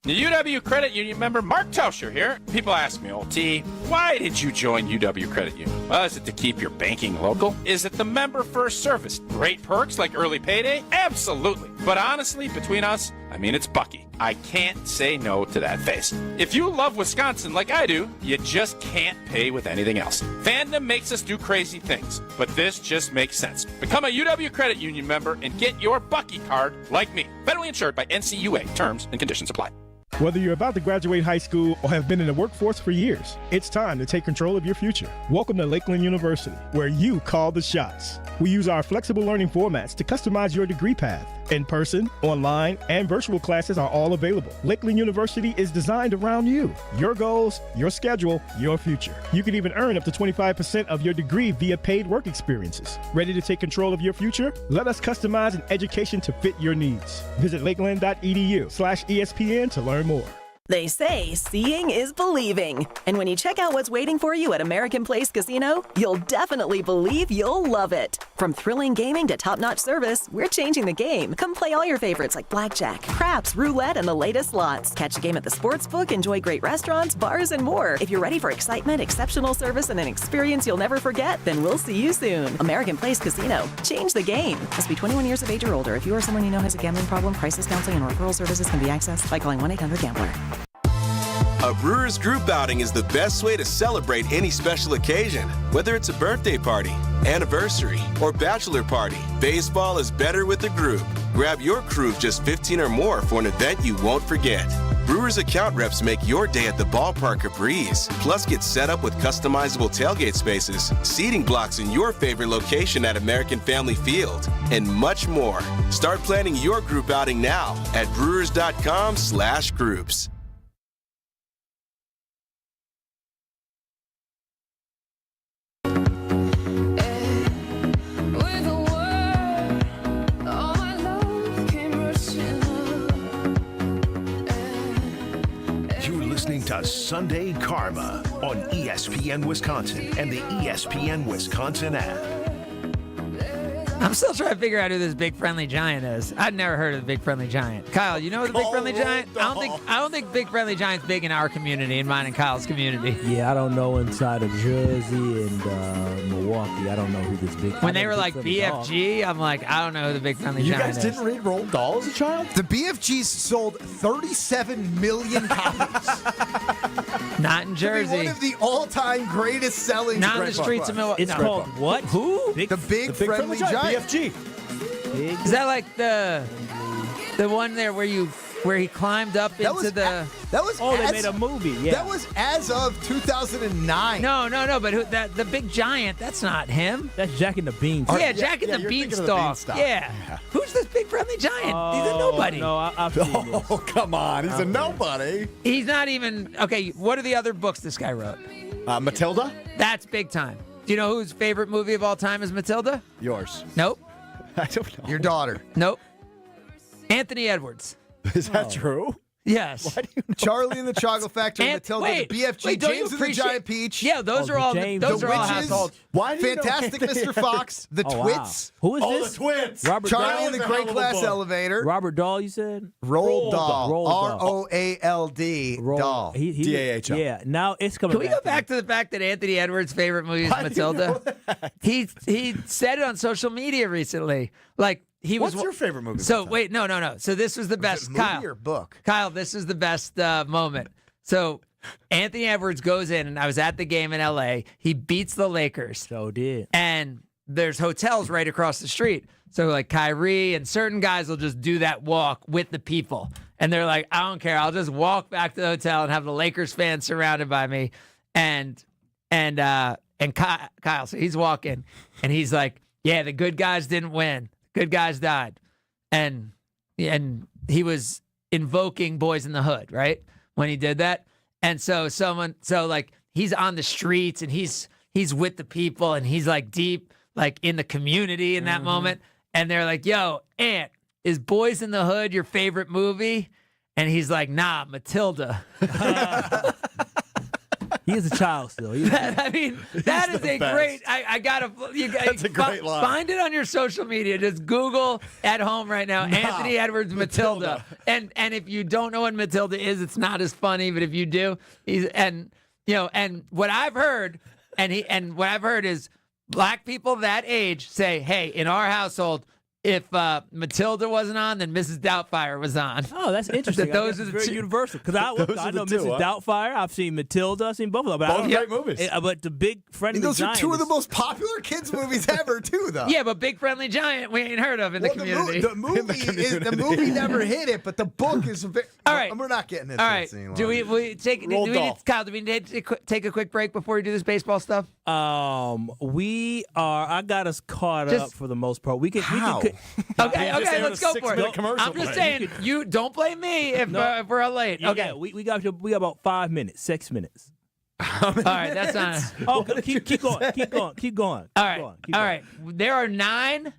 Speaker 20: The UW Credit Union member Mark Tauscher here. People ask me, old T, why did you join UW Credit Union? Well, is it to keep your banking local? Is it the member first service? Great perks like early payday? Absolutely. But honestly, between us, I mean, it's Bucky. I can't say no to that face. If you love Wisconsin like I do, you just can't pay with anything else. Fandom makes us do crazy things, but this just makes sense. Become a UW Credit Union member and get your Bucky card like me. Federally insured by NCUA. Terms and conditions apply.
Speaker 21: Whether you're about to graduate high school or have been in the workforce for years, it's time to take control of your future. Welcome to Lakeland University, where you call the shots. We use our flexible learning formats to customize your degree path. In-person, online, and virtual classes are all available. Lakeland University is designed around you, your goals, your schedule, your future. You can even earn up to 25% of your degree via paid work experiences. Ready to take control of your future? Let us customize an education to fit your needs. Visit lakeland.edu/ESPN to learn more.
Speaker 22: They say seeing is believing. And when you check out what's waiting for you at American Place Casino, you'll definitely believe you'll love it. From thrilling gaming to top-notch service, we're changing the game. Come play all your favorites like blackjack, craps, roulette, and the latest slots. Catch a game at the sportsbook, enjoy great restaurants, bars, and more. If you're ready for excitement, exceptional service, and an experience you'll never forget, then we'll see you soon. American Place Casino. Change the game. Must be 21 years of age or older. If you or someone you know has a gambling problem, crisis counseling and referral services can be accessed by calling 1-800-GAMBLER.
Speaker 11: A Brewers group outing is the best way to celebrate any special occasion. Whether it's a birthday party, anniversary, or bachelor party, baseball is better with a group. Grab your crew of just 15 or more for an event you won't forget. Brewers account reps make your day at the ballpark a breeze. Plus, get set up with customizable tailgate spaces, seating blocks in your favorite location at American Family Field, and much more. Start planning your group outing now at brewers.com/groups.
Speaker 4: Listening to Sunday Karma on ESPN Wisconsin and the ESPN Wisconsin app.
Speaker 5: I'm still trying to figure out who this Big Friendly Giant is. I'd never heard of the Big Friendly Giant. Kyle, you know the Big Friendly Giant? I don't think Big Friendly Giant's big in our community, in mine and Kyle's community.
Speaker 6: Yeah, I don't know inside of Jersey and Milwaukee. I don't know who this big.
Speaker 5: When they were like BFG, I'm like, I don't know who the Big Friendly
Speaker 9: You
Speaker 5: Giant
Speaker 9: guys
Speaker 5: is.
Speaker 9: didn't read Roald Dahl as a child?
Speaker 8: The BFGs sold 37 million copies.
Speaker 5: Not in Jersey.
Speaker 8: One of the all-time greatest selling.
Speaker 5: Not in the streets of Milwaukee.
Speaker 6: It's called what?
Speaker 5: Who?
Speaker 8: The Big Friendly Giant.
Speaker 9: BFG.
Speaker 5: Is that like the one there where he climbed up into the?
Speaker 8: That was.
Speaker 6: Oh, they made a movie. Yeah.
Speaker 8: That was as of 2009.
Speaker 5: No. But the Big Giant? That's not him.
Speaker 6: That's Jack and the Beanstalk.
Speaker 5: Yeah, Jack and the Beanstalk. Yeah. Who's this Big Friendly Giant? He's a nobody.
Speaker 6: No, I've seen this.
Speaker 9: Oh, come on. He's a nobody.
Speaker 5: He's not even. Okay, what are the other books this guy wrote?
Speaker 9: Matilda?
Speaker 5: That's big time. Do you know whose favorite movie of all time is Matilda?
Speaker 9: Yours.
Speaker 5: Nope.
Speaker 9: I don't know.
Speaker 8: Your daughter.
Speaker 5: Nope. Anthony Edwards.
Speaker 9: Is that true?
Speaker 5: Yes.
Speaker 9: Why do you know
Speaker 8: Charlie and the Chocolate Factory, Matilda,
Speaker 5: wait,
Speaker 8: the BFG,
Speaker 5: wait, don't you
Speaker 8: James and the
Speaker 5: appreciate-
Speaker 8: Giant Peach.
Speaker 5: Yeah, those are all.
Speaker 6: James,
Speaker 5: Those
Speaker 8: the
Speaker 5: are all
Speaker 8: Witches,
Speaker 5: household.
Speaker 9: Why do you know
Speaker 8: Fantastic
Speaker 9: Anthony
Speaker 8: Mr. Fox, the
Speaker 6: Oh, wow.
Speaker 8: Twits,
Speaker 6: Who is
Speaker 9: Oh,
Speaker 6: this?
Speaker 9: the Twits.
Speaker 6: Robert
Speaker 8: Charlie
Speaker 6: Dahl?
Speaker 8: and the
Speaker 9: That was a
Speaker 8: Great
Speaker 9: hell of a
Speaker 8: Glass
Speaker 9: book.
Speaker 8: Elevator,
Speaker 6: Robert Dahl, you said?
Speaker 8: Roald Dahl,
Speaker 6: Roald Dahl.
Speaker 8: ROALD, Dahl.
Speaker 9: D-A-H-L.
Speaker 6: Yeah, now it's coming
Speaker 5: Can we go back to the fact that Anthony Edwards' favorite movie is
Speaker 9: Why do you
Speaker 5: Matilda?
Speaker 9: know that?
Speaker 5: He said it on social media recently. Like he was.
Speaker 9: What's your favorite movie?
Speaker 5: So wait, no. So this was the best.
Speaker 8: Movie
Speaker 5: Kyle,
Speaker 8: or book?
Speaker 5: Kyle, this is the best moment. So Anthony Edwards goes in, and I was at the game in L.A. He beats the Lakers.
Speaker 6: So did.
Speaker 5: And there's hotels right across the street. So like Kyrie and certain guys will just do that walk with the people. And they're like, I don't care. I'll just walk back to the hotel and have the Lakers fans surrounded by me. And Kyle, so he's walking and he's like, yeah, the good guys didn't win. Good guys died. And he was invoking Boys in the Hood, right? When he did that. And so like he's on the streets and he's with the people and he's like deep, like in the community in that moment. And they're like, yo, Ant, is Boys in the Hood your favorite movie? And he's like, nah, Matilda.
Speaker 6: He is a child still.
Speaker 5: I mean, that is a
Speaker 9: best.
Speaker 5: great. I gotta.
Speaker 9: That's a great line.
Speaker 5: Find it on your social media. Just Google at home right now. Anthony Edwards Matilda. And if you don't know what Matilda is, it's not as funny. But if you do, and what I've heard, what I've heard is black people that age say, hey, in our household, if Matilda wasn't on, then Mrs. Doubtfire was on.
Speaker 6: Oh, that's interesting.
Speaker 5: Those
Speaker 6: I
Speaker 5: are
Speaker 6: guess
Speaker 5: the
Speaker 6: it's very
Speaker 5: two.
Speaker 6: universal. Because I know
Speaker 9: the two,
Speaker 6: Mrs. Doubtfire. I've seen Matilda. I've seen both of them.
Speaker 9: Both great movies.
Speaker 6: But the Big Friendly
Speaker 8: Those are
Speaker 6: Giant
Speaker 8: two of the
Speaker 6: is-
Speaker 8: most popular kids movies ever, too, though.
Speaker 5: Yeah, but Big Friendly Giant we ain't heard of in the community.
Speaker 8: The movie never hit it, but the book is a bit.
Speaker 5: All right.
Speaker 8: We're not getting into
Speaker 5: All right.
Speaker 8: this any
Speaker 5: Do
Speaker 8: longer.
Speaker 5: we take? Do
Speaker 9: Roald
Speaker 5: we
Speaker 9: Dahl.
Speaker 5: Kyle? Do we need to take a quick break before we do this baseball stuff?
Speaker 6: We are. I got us caught
Speaker 5: Just-
Speaker 6: up for the most part. We can.
Speaker 8: How?
Speaker 6: We can
Speaker 5: Okay,
Speaker 9: just aired
Speaker 5: let's
Speaker 9: a
Speaker 5: go for
Speaker 9: 6-minute
Speaker 5: it.
Speaker 9: commercial
Speaker 5: I'm just
Speaker 9: break.
Speaker 5: saying, you don't blame me if we're late.
Speaker 6: yeah,
Speaker 5: Okay.
Speaker 6: we got about 5 minutes, 6 minutes.
Speaker 5: All right. That's not.
Speaker 6: Oh, keep going. Keep going.
Speaker 5: All right. All right. There are 9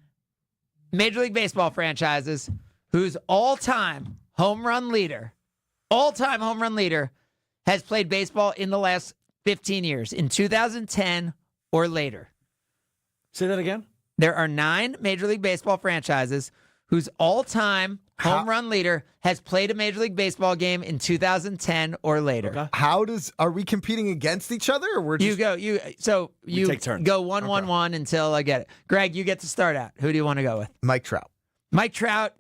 Speaker 5: Major League Baseball franchises whose all-time home run leader has played baseball in the last 15 years, in 2010 or later.
Speaker 9: Say that again.
Speaker 5: There are 9 Major League Baseball franchises whose all-time home run leader has played a Major League Baseball game in 2010 or later.
Speaker 8: Okay. Are we competing against each other, or we're just
Speaker 5: You
Speaker 9: take turns.
Speaker 5: go 1-1-1 until I get it. Greg, you get to start out. Who do you want to go with?
Speaker 8: Mike Trout?
Speaker 5: Mike Trout,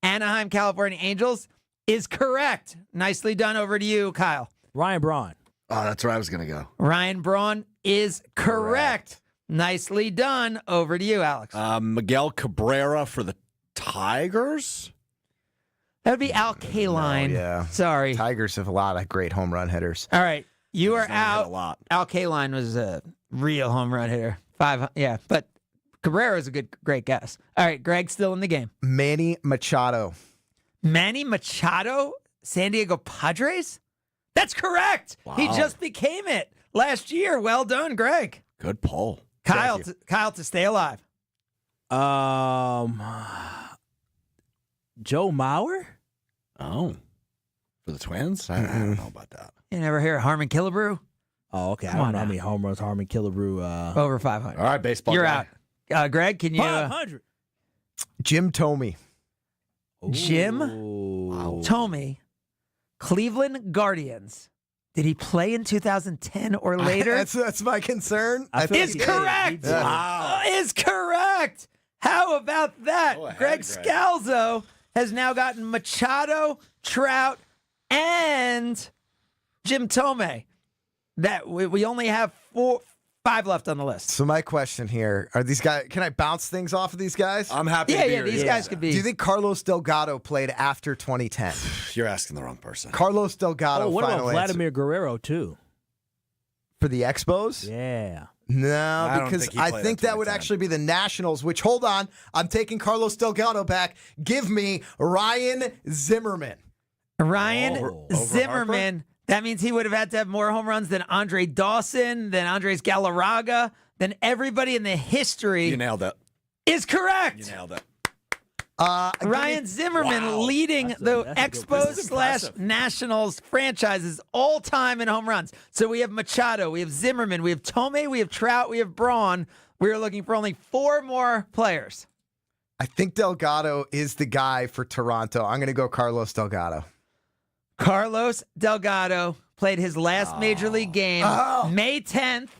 Speaker 5: Anaheim, California Angels is correct. Nicely done. Over to you, Kyle.
Speaker 6: Ryan Braun.
Speaker 9: Oh, that's where I was going to go.
Speaker 5: Ryan Braun is correct. Nicely done. Over to you, Alex.
Speaker 9: Miguel Cabrera for the Tigers?
Speaker 5: That would be Al Kaline.
Speaker 8: Yeah.
Speaker 5: Sorry.
Speaker 8: Tigers have a lot of great home run hitters.
Speaker 5: All right. You are
Speaker 9: He's only hit
Speaker 5: out.
Speaker 9: a lot.
Speaker 5: Al Kaline was a real home run hitter. But Cabrera is a great guess. All right. Greg's still in the game.
Speaker 8: Manny Machado.
Speaker 5: Manny Machado, San Diego Padres? That's correct.
Speaker 9: Wow.
Speaker 5: He just became it last year. Well done, Greg.
Speaker 9: Good pull.
Speaker 5: Kyle to stay alive.
Speaker 6: Joe Mauer?
Speaker 9: Oh. For the Twins? I don't know about that.
Speaker 5: You never hear of Harmon Killebrew?
Speaker 6: Oh, okay.
Speaker 5: Come
Speaker 6: I don't
Speaker 5: on
Speaker 6: know how
Speaker 5: now.
Speaker 6: many home runs Harmon Killebrew.
Speaker 5: Over 500.
Speaker 9: All right, baseball
Speaker 5: You're
Speaker 9: guy.
Speaker 5: out. Greg, can you?
Speaker 6: 500.
Speaker 8: Jim Thome.
Speaker 5: Jim
Speaker 6: Wow.
Speaker 5: Thome, Cleveland Guardians. Did he play in 2010 or later?
Speaker 8: That's my concern.
Speaker 6: I feel
Speaker 5: Is
Speaker 6: like he did.
Speaker 5: correct.
Speaker 6: He did.
Speaker 9: Wow.
Speaker 5: Is correct. How about that?
Speaker 9: Go ahead,
Speaker 5: Greg
Speaker 9: Greg.
Speaker 5: Scalzo has now gotten Machado, Trout, and Jim Thome. That we only have 5 left on the list.
Speaker 8: So my question here, are these guys, can I bounce things off of these guys?
Speaker 9: I'm happy to
Speaker 5: Yeah,
Speaker 9: be
Speaker 5: yeah,
Speaker 9: your
Speaker 5: these
Speaker 9: ear.
Speaker 5: guys could be.
Speaker 8: Do you think Carlos Delgado played after 2010?
Speaker 9: You're asking the wrong person.
Speaker 8: Carlos Delgado,
Speaker 6: Oh, what about
Speaker 8: final answer.
Speaker 6: Vladimir Guerrero, too?
Speaker 8: For the Expos?
Speaker 6: Yeah.
Speaker 8: No,
Speaker 9: I don't
Speaker 8: because
Speaker 9: think he
Speaker 8: I
Speaker 9: played
Speaker 8: think
Speaker 9: at
Speaker 8: that would
Speaker 9: 2010.
Speaker 8: actually be the Nationals, which, hold on, I'm taking Carlos Delgado back. Give me Ryan Zimmerman.
Speaker 5: Ryan
Speaker 9: Over
Speaker 5: Zimmerman. That means he would have had to have more home runs than Andre Dawson, than Andres Galarraga, than everybody in the history.
Speaker 9: You nailed it.
Speaker 5: Is correct.
Speaker 9: You nailed it.
Speaker 5: Ryan Zimmerman
Speaker 9: Wow.
Speaker 5: leading
Speaker 6: That's a
Speaker 5: the
Speaker 6: good-
Speaker 5: Expos
Speaker 9: This is impressive.
Speaker 5: / Nationals franchises all time in home runs. So we have Machado, we have Zimmerman, we have Thome, we have Trout, we have Braun. We are looking for only 4 more players.
Speaker 8: I think Delgado is the guy for Toronto. I'm going to go Carlos Delgado.
Speaker 5: Carlos Delgado played his last major league game May 10th,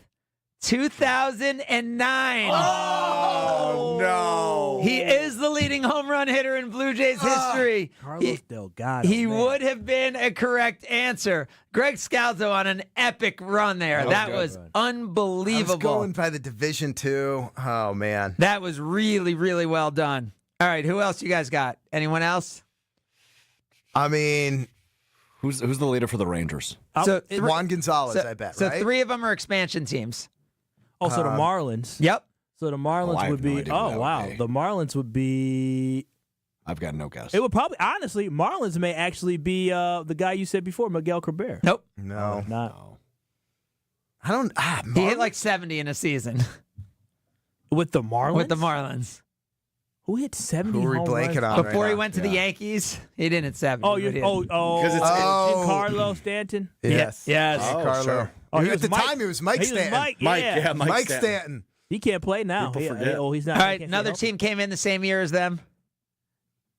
Speaker 5: 2009.
Speaker 9: Oh, no.
Speaker 5: He is the leading home run hitter in Blue Jays history.
Speaker 6: Carlos Delgado.
Speaker 5: He
Speaker 6: man.
Speaker 5: would have been a correct answer. Greg Scalzo on an epic run there. That was
Speaker 8: I was
Speaker 5: unbelievable.
Speaker 8: going by the Division II. Oh, man.
Speaker 5: That was really, really well done. All right, who else you guys got? Anyone else?
Speaker 8: I mean,
Speaker 9: Who's the leader for the Rangers?
Speaker 5: So
Speaker 8: Juan Gonzalez, I bet,
Speaker 5: So
Speaker 8: right?
Speaker 5: 3 of them are expansion teams.
Speaker 6: Oh, so the Marlins.
Speaker 5: Yep.
Speaker 6: So the Marlins
Speaker 9: I have
Speaker 6: would
Speaker 9: no
Speaker 6: be.
Speaker 9: idea who that would
Speaker 6: Wow.
Speaker 9: be.
Speaker 6: The Marlins would be.
Speaker 9: I've got no guess.
Speaker 6: It would probably, honestly, Marlins may actually be the guy you said before, Miguel Cabrera.
Speaker 5: Nope.
Speaker 8: No.
Speaker 6: Not
Speaker 8: I don't.
Speaker 5: He hit like 70 in a season
Speaker 6: with the Marlins.
Speaker 5: with the Marlins.
Speaker 6: Who hit 70
Speaker 8: Who are we
Speaker 6: home
Speaker 8: blanking
Speaker 6: runs?
Speaker 8: on?
Speaker 5: Before he
Speaker 8: now.
Speaker 5: went to the
Speaker 9: Yeah.
Speaker 5: Yankees, he didn't hit 70.
Speaker 6: Oh,
Speaker 5: but
Speaker 6: you're,
Speaker 5: he-
Speaker 6: oh,
Speaker 9: Because it's-
Speaker 6: Giancarlo Stanton.
Speaker 8: Yes.
Speaker 5: Yes.
Speaker 9: Oh,
Speaker 8: Carlo.
Speaker 9: sure.
Speaker 6: Oh, he
Speaker 8: At
Speaker 6: was
Speaker 8: the
Speaker 6: Mike.
Speaker 8: time, it was Mike
Speaker 6: He was
Speaker 8: Stanton.
Speaker 6: Mike,
Speaker 9: Mike,
Speaker 6: yeah.
Speaker 9: yeah,
Speaker 8: Mike
Speaker 9: Stanton.
Speaker 8: Stanton.
Speaker 6: He can't play now.
Speaker 9: People forget.
Speaker 6: Oh, he's not.
Speaker 5: All
Speaker 6: he
Speaker 5: right,
Speaker 6: can't
Speaker 5: another
Speaker 6: stay
Speaker 5: team came in the same year as them,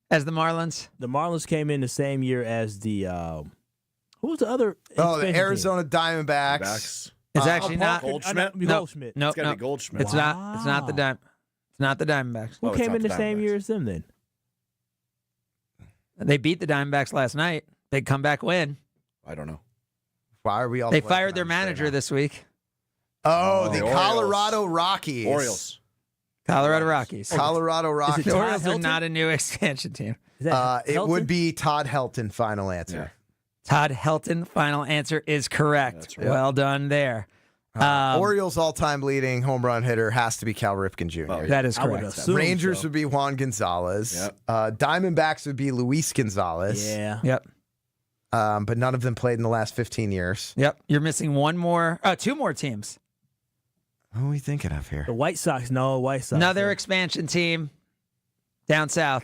Speaker 5: as the Marlins.
Speaker 6: healthy. The Marlins came in the same year as the. Who was the other?
Speaker 8: Oh, the
Speaker 6: expansion team?
Speaker 8: Arizona Diamondbacks.
Speaker 9: Backs.
Speaker 5: It's actually not.
Speaker 9: Goldschmidt?
Speaker 6: Goldschmidt.
Speaker 5: No,
Speaker 9: It's gotta
Speaker 5: no.
Speaker 9: be Goldschmidt.
Speaker 5: It's not. It's not the
Speaker 6: Wow.
Speaker 5: It's not the Diamondbacks.
Speaker 6: Who
Speaker 9: Oh, it's
Speaker 6: came
Speaker 9: not
Speaker 6: in the
Speaker 9: the
Speaker 6: same
Speaker 9: Diamondbacks.
Speaker 6: year as them then?
Speaker 5: They beat the Diamondbacks last night. Big comeback win.
Speaker 9: I don't know.
Speaker 8: Why are we all?
Speaker 5: They
Speaker 8: blanking
Speaker 5: fired
Speaker 8: on
Speaker 5: their
Speaker 8: this right
Speaker 5: manager
Speaker 8: now?
Speaker 5: this week.
Speaker 8: Oh, the
Speaker 9: The Orioles.
Speaker 8: Colorado Rockies.
Speaker 9: Orioles.
Speaker 5: Colorado Rockies.
Speaker 8: Colorado Rockies.
Speaker 5: The
Speaker 6: Todd
Speaker 5: Orioles are
Speaker 6: Helton?
Speaker 5: not a new expansion team.
Speaker 6: Is that
Speaker 8: It
Speaker 6: Helton?
Speaker 8: would be Todd Helton. Final answer.
Speaker 5: Todd Helton. Final answer is correct.
Speaker 9: That's right.
Speaker 5: Well done there.
Speaker 8: Orioles all-time leading home run hitter has to be Cal Ripken Jr.
Speaker 5: That is
Speaker 6: I would
Speaker 5: correct.
Speaker 6: assume
Speaker 8: Rangers
Speaker 6: so.
Speaker 8: would be Juan Gonzalez.
Speaker 9: Yep.
Speaker 8: Diamondbacks would be Luis Gonzalez.
Speaker 6: Yeah.
Speaker 5: Yep.
Speaker 8: But none of them played in the last 15 years.
Speaker 5: Yep. You're missing 2 more teams.
Speaker 8: Who are we thinking of here?
Speaker 6: The White Sox. No, White Sox.
Speaker 5: Another expansion team down south.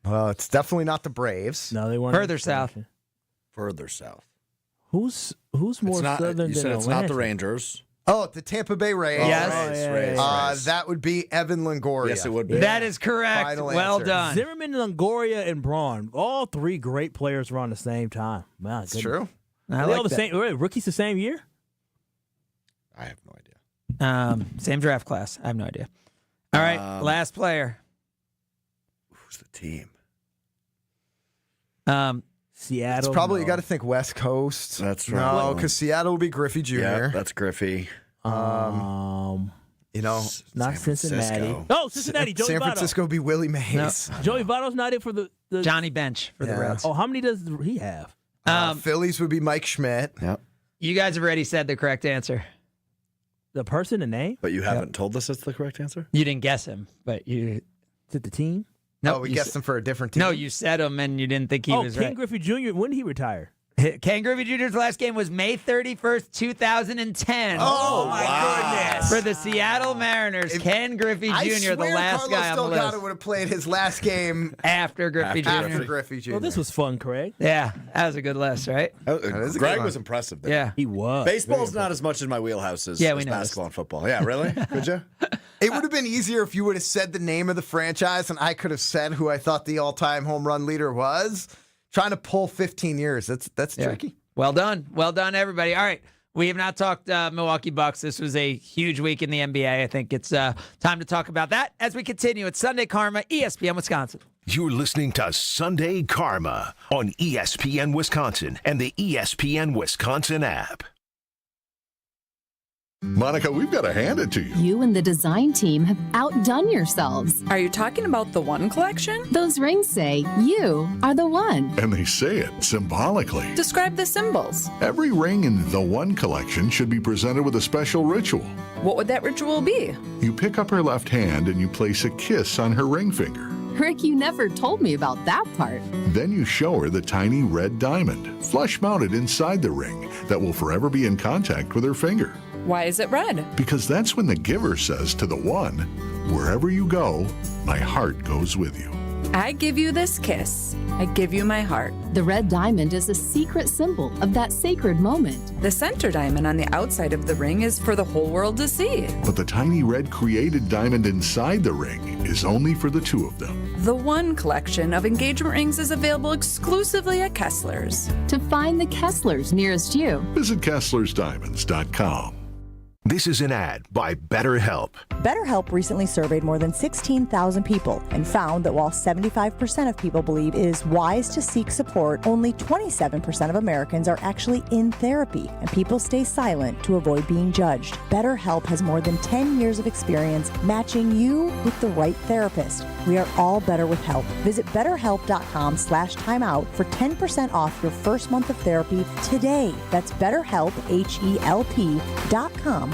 Speaker 8: Well, it's definitely not the Braves.
Speaker 6: No, they weren't.
Speaker 5: Further south.
Speaker 9: Further south.
Speaker 6: Who's more
Speaker 9: It's not,
Speaker 6: southern
Speaker 9: you
Speaker 6: than
Speaker 9: said it's not the
Speaker 6: Atlantic?
Speaker 9: Rangers.
Speaker 8: Oh, the Tampa Bay Rays.
Speaker 5: Yes.
Speaker 9: Rays.
Speaker 8: That would be Evan Longoria.
Speaker 9: Yes, it would be.
Speaker 5: That is correct.
Speaker 8: Final
Speaker 5: Well
Speaker 8: answer.
Speaker 5: done.
Speaker 6: Zimmerman, Longoria, and Braun. All 3 great players were on the same time. My
Speaker 8: It's
Speaker 6: goodness.
Speaker 8: true.
Speaker 5: I
Speaker 6: Are they all
Speaker 5: like
Speaker 6: the
Speaker 5: that.
Speaker 6: same? Wait, rookies the same year?
Speaker 9: I have no idea.
Speaker 5: Same draft class. I have no idea. All right, last player.
Speaker 9: Who's the team?
Speaker 6: Seattle.
Speaker 8: It's probably, you got to think West Coast.
Speaker 9: That's
Speaker 8: No,
Speaker 9: right.
Speaker 8: because Seattle will be Griffey Jr.
Speaker 9: Yeah, that's Griffey.
Speaker 8: You know,
Speaker 6: not Cincinnati.
Speaker 9: Francisco.
Speaker 6: Oh, Cincinnati. Joey
Speaker 8: San
Speaker 6: Votto.
Speaker 8: Francisco will be Willie Mays.
Speaker 6: Joey Votto's not it for the
Speaker 5: Johnny Bench for the
Speaker 8: Yeah.
Speaker 5: Reds.
Speaker 6: Oh, how many does he have?
Speaker 8: Phillies would be Mike Schmidt.
Speaker 9: Yep.
Speaker 5: You guys have already said the correct answer.
Speaker 6: The person, the name?
Speaker 9: But you haven't told us it's the correct answer?
Speaker 5: You didn't guess him, but you.
Speaker 6: Is it the team?
Speaker 5: No,
Speaker 8: we guessed him for a different team.
Speaker 5: No, you said him and you didn't think he was
Speaker 6: Ken
Speaker 5: right.
Speaker 6: Griffey Jr. When did he retire?
Speaker 5: Ken Griffey Jr.'s last game was May 31st, 2010.
Speaker 8: Oh, my goodness.
Speaker 5: For the Seattle Mariners, Ken Griffey Jr.,
Speaker 8: I
Speaker 5: the
Speaker 8: swear
Speaker 5: last
Speaker 8: Carlos
Speaker 5: guy on the
Speaker 8: Delgado
Speaker 5: list.
Speaker 8: would have played his last game
Speaker 5: After Griffey Jr.
Speaker 8: after Griffey Jr.
Speaker 6: Well, this was fun, Craig.
Speaker 5: Yeah, that was a good list, right?
Speaker 8: is a good
Speaker 9: Greg
Speaker 8: one.
Speaker 9: was impressive there.
Speaker 5: Yeah.
Speaker 6: He was.
Speaker 9: Baseball's not as much in my wheelhouse as,
Speaker 5: Yeah, we
Speaker 9: as
Speaker 5: noticed.
Speaker 9: basketball and football. Yeah, really? Could you?
Speaker 8: It would have been easier if you would have said the name of the franchise and I could have said who I thought the all-time home run leader was. Trying to pull 15 years, that's tricky.
Speaker 5: Well done. Well done, everybody. All right. We have not talked Milwaukee Bucks. This was a huge week in the NBA. I think it's time to talk about that as we continue. It's Sunday Karma, ESPN Wisconsin.
Speaker 4: You're listening to Sunday Karma on ESPN Wisconsin and the ESPN Wisconsin app.
Speaker 1: Monica, we've got to hand it to you.
Speaker 3: You and the design team have outdone yourselves.
Speaker 15: Are you talking about the One Collection?
Speaker 3: Those rings say you are the one.
Speaker 1: And they say it symbolically.
Speaker 15: Describe the symbols.
Speaker 1: Every ring in the One Collection should be presented with a special ritual.
Speaker 15: What would that ritual be?
Speaker 1: You pick up her left hand and you place a kiss on her ring finger.
Speaker 3: Rick, you never told me about that part.
Speaker 1: Then you show her the tiny red diamond, flush mounted inside the ring, that will forever be in contact with her finger.
Speaker 15: Why is it red?
Speaker 1: Because that's when the giver says to the one, wherever you go, my heart goes with you.
Speaker 15: I give you this kiss. I give you my heart.
Speaker 3: The red diamond is a secret symbol of that sacred moment.
Speaker 15: The center diamond on the outside of the ring is for the whole world to see.
Speaker 1: But the tiny red created diamond inside the ring is only for the two of them.
Speaker 15: The One Collection of engagement rings is available exclusively at Kessler's.
Speaker 3: To find the Kesslers nearest you,
Speaker 1: visit KesslersDiamonds.com.
Speaker 4: This is an ad by BetterHelp.
Speaker 2: BetterHelp recently surveyed more than 16,000 people and found that while 75% of people believe it is wise to seek support, only 27% of Americans are actually in therapy, and people stay silent to avoid being judged. BetterHelp has more than 10 years of experience matching you with the right therapist. We are all better with help. Visit BetterHelp.com/timeout for 10% off your first month of therapy today. That's BetterHelp, HELP.com/timeout.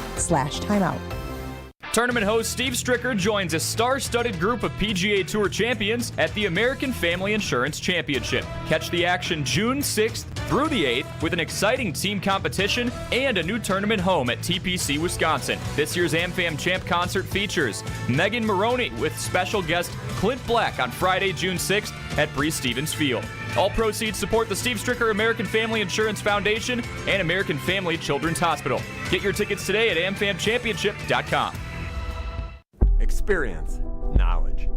Speaker 14: Tournament host Steve Stricker joins a star-studded group of PGA Tour champions at the American Family Insurance Championship. Catch the action June 6th through the 8th with an exciting team competition and a new tournament home at TPC Wisconsin. This year's AmFam Champ concert features Megan Maroney with special guest Clint Black on Friday, June 6th at Breese Stevens Field. All proceeds support the Steve Stricker American Family Insurance Foundation and American Family Children's Hospital. Get your tickets today at amfamchampionship.com.
Speaker 7: Experience, knowledge,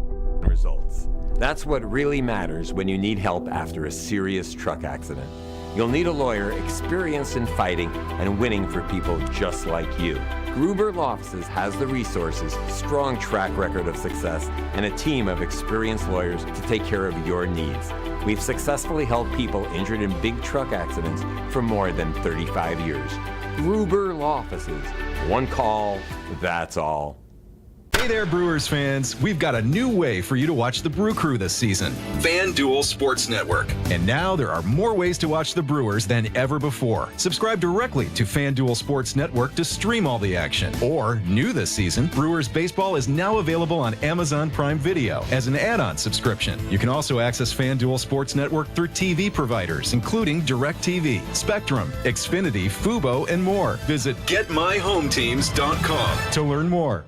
Speaker 7: results. That's what really matters when you need help after a serious truck accident. You'll need a lawyer experienced in fighting and winning for people just like you. Gruber Law Offices has the resources, strong track record of success, and a team of experienced lawyers to take care of your needs. We've successfully helped people injured in big truck accidents for more than 35 years. Gruber Law Offices. One call, that's all.
Speaker 23: Hey there, Brewers fans. We've got a new way for you to watch the Brew Crew this season. FanDuel Sports Network. And now there are more ways to watch the Brewers than ever before. Subscribe directly to FanDuel Sports Network to stream all the action. Or, new this season, Brewers Baseball is now available on Amazon Prime Video as an add-on subscription. You can also access FanDuel Sports Network through TV providers, including DirecTV, Spectrum, Xfinity, Fubo, and more. Visit GetMyHomeTeams.com to learn more.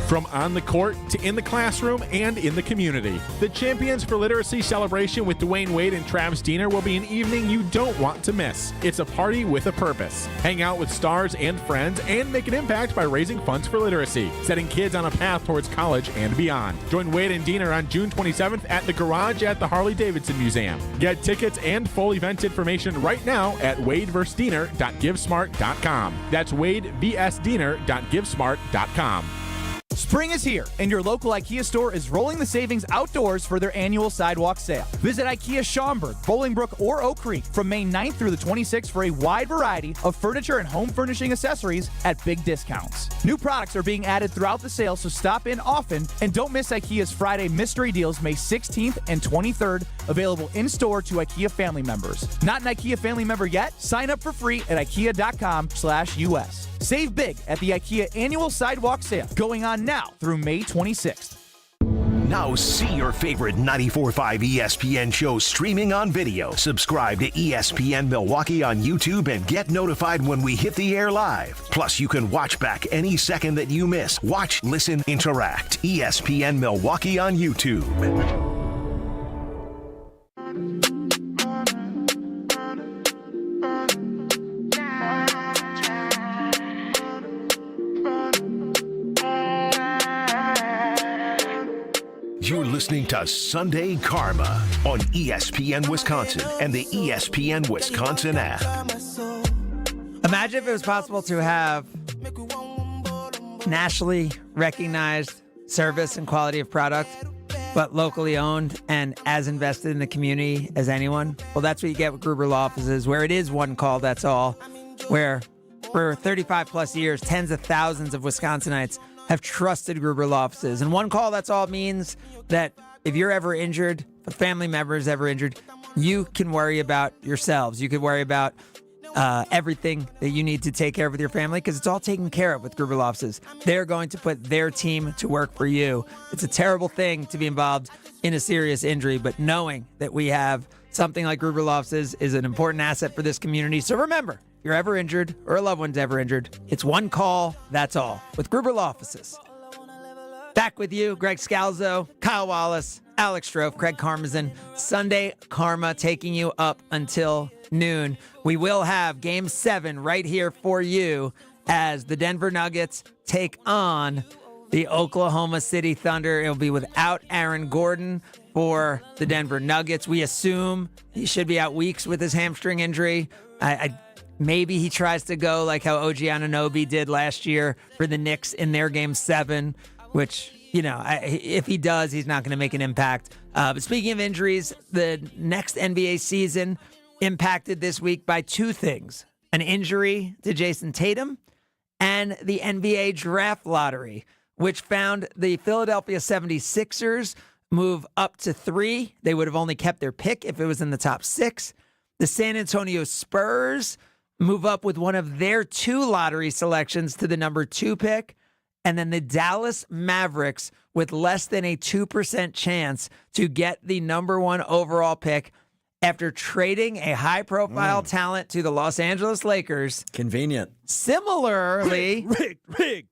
Speaker 24: From on the court to in the classroom and in the community, the Champions for Literacy celebration with Dwayne Wade and Travis Diener will be an evening you don't want to miss. It's a party with a purpose. Hang out with stars and friends and make an impact by raising funds for literacy, setting kids on a path towards college and beyond. Join Wade and Diener on June 27th at the Garage at the Harley-Davidson Museum. Get tickets and full event information right now at wadeversediener.givesmart.com. That's wadevsdiener.givesmart.com.
Speaker 10: Spring is here, and your local IKEA store is rolling the savings outdoors for their annual sidewalk sale. Visit IKEA Schaumburg, Bolingbrook, or Oak Creek from May 9th through the 26th for a wide variety of furniture and home furnishing accessories at big discounts. New products are being added throughout the sale, so stop in often, and don't miss IKEA's Friday Mystery Deals May 16th and 23rd, available in-store to IKEA family members. Not an IKEA family member yet? Sign up for free at IKEA.com/US. Save big at the IKEA annual sidewalk sale, going on now through May 26th.
Speaker 4: Now see your favorite 94.5 ESPN shows streaming on video. Subscribe to ESPN Milwaukee on YouTube and get notified when we hit the air live. Plus, you can watch back any second that you miss. Watch, listen, interact. ESPN Milwaukee on YouTube. You're listening to Sunday Karma on ESPN Wisconsin and the ESPN Wisconsin app.
Speaker 5: Imagine if it was possible to have nationally recognized service and quality of product, but locally owned and as invested in the community as anyone. Well, that's what you get with Gruber Law Offices, where it is one call, that's all, where for 35 plus years, tens of thousands of Wisconsinites have trusted Gruber Law Offices. And one call, that's all means that if you're ever injured, if a family member is ever injured, you can worry about yourselves. You could worry about everything that you need to take care of with your family because it's all taken care of with Gruber Law Offices. They're going to put their team to work for you. It's a terrible thing to be involved in a serious injury, but knowing that we have something like Gruber Law Offices is an important asset for this community. So remember, if you're ever injured or a loved one's ever injured, it's one call, that's all, with Gruber Law Offices. Back with you, Greg Scalzo, Kyle Wallace, Alex Strofe, Craig Karmazin. Sunday Karma taking you up until noon. We will have Game 7 right here for you as the Denver Nuggets take on the Oklahoma City Thunder. It'll be without Aaron Gordon for the Denver Nuggets. We assume he should be out weeks with his hamstring injury. Maybe he tries to go like how OG Anunoby did last year for the Knicks in their Game 7, which, if he does, he's not going to make an impact. But speaking of injuries, the next NBA season impacted this week by two things: an injury to Jason Tatum and the NBA draft lottery, which found the Philadelphia 76ers move up to 3. They would have only kept their pick if it was in the top 6. The San Antonio Spurs move up with one of their 2 lottery selections to the number 2 pick. And then the Dallas Mavericks with less than a 2% chance to get the number 1 overall pick after trading a high-profile talent to the Los Angeles Lakers.
Speaker 9: Convenient.
Speaker 5: Similarly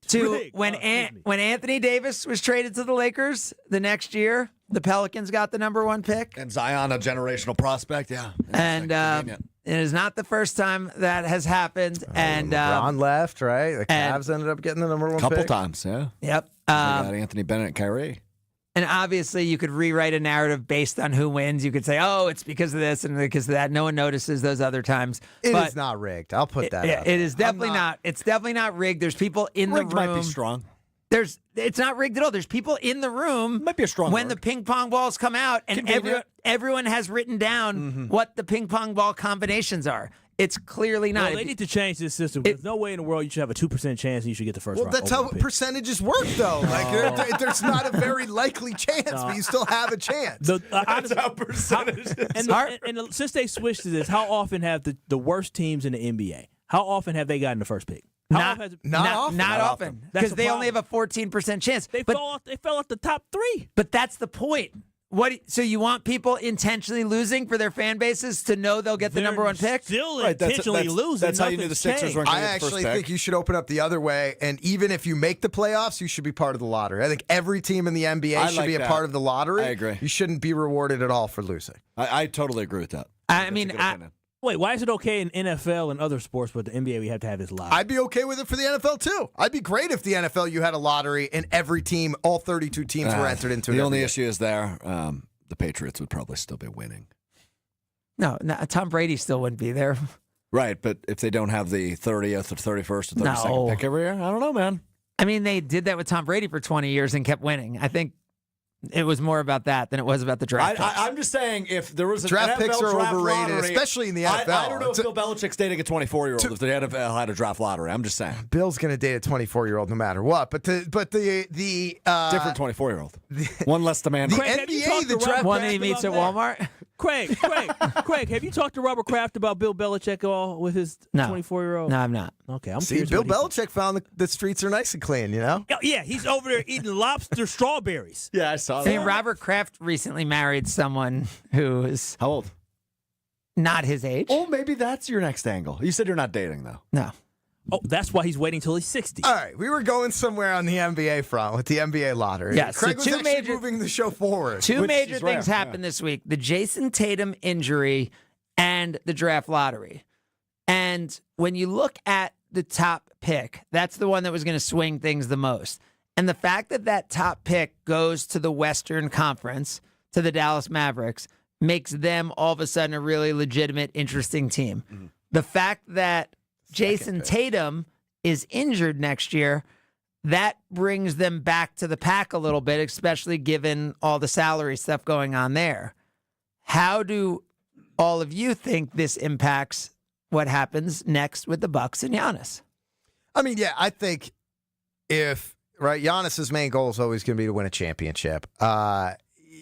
Speaker 5: to when
Speaker 6: Rigged.
Speaker 5: Anthony Davis was traded to the Lakers the next year, the Pelicans got the number 1 pick.
Speaker 9: And Zion, a generational prospect, yeah.
Speaker 5: And it is not the first time that has happened. And
Speaker 8: Ron left, right? The Cavs ended up getting the number 1
Speaker 9: couple
Speaker 8: pick.
Speaker 9: times, yeah.
Speaker 5: Yep.
Speaker 9: They got Anthony Bennett and Kyrie.
Speaker 5: And obviously, you could rewrite a narrative based on who wins. You could say, oh, it's because of this and because of that. No one notices those other times.
Speaker 8: It is not rigged. I'll put that out.
Speaker 5: It is definitely not. It's definitely not rigged. There's people in the room.
Speaker 9: Rigged might be strong.
Speaker 5: It's not rigged at all. There's people in the room.
Speaker 9: Might be a strong
Speaker 5: when
Speaker 9: word.
Speaker 5: the ping pong balls come out, and everyone has written down what the ping pong ball combinations are. It's clearly not.
Speaker 6: Well, they need to change this system. There's no way in the world you should have a 2% chance and you should get the first round.
Speaker 8: Well, that's how percentages work, though. Like, there's not a very likely chance, but you still have a chance.
Speaker 9: That's how percentages
Speaker 6: And since they switched to this, how often have the worst teams in the NBA, how often have they gotten the first pick?
Speaker 5: Not often. Because they only have a 14% chance.
Speaker 6: They fell off the top 3.
Speaker 5: But that's the point. So you want people intentionally losing for their fan bases to know they'll get the number 1 pick?
Speaker 6: Still intentionally losing.
Speaker 9: That's how you knew the Sixers weren't going to get the first pick.
Speaker 8: I actually think you should open up the other way, and even if you make the playoffs, you should be part of the lottery. I think every team in the NBA should be a part of the lottery.
Speaker 9: I agree.
Speaker 8: You shouldn't be rewarded at all for losing.
Speaker 9: I totally agree with that.
Speaker 6: Wait, why is it okay in NFL and other sports, but the NBA we have to have this lottery?
Speaker 8: I'd be okay with it for the NFL, too. I'd be great if the NFL, you had a lottery and every team, all 32 teams were entered into it.
Speaker 9: The only issue is there, the Patriots would probably still be winning.
Speaker 5: No, Tom Brady still wouldn't be there.
Speaker 9: Right, but if they don't have the 30th or 31st or 32nd pick every year, I don't know, man.
Speaker 5: I mean, they did that with Tom Brady for 20 years and kept winning. I think it was more about that than it was about the draft picks.
Speaker 9: I'm just saying, if there was a
Speaker 8: Draft
Speaker 9: NFL
Speaker 8: picks are
Speaker 9: draft
Speaker 8: overrated,
Speaker 9: lottery,
Speaker 8: especially in the NFL.
Speaker 9: I don't know if Bill Belichick's dating a 24-year-old if the NFL had a draft lottery. I'm just saying.
Speaker 8: Bill's going to date a 24-year-old no matter what. But the
Speaker 9: different 24-year-old. One less demand.
Speaker 8: The
Speaker 6: Craig, have you
Speaker 8: NBA,
Speaker 6: talked
Speaker 8: the
Speaker 6: to
Speaker 8: draft
Speaker 6: Robert
Speaker 5: One
Speaker 6: Kraft
Speaker 5: he meets at
Speaker 6: about that?
Speaker 5: Walmart.
Speaker 6: Craig, have you talked to Robert Kraft about Bill Belichick at all with his
Speaker 5: No.
Speaker 6: 24-year-old?
Speaker 5: No, I'm not.
Speaker 6: Okay, I'm
Speaker 8: See,
Speaker 6: curious
Speaker 8: Bill
Speaker 6: what he
Speaker 8: Belichick found the streets are nice and clean, you know?
Speaker 6: thinks. Yeah, he's over there eating lobster strawberries.
Speaker 9: Yeah, I saw
Speaker 5: I
Speaker 9: that.
Speaker 5: mean, Robert Kraft recently married someone who is
Speaker 9: How old?
Speaker 5: not his age.
Speaker 9: Oh, maybe that's your next angle. You said you're not dating, though.
Speaker 5: No.
Speaker 6: Oh, that's why he's waiting till he's 60.
Speaker 8: All right, we were going somewhere on the NBA front with the NBA lottery.
Speaker 5: Yeah, so
Speaker 8: Craig was
Speaker 5: two
Speaker 8: actually
Speaker 5: major-
Speaker 8: moving the show forward.
Speaker 5: Two
Speaker 9: Which
Speaker 5: major
Speaker 9: is
Speaker 5: things
Speaker 9: rare,
Speaker 5: happened this week: the Jason Tatum injury and the draft lottery. And when you look at the top pick, that's the one that was going to swing things the most. And the fact that that top pick goes to the Western Conference, to the Dallas Mavericks, makes them all of a sudden a really legitimate, interesting team.
Speaker 9: Mm-hmm.
Speaker 5: The fact that Jason Tatum is injured next year, that brings them back to the pack a little bit, especially given all the salary stuff going on there. How do all of you think this impacts what happens next with the Bucks and Giannis?
Speaker 8: I mean, yeah, I think Giannis's main goal is always going to be to win a championship.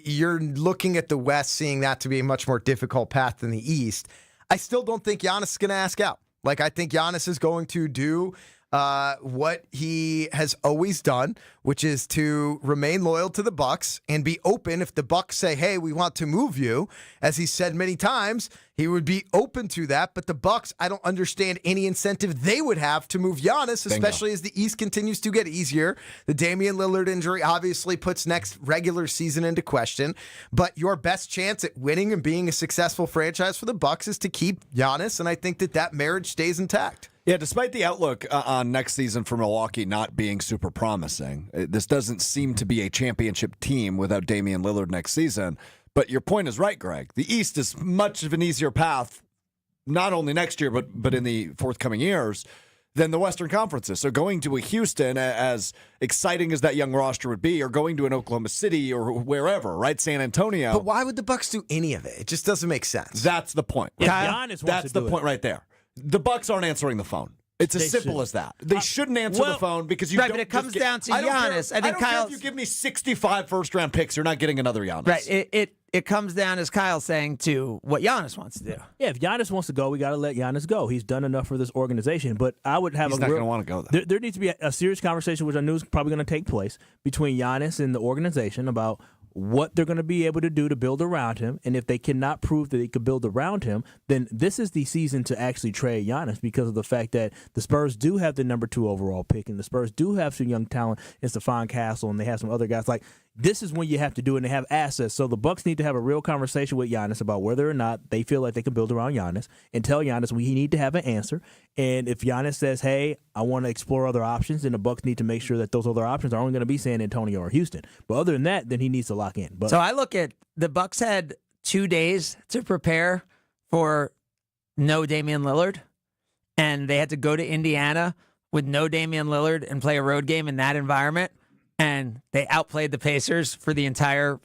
Speaker 8: You're looking at the West, seeing that to be a much more difficult path than the East. I still don't think Giannis is going to ask out. I think Giannis is going to do what he has always done, which is to remain loyal to the Bucks and be open. If the Bucks say, hey, we want to move you, as he said many times, he would be open to that. But the Bucks, I don't understand any incentive they would have to move Giannis, especially as the East continues to get easier. The Damian Lillard injury obviously puts next regular season into question. But your best chance at winning and being a successful franchise for the Bucks is to keep Giannis, and I think that marriage stays intact.
Speaker 9: Yeah, despite the outlook on next season for Milwaukee not being super promising, this doesn't seem to be a championship team without Damian Lillard next season. But your point is right, Greg. The East is much of an easier path, not only next year, but in the forthcoming years, than the Western Conferences. So going to a Houston, as exciting as that young roster would be, or going to an Oklahoma City or wherever, right? San Antonio.
Speaker 8: But why would the Bucks do any of it? It just doesn't make sense.
Speaker 9: That's the point.
Speaker 6: If Giannis wants
Speaker 9: That's
Speaker 6: to
Speaker 9: the
Speaker 6: do
Speaker 9: point
Speaker 6: it.
Speaker 9: right there. The Bucks aren't answering the phone. It's as simple as that. They shouldn't answer the phone because you
Speaker 5: right,
Speaker 9: don't.
Speaker 5: but it comes
Speaker 9: just get,
Speaker 5: down to
Speaker 9: I don't care-
Speaker 5: Giannis. I
Speaker 9: I
Speaker 5: think
Speaker 9: don't care
Speaker 5: Kyle.
Speaker 9: if you give me 65 first-round picks, you're not getting another Giannis.
Speaker 5: Right. It comes down, as Kyle's saying, to what Giannis wants to do.
Speaker 6: Yeah, if Giannis wants to go, we got to let Giannis go. He's done enough for this organization. But I would have
Speaker 9: He's not going to want to go there.
Speaker 6: There needs to be a serious conversation, which I knew is probably going to take place, between Giannis and the organization about what they're going to be able to do to build around him. And if they cannot prove that they could build around him, then this is the season to actually trade Giannis, because of the fact that the Spurs do have the number 2 overall pick, and the Spurs do have some young talent in Stephon Castle, and they have some other guys. This is when you have to do it, and they have assets. So the Bucks need to have a real conversation with Giannis about whether or not they feel like they can build around Giannis, and tell Giannis we need to have an answer. And if Giannis says, hey, I want to explore other options, then the Bucks need to make sure that those other options are only going to be San Antonio or Houston. But other than that, then he needs to lock in. But
Speaker 5: So I look at the Bucks had 2 days to prepare for no Damian Lillard, and they had to go to Indiana with no Damian Lillard and play a road game in that environment. And they outplayed the Pacers for the entire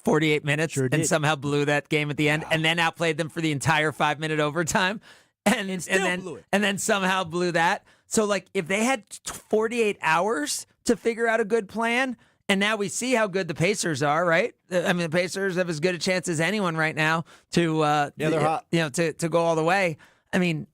Speaker 5: 48 minutes and somehow blew that game at the end, and then outplayed them for the entire 5-minute overtime, and then somehow blew that. So, if they had 48 hours to figure out a good plan, and now we see how good the Pacers are, right? I mean, the Pacers have as good a chance as anyone right now to
Speaker 9: they're hot.
Speaker 5: To go all the way. I mean,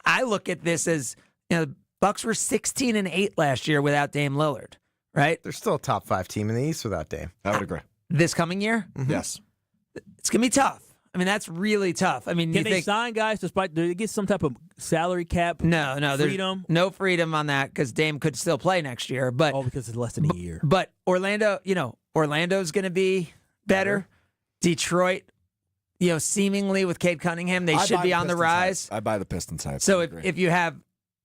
Speaker 5: I look at this as the Bucks were 16-8 last year without Dame Lillard. Right?
Speaker 8: They're still a top 5 team in the East without Dame.
Speaker 9: I would agree.
Speaker 5: This coming year?
Speaker 8: Mm-hmm.
Speaker 9: Yes.
Speaker 5: It's going to be tough. I mean, that's really tough. I mean,
Speaker 6: can they sign guys despite, do they get some type of salary cap?
Speaker 5: No,
Speaker 6: freedom?
Speaker 5: There's no freedom on that, because Dame could still play next year. But
Speaker 6: because it's less than a year.
Speaker 5: But Orlando's going to be better. Detroit, seemingly with Cade Cunningham, they should be on the rise.
Speaker 9: I buy the Pistons hype.
Speaker 5: So if you have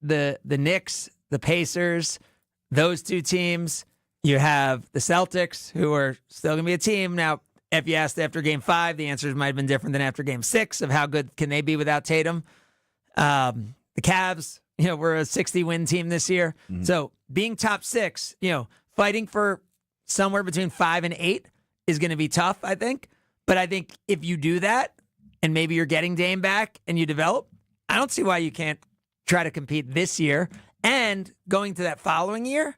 Speaker 5: the Knicks, the Pacers, those 2 teams, you have the Celtics, who are still going to be a team. Now, if you asked after Game 5, the answers might have been different than after Game 6 of how good can they be without Tatum. The Cavs, we're a 60-win team this year. So being top 6, fighting for somewhere between 5 and 8 is going to be tough, I think. But I think if you do that and maybe you're getting Dame back and you develop, I don't see why you can't try to compete this year. And going to that following year,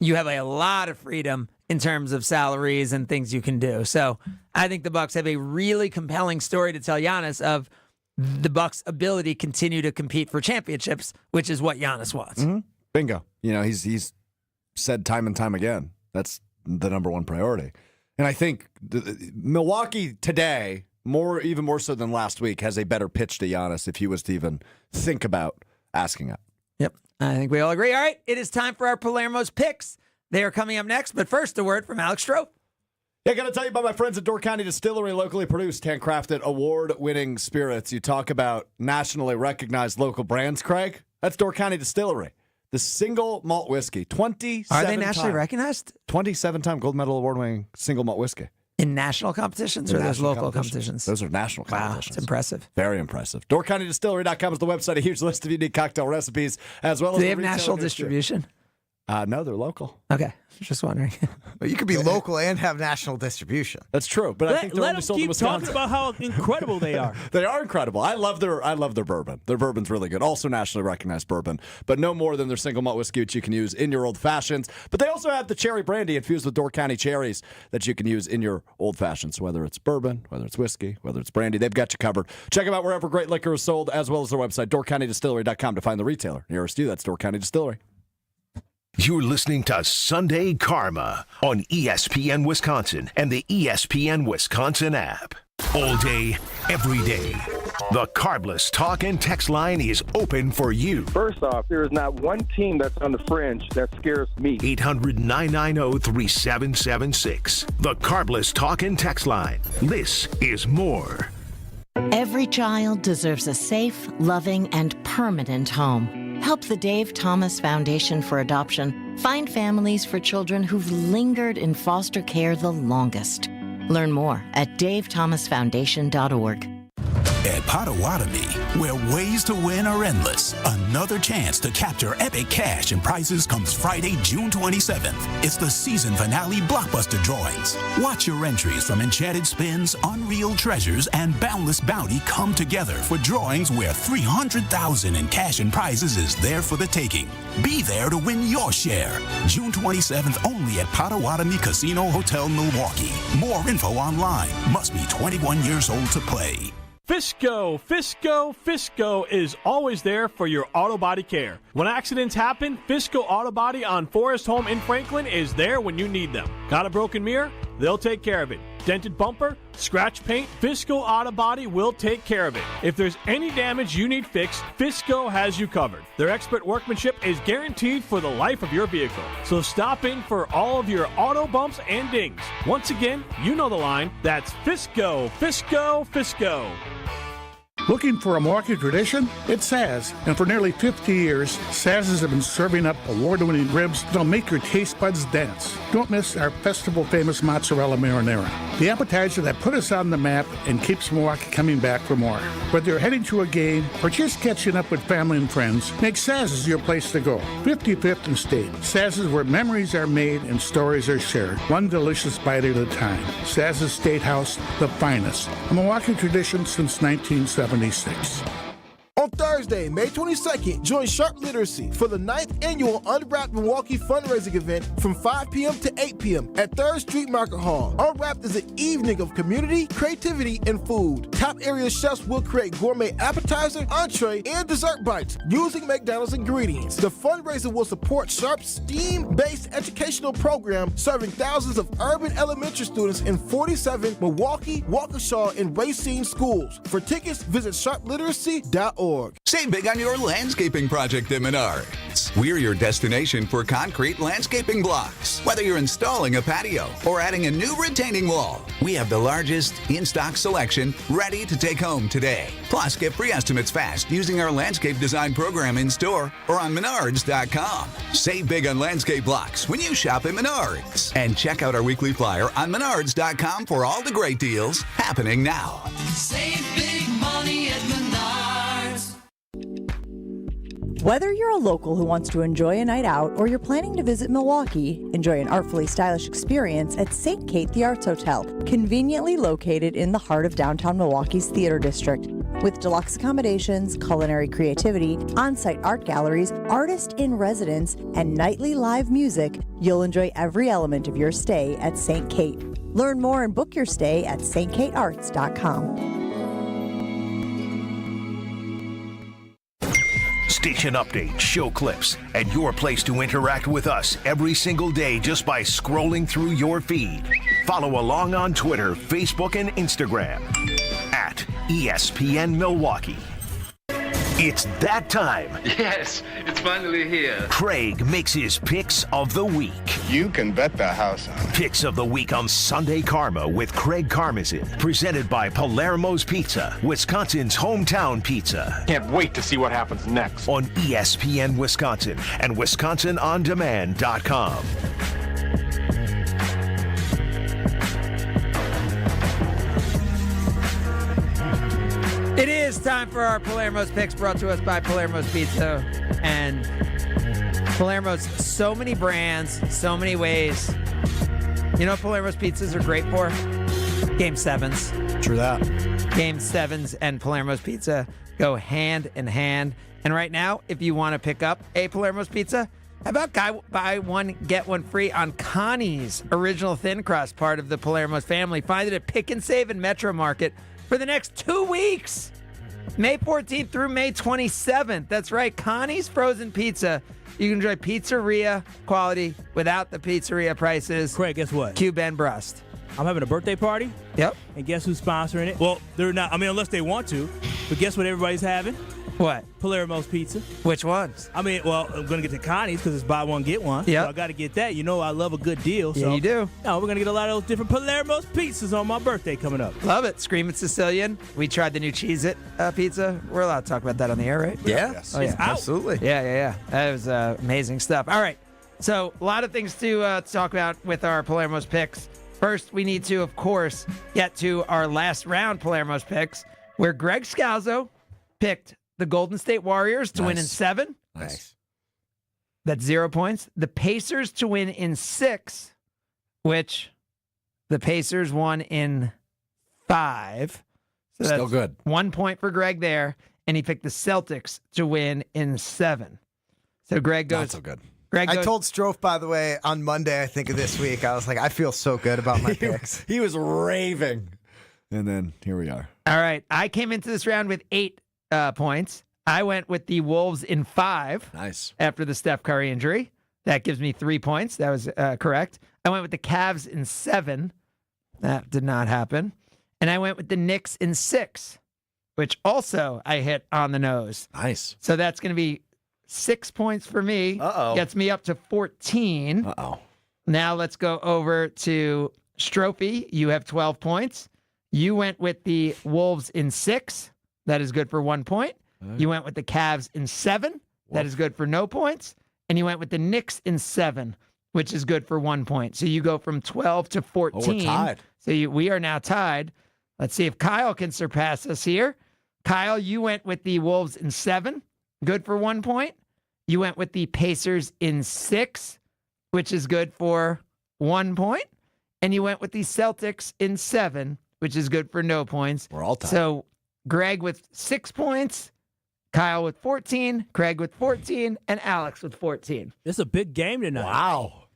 Speaker 5: you have a lot of freedom in terms of salaries and things you can do. So I think the Bucks have a really compelling story to tell Giannis of the Bucks' ability to continue to compete for championships, which is what Giannis wants.
Speaker 9: Bingo. He's said time and time again, that's the number one priority. And I think Milwaukee today, even more so than last week, has a better pitch to Giannis if he was to even think about asking it.
Speaker 5: Yep. I think we all agree. All right. It is time for our Palermo's picks. They are coming up next. But first, a word from Alex Stroh.
Speaker 9: Yeah, I got to tell you about my friends at Door County Distillery, locally produced, handcrafted, award-winning spirits. You talk about nationally recognized local brands, Craig. That's Door County Distillery. The single malt whiskey, 27
Speaker 5: Are they nationally recognized?
Speaker 9: 27-time gold medal award-winning single malt whiskey.
Speaker 5: In national competitions or those local competitions?
Speaker 9: Those are national competitions.
Speaker 5: Wow, it's impressive.
Speaker 9: Very impressive. DoorCountyDistillery.com is the website. A huge list of unique cocktail recipes, as well as
Speaker 5: Do they have national distribution?
Speaker 9: No, they're local.
Speaker 5: Okay, just wondering.
Speaker 8: But you could be local and have national distribution.
Speaker 9: That's true, but I think they're
Speaker 6: let
Speaker 9: only
Speaker 6: them
Speaker 9: sold in
Speaker 6: keep
Speaker 9: Wisconsin.
Speaker 6: talking about how incredible they are.
Speaker 9: They are incredible. I love their bourbon. Their bourbon's really good. Also nationally recognized bourbon, but no more than their single malt whiskey, which you can use in your old fashions. But they also have the cherry brandy infused with Door County cherries that you can use in your old fashions. So whether it's bourbon, whether it's whiskey, whether it's brandy, they've got you covered. Check them out wherever great liquor is sold, as well as their website, DoorCountyDistillery.com, to find the retailer nearest you. That's Door County Distillery.
Speaker 4: You're listening to Sunday Karma on ESPN Wisconsin and the ESPN Wisconsin app. All day, every day. The Carbless talk and text line is open for you.
Speaker 13: First off, there is not one team that's on the fringe that scares me.
Speaker 4: 800-990-3776. The Carbless talk and text line. This is more.
Speaker 16: Every child deserves a safe, loving, and permanent home. Help the Dave Thomas Foundation for Adoption find families for children who've lingered in foster care the longest. Learn more at davethomasfoundation.org.
Speaker 17: At Potawatomi, where ways to win are endless, another chance to capture epic cash and prizes comes Friday, June 27th. It's the season finale blockbuster drawings. Watch your entries from Enchanted Spins, Unreal Treasures, and Boundless Bounty come together for drawings where $300,000 in cash and prizes is there for the taking. Be there to win your share. June 27th only at Potawatomi Casino Hotel, Milwaukee. More info online. Must be 21 years old to play.
Speaker 18: Fisco is always there for your auto body care. When accidents happen, Fisco Auto Body on Forest Home in Franklin is there when you need them. Got a broken mirror? They'll take care of it. Dented bumper? Scratch paint? Fisco Auto Body will take care of it. If there's any damage you need fixed, Fisco has you covered. Their expert workmanship is guaranteed for the life of your vehicle. So stop in for all of your auto bumps and dings. Once again, you know the line. That's Fisco.
Speaker 25: Looking for a Milwaukee tradition? It's Saz, and for nearly 50 years, Saz's have been serving up award-winning ribs that'll make your taste buds dance. Don't miss our festival-famous mozzarella marinara, the appetizer that put us on the map and keeps Milwaukee coming back for more. Whether you're heading to a game or just catching up with family and friends, make Saz's your place to go. 55th and State. Saz's, where memories are made and stories are shared, one delicious bite at a time. Saz's Steakhouse, the finest. A Milwaukee tradition since 1976.
Speaker 26: On Thursday, May 22nd, join Sharp Literacy for the 9th annual Unwrapped Milwaukee fundraising event from 5 p.m. to 8 p.m. at 3rd Street Market Hall. Unwrapped is an evening of community, creativity, and food. Top area chefs will create gourmet appetizer, entree, and dessert bites using McDonald's ingredients. The fundraiser will support Sharp's STEAM-based educational program serving thousands of urban elementary students in 47 Milwaukee, Waukesha, and Racine schools. For tickets, visit sharpliteracy.org.
Speaker 27: Save big on your landscaping project at Menards. We're your destination for concrete landscaping blocks. Whether you're installing a patio or adding a new retaining wall, we have the largest in-stock selection ready to take home today. Plus, get free estimates fast using our landscape design program in store or on Menards.com. Save big on landscape blocks when you shop at Menards. And check out our weekly flyer on Menards.com for all the great deals happening now.
Speaker 12: Save big money at Menards.
Speaker 2: Whether you're a local who wants to enjoy a night out or you're planning to visit Milwaukee, enjoy an artfully stylish experience at St. Kate the Arts Hotel, conveniently located in the heart of downtown Milwaukee's Theater District. With deluxe accommodations, culinary creativity, on-site art galleries, artist in residence, and nightly live music, you'll enjoy every element of your stay at St. Kate. Learn more and book your stay at stkatearts.com.
Speaker 4: Station updates, show clips, and your place to interact with us every single day just by scrolling through your feed. Follow along on Twitter, Facebook, and Instagram at ESPN Milwaukee. It's that time.
Speaker 3: Yes, it's finally here.
Speaker 4: Craig makes his picks of the week.
Speaker 3: You can bet the house on it.
Speaker 4: Picks of the week on Sunday Karma with Craig Karmazin. Presented by Palermo's Pizza, Wisconsin's hometown pizza.
Speaker 3: Can't wait to see what happens next.
Speaker 4: On ESPN Wisconsin and WisconsinOnDemand.com.
Speaker 5: It is time for our Palermo's picks, brought to us by Palermo's Pizza. And Palermo's, so many brands, so many ways. You know what Palermo's pizzas are great for? Game 7s.
Speaker 9: True that.
Speaker 5: Game 7s and Palermo's Pizza go hand in hand. And right now, if you want to pick up a Palermo's Pizza, how about buy one, get one free on Connie's Original Thin Crust, part of the Palermo's family. Find it at Pick and Save and Metro Market for the next 2 weeks. May 14th through May 27th. That's right, Connie's Frozen Pizza. You can enjoy pizzeria quality without the pizzeria prices.
Speaker 6: Craig, guess what?
Speaker 5: Cue Ben Brust.
Speaker 6: I'm having a birthday party.
Speaker 5: Yep.
Speaker 6: And guess who's sponsoring it? Well, they're not. I mean, unless they want to. But guess what everybody's having?
Speaker 5: What?
Speaker 6: Palermo's Pizza.
Speaker 5: Which ones?
Speaker 6: I mean, well, I'm going to get to Connie's because it's buy one, get one.
Speaker 5: Yep.
Speaker 6: So I got to get that. You know I love a good deal.
Speaker 5: Yeah,
Speaker 6: so
Speaker 5: you do.
Speaker 6: No, we're going to get a lot of those different Palermo's pizzas on my birthday coming up.
Speaker 5: Love it. Screaming Sicilian. We tried the new Cheez-It pizza. We're allowed to talk about that on the air, right?
Speaker 8: Yeah.
Speaker 5: Oh, yeah.
Speaker 8: Absolutely.
Speaker 5: Yeah. That was amazing stuff. All right. So a lot of things to talk about with our Palermo's picks. First, we need to, of course, get to our last round Palermo's picks, where Greg Scalzo picked the Golden State Warriors to win in 7.
Speaker 9: Nice.
Speaker 5: That's 0 points. The Pacers to win in 6, which the Pacers won in 5. So
Speaker 9: Still
Speaker 5: that's
Speaker 9: good.
Speaker 5: 1 point for Greg there. And he picked the Celtics to win in 7. So Greg goes.
Speaker 9: Not so good.
Speaker 5: Greg
Speaker 8: I
Speaker 5: goes,
Speaker 8: told Strofe, by the way, on Monday, I think of this week, I was like, I feel so good about my picks.
Speaker 9: He was raving. And then here we are.
Speaker 5: all right. I came into this round with 8 points. I went with the Wolves in 5.
Speaker 9: Nice.
Speaker 5: After the Steph Curry injury. That gives me 3 points. That was correct. I went with the Cavs in 7. That did not happen. And I went with the Knicks in 6, which also I hit on the nose.
Speaker 9: Nice.
Speaker 5: So that's going to be 6 points for me.
Speaker 9: Uh-oh.
Speaker 5: Gets me up to 14.
Speaker 9: Uh-oh.
Speaker 5: Now let's go over to Strophe. You have 12 points. You went with the Wolves in 6. That is good for 1 point. You went with the Cavs in 7. That is good for no points. And you went with the Knicks in 7, which is good for 1 point. So you go from 12 to 14.
Speaker 9: Oh, we're tied.
Speaker 5: So we are now tied. Let's see if Kyle can surpass us here. Kyle, you went with the Wolves in 7. Good for 1 point. You went with the Pacers in 6, which is good for 1 point. And you went with the Celtics in 7, which is good for no points.
Speaker 9: We're all tied.
Speaker 5: So Greg with 6 points, Kyle with 14, Craig with 14, and Alex with 14.
Speaker 6: This is a big game tonight.
Speaker 9: Wow.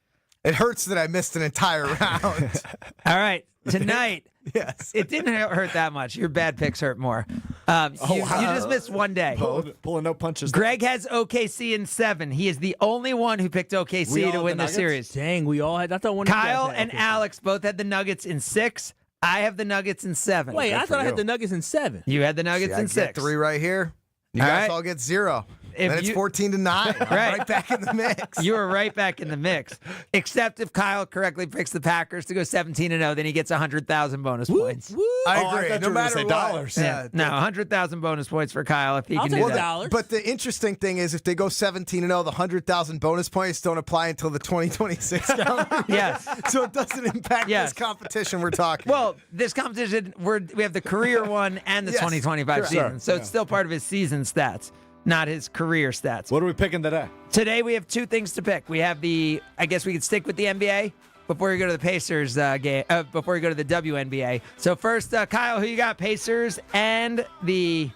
Speaker 8: It hurts that I missed an entire round.
Speaker 5: All right, tonight.
Speaker 8: Yes.
Speaker 5: It didn't hurt that much. Your bad picks hurt more. You just missed one day.
Speaker 9: Pulling no punches.
Speaker 5: Greg has OKC in 7. He is the only one who picked OKC to win the series.
Speaker 6: Dang, we all had. I thought one of you guys
Speaker 5: Kyle
Speaker 6: had
Speaker 5: and
Speaker 6: OKC.
Speaker 5: Alex both had the Nuggets in 6. I have the Nuggets in 7.
Speaker 6: Wait, I thought I had the Nuggets in 7.
Speaker 5: You had the Nuggets
Speaker 8: I
Speaker 5: in
Speaker 8: get
Speaker 5: 6.
Speaker 8: 3 right here. You
Speaker 5: All
Speaker 8: guys
Speaker 5: right.
Speaker 8: all get 0.
Speaker 5: If
Speaker 8: Then it's
Speaker 5: you-
Speaker 8: 14-9. I'm right back in the mix.
Speaker 5: You were right back in the mix. Except if Kyle correctly picks the Packers to go 17-0, then he gets 100,000 bonus points.
Speaker 8: I
Speaker 9: Oh, I
Speaker 8: agree.
Speaker 9: thought you
Speaker 8: No
Speaker 9: were gonna
Speaker 8: matter
Speaker 9: say
Speaker 8: what.
Speaker 9: dollars.
Speaker 5: Yeah, no, 100,000 bonus points for Kyle if he can do that.
Speaker 8: But the interesting thing is, if they go 17-0, the 100,000 bonus points don't apply until the 2026 calendar.
Speaker 5: Yes.
Speaker 8: So it doesn't impact
Speaker 5: Yes.
Speaker 8: this competition we're talking.
Speaker 5: Well, this competition, we have the career one and the
Speaker 8: Yes,
Speaker 5: 2025
Speaker 8: correct.
Speaker 5: season,
Speaker 8: Sure.
Speaker 5: so it's still part of his season stats. not his career stats.
Speaker 9: What are we picking today?
Speaker 5: Today we have two things to pick. We have I guess we could stick with the NBA before we go to the Pacers game, before we go to the WNBA. So first, Kyle, who you got? Pacers and the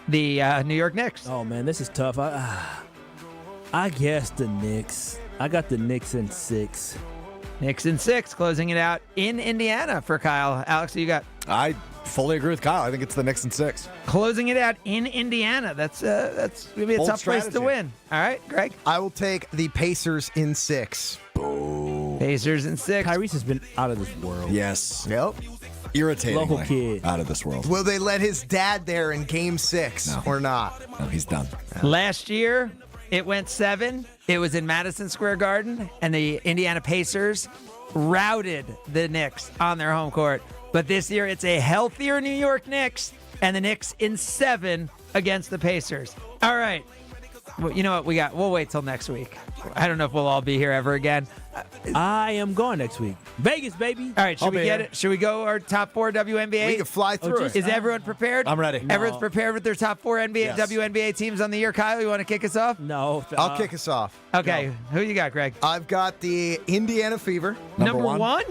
Speaker 5: New York Knicks.
Speaker 6: Oh man, this is tough. I guess the Knicks. I got the Knicks in 6.
Speaker 5: Knicks in 6, closing it out in Indiana for Kyle. Alex, who you got?
Speaker 9: I fully agree with Kyle. I think it's the Knicks in 6.
Speaker 5: Closing it out in Indiana. That's going to be a
Speaker 9: Bold
Speaker 5: tough place to
Speaker 9: strategy.
Speaker 5: win. All right, Greg?
Speaker 8: I will take the Pacers in 6.
Speaker 5: Pacers in 6.
Speaker 6: Tyrese has been out of this world.
Speaker 9: Yes.
Speaker 8: Yep.
Speaker 9: Irritating.
Speaker 6: Local kid.
Speaker 9: Out of this world.
Speaker 8: Will they let his dad there in Game 6 or not?
Speaker 9: No, he's done.
Speaker 5: Last year, it went 7. It was in Madison Square Garden, and the Indiana Pacers routed the Knicks on their home court. But this year, it's a healthier New York Knicks, and the Knicks in 7 against the Pacers. All right. Well, you know what? We'll wait till next week. I don't know if we'll all be here ever again.
Speaker 6: I am going next week. Vegas, baby.
Speaker 5: All right, should we get it? Should we go our top 4 WNBA?
Speaker 8: We can fly through it.
Speaker 5: Is everyone prepared?
Speaker 9: I'm ready.
Speaker 5: Everyone's prepared with their top 4 WNBA teams on the year. Kyle, you want to kick us off?
Speaker 6: No.
Speaker 8: I'll kick us off.
Speaker 5: Okay. Who you got, Greg?
Speaker 8: I've got the Indiana Fever.
Speaker 5: Number one?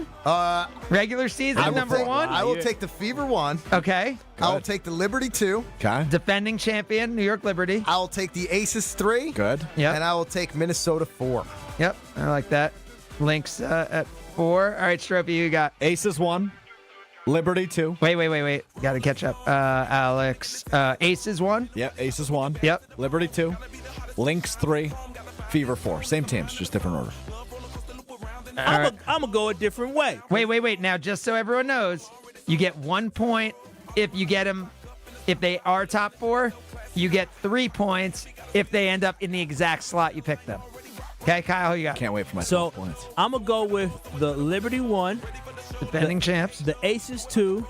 Speaker 5: Regular season, number 1?
Speaker 8: I will take the Fever 1.
Speaker 5: Okay.
Speaker 8: I will take the Liberty 2.
Speaker 9: Okay.
Speaker 5: Defending champion, New York Liberty.
Speaker 8: I will take the Aces 3.
Speaker 9: Good.
Speaker 5: Yep.
Speaker 8: And I will take Minnesota 4.
Speaker 5: Yep. I like that. Lynx at 4. All right, Stropey, you got
Speaker 9: Aces 1. Liberty 2.
Speaker 5: Wait. Got to catch up. Alex. Aces 1.
Speaker 9: Yep. Aces 1.
Speaker 5: Yep.
Speaker 9: Liberty 2. Lynx 3. Fever 4. Same teams, just different order.
Speaker 6: I'm going to go a different way.
Speaker 5: Wait. Now, just so everyone knows, you get 1 point if you get them. If they are top 4, you get 3 points if they end up in the exact slot you picked them. Okay, Kyle, who you got?
Speaker 9: Can't wait for my
Speaker 6: So
Speaker 9: 12 points.
Speaker 6: I'm going to go with the Liberty 1.
Speaker 5: Defending champs.
Speaker 6: The Aces 2.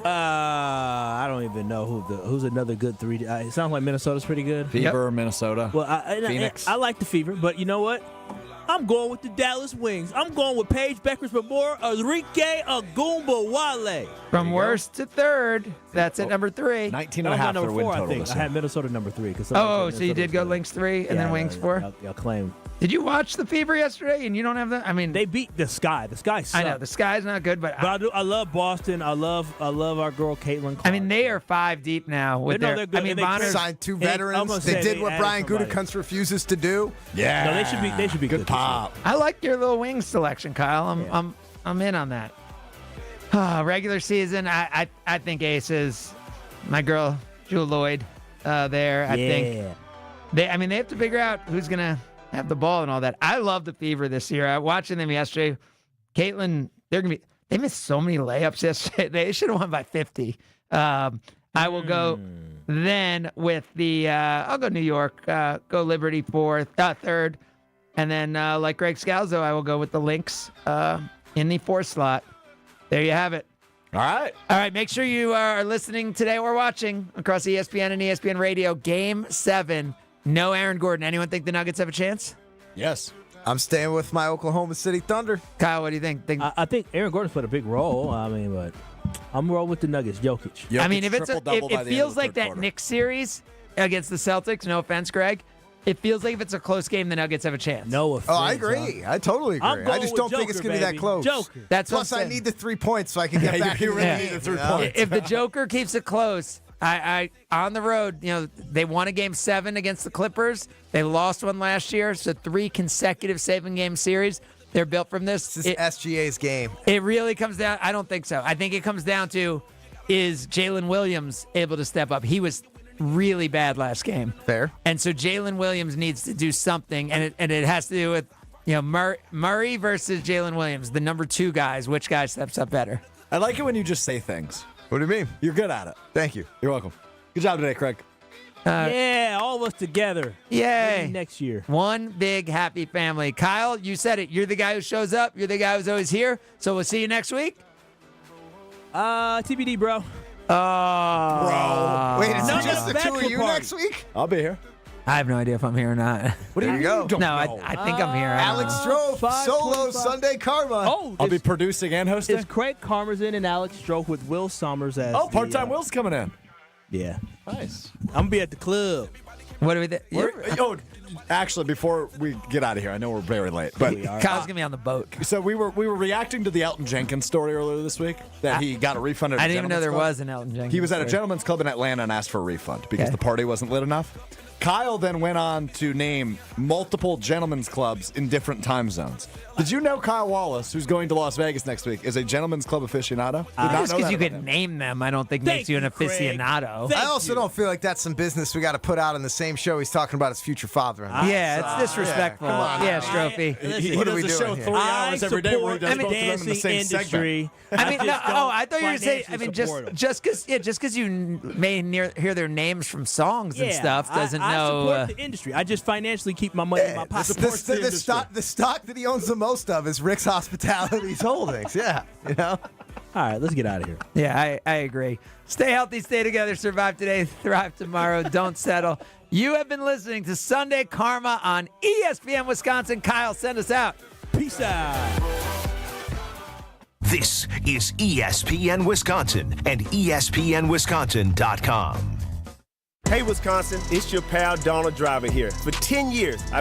Speaker 6: I don't even know who's another good 3. It sounds like Minnesota's pretty good.
Speaker 9: Fever, Minnesota.
Speaker 6: Well,
Speaker 9: Phoenix.
Speaker 6: I like the Fever, but you know what? I'm going with the Dallas Wings. I'm going with Paige Beckers, but more Enrique Agumbawale.
Speaker 5: From worst to third, that's at number 3.
Speaker 9: 19
Speaker 6: That
Speaker 9: and a
Speaker 6: was
Speaker 9: half
Speaker 6: my
Speaker 9: their
Speaker 6: number
Speaker 9: win
Speaker 6: 4, I
Speaker 9: total
Speaker 6: think.
Speaker 9: this
Speaker 6: I
Speaker 9: year.
Speaker 6: had Minnesota number 3.
Speaker 5: Oh, so you did go Lynx 3 and then Wings 4?
Speaker 6: I'll claim.
Speaker 5: Did you watch the Fever yesterday and you don't have that? I mean,
Speaker 6: They beat the Sky. The Sky sucked.
Speaker 5: I know the Sky's not good, but
Speaker 6: I love Boston. I love our girl Caitlin Clark.
Speaker 5: I mean, they are 5 deep now with
Speaker 6: No,
Speaker 5: their.
Speaker 6: they're good.
Speaker 5: I mean,
Speaker 6: And they
Speaker 5: Bonner's
Speaker 8: Signed 2
Speaker 6: I'm
Speaker 8: veterans.
Speaker 6: gonna
Speaker 8: They
Speaker 6: say
Speaker 8: did
Speaker 6: they
Speaker 8: what
Speaker 6: added
Speaker 8: Brian
Speaker 6: somebody.
Speaker 8: Gutekunst refuses to do.
Speaker 9: Yeah.
Speaker 6: No, they should be
Speaker 9: Good
Speaker 6: good.
Speaker 9: pop.
Speaker 5: I like your little Wings selection, Kyle. I'm in on that. Regular season, I think Aces. My girl Jewel Lloyd there. I think they have to figure out who's gonna have the ball and all that. I love the Fever this year. I watching them yesterday. Caitlin, they missed so many layups yesterday. They should have won by 50. I will go then with the I'll go New York, go Liberty 3rd, and then like Greg Scalzo, I will go with the Lynx in the 4th slot. There you have it.
Speaker 9: All right.
Speaker 5: Make sure you are listening today or watching across ESPN and ESPN Radio. Game 7. No Aaron Gordon. Anyone think the Nuggets have a chance?
Speaker 9: Yes.
Speaker 8: I'm staying with my Oklahoma City Thunder.
Speaker 5: Kyle, what do you think?
Speaker 6: I think Aaron Gordon's played a big role. I mean, but I'm rolling with the Nuggets. Jokic.
Speaker 5: I mean, if it's
Speaker 9: triple-double by
Speaker 5: it
Speaker 9: the
Speaker 5: feels
Speaker 9: end of the
Speaker 5: like
Speaker 9: third
Speaker 5: that
Speaker 9: quarter.
Speaker 5: Knicks series against the Celtics. No offense, Greg. It feels like if it's a close game, the Nuggets have a chance.
Speaker 6: No offense.
Speaker 8: Oh, I agree. I totally agree.
Speaker 6: I'm
Speaker 8: I
Speaker 6: going
Speaker 8: just
Speaker 6: with
Speaker 8: don't think
Speaker 6: Joker,
Speaker 8: it's going to be that
Speaker 6: baby.
Speaker 8: close.
Speaker 6: Joker.
Speaker 5: That's what
Speaker 8: Plus,
Speaker 5: I'm
Speaker 8: I
Speaker 5: saying.
Speaker 8: need the 3 points so I can get back.
Speaker 9: you
Speaker 8: in the
Speaker 9: really
Speaker 8: game,
Speaker 9: need the 3
Speaker 8: you know?
Speaker 9: points.
Speaker 5: If the Joker keeps it close, I on the road, they won a game 7 against the Clippers. They lost one last year, so 3 consecutive 7-game series. They're built from this.
Speaker 8: This is SGA's game.
Speaker 5: It really comes down. I don't think so. I think it comes down to, is Jalen Williams able to step up? He was really bad last game.
Speaker 8: Fair.
Speaker 5: And so Jalen Williams needs to do something, and it has to do with Murray versus Jalen Williams, the number 2 guys. Which guy steps up better?
Speaker 9: I like it when you just say things.
Speaker 8: What do you mean?
Speaker 9: You're good at it.
Speaker 8: Thank you.
Speaker 9: You're welcome. Good job today, Craig.
Speaker 6: Yeah, all of us together.
Speaker 5: Yay.
Speaker 6: Maybe next year.
Speaker 5: One big happy family. Kyle, you said it. You're the guy who shows up. You're the guy who's always here. So we'll see you next week.
Speaker 6: TBD, bro.
Speaker 5: Oh.
Speaker 8: Wait, is
Speaker 6: No,
Speaker 8: it just
Speaker 6: no,
Speaker 8: the 2 of
Speaker 6: bachelor
Speaker 8: you
Speaker 6: party.
Speaker 8: next week?
Speaker 9: I'll be here.
Speaker 5: I have no idea if I'm here or not.
Speaker 9: What do you mean?
Speaker 8: go.
Speaker 9: Don't
Speaker 5: No,
Speaker 9: know?
Speaker 5: I think I'm here. I don't
Speaker 8: Alex
Speaker 5: know.
Speaker 8: Stroh, solo
Speaker 6: 5:25.
Speaker 8: Sunday Karma.
Speaker 6: Oh,
Speaker 9: I'll be producing and hosting.
Speaker 6: It's Craig Karmazin and Alex Stroke with Will Summers as
Speaker 9: Oh, part-time Will's coming in.
Speaker 6: Yeah.
Speaker 9: Nice.
Speaker 6: I'm going to be at the club.
Speaker 5: What do we do?
Speaker 9: Actually, before we get out of here, I know we're very late, but
Speaker 5: Kyle's gonna be on the boat.
Speaker 9: So we were reacting to the Elton Jenkins story earlier this week that he got a refund.
Speaker 5: I didn't even know there was an Elton Jenkins.
Speaker 9: He was at a
Speaker 5: story.
Speaker 9: gentleman's club in Atlanta and asked for a refund because the party wasn't lit enough. Kyle then went on to name multiple gentlemen's clubs in different time zones. Did you know Kyle Wallace, who's going to Las Vegas next week, is a gentleman's club aficionado?
Speaker 5: Just because you could name them, I don't think makes you an aficionado.
Speaker 8: I also don't feel like that's some business we got to put out in the same show he's talking about his future father-in-law.
Speaker 5: Yeah, it's disrespectful.
Speaker 8: Yeah, come on.
Speaker 5: Yeah, Strophy.
Speaker 8: What are we doing here?
Speaker 9: 3 hours every day where he does both of them in the same
Speaker 6: industry.
Speaker 5: I mean,
Speaker 6: just
Speaker 5: I thought you were
Speaker 6: don't
Speaker 5: saying. I mean,
Speaker 6: financially
Speaker 5: just because you may hear their names from songs and stuff doesn't
Speaker 6: I
Speaker 5: know.
Speaker 6: support the industry. I just financially keep my money in my pocket.
Speaker 8: The stock that he owns the most of is Rick's Hospitality's holdings. Yeah, you know.
Speaker 6: All right, let's get out of here.
Speaker 5: Yeah, I agree. Stay healthy, stay together, survive today, thrive tomorrow, don't settle. You have been listening to Sunday Karma on ESPN Wisconsin. Kyle, send us out.
Speaker 6: Peace out.
Speaker 4: This is ESPN Wisconsin and ESPNWisconsin.com.
Speaker 1: Hey, Wisconsin, it's your pal Donald Driver here. For 10 years, I've been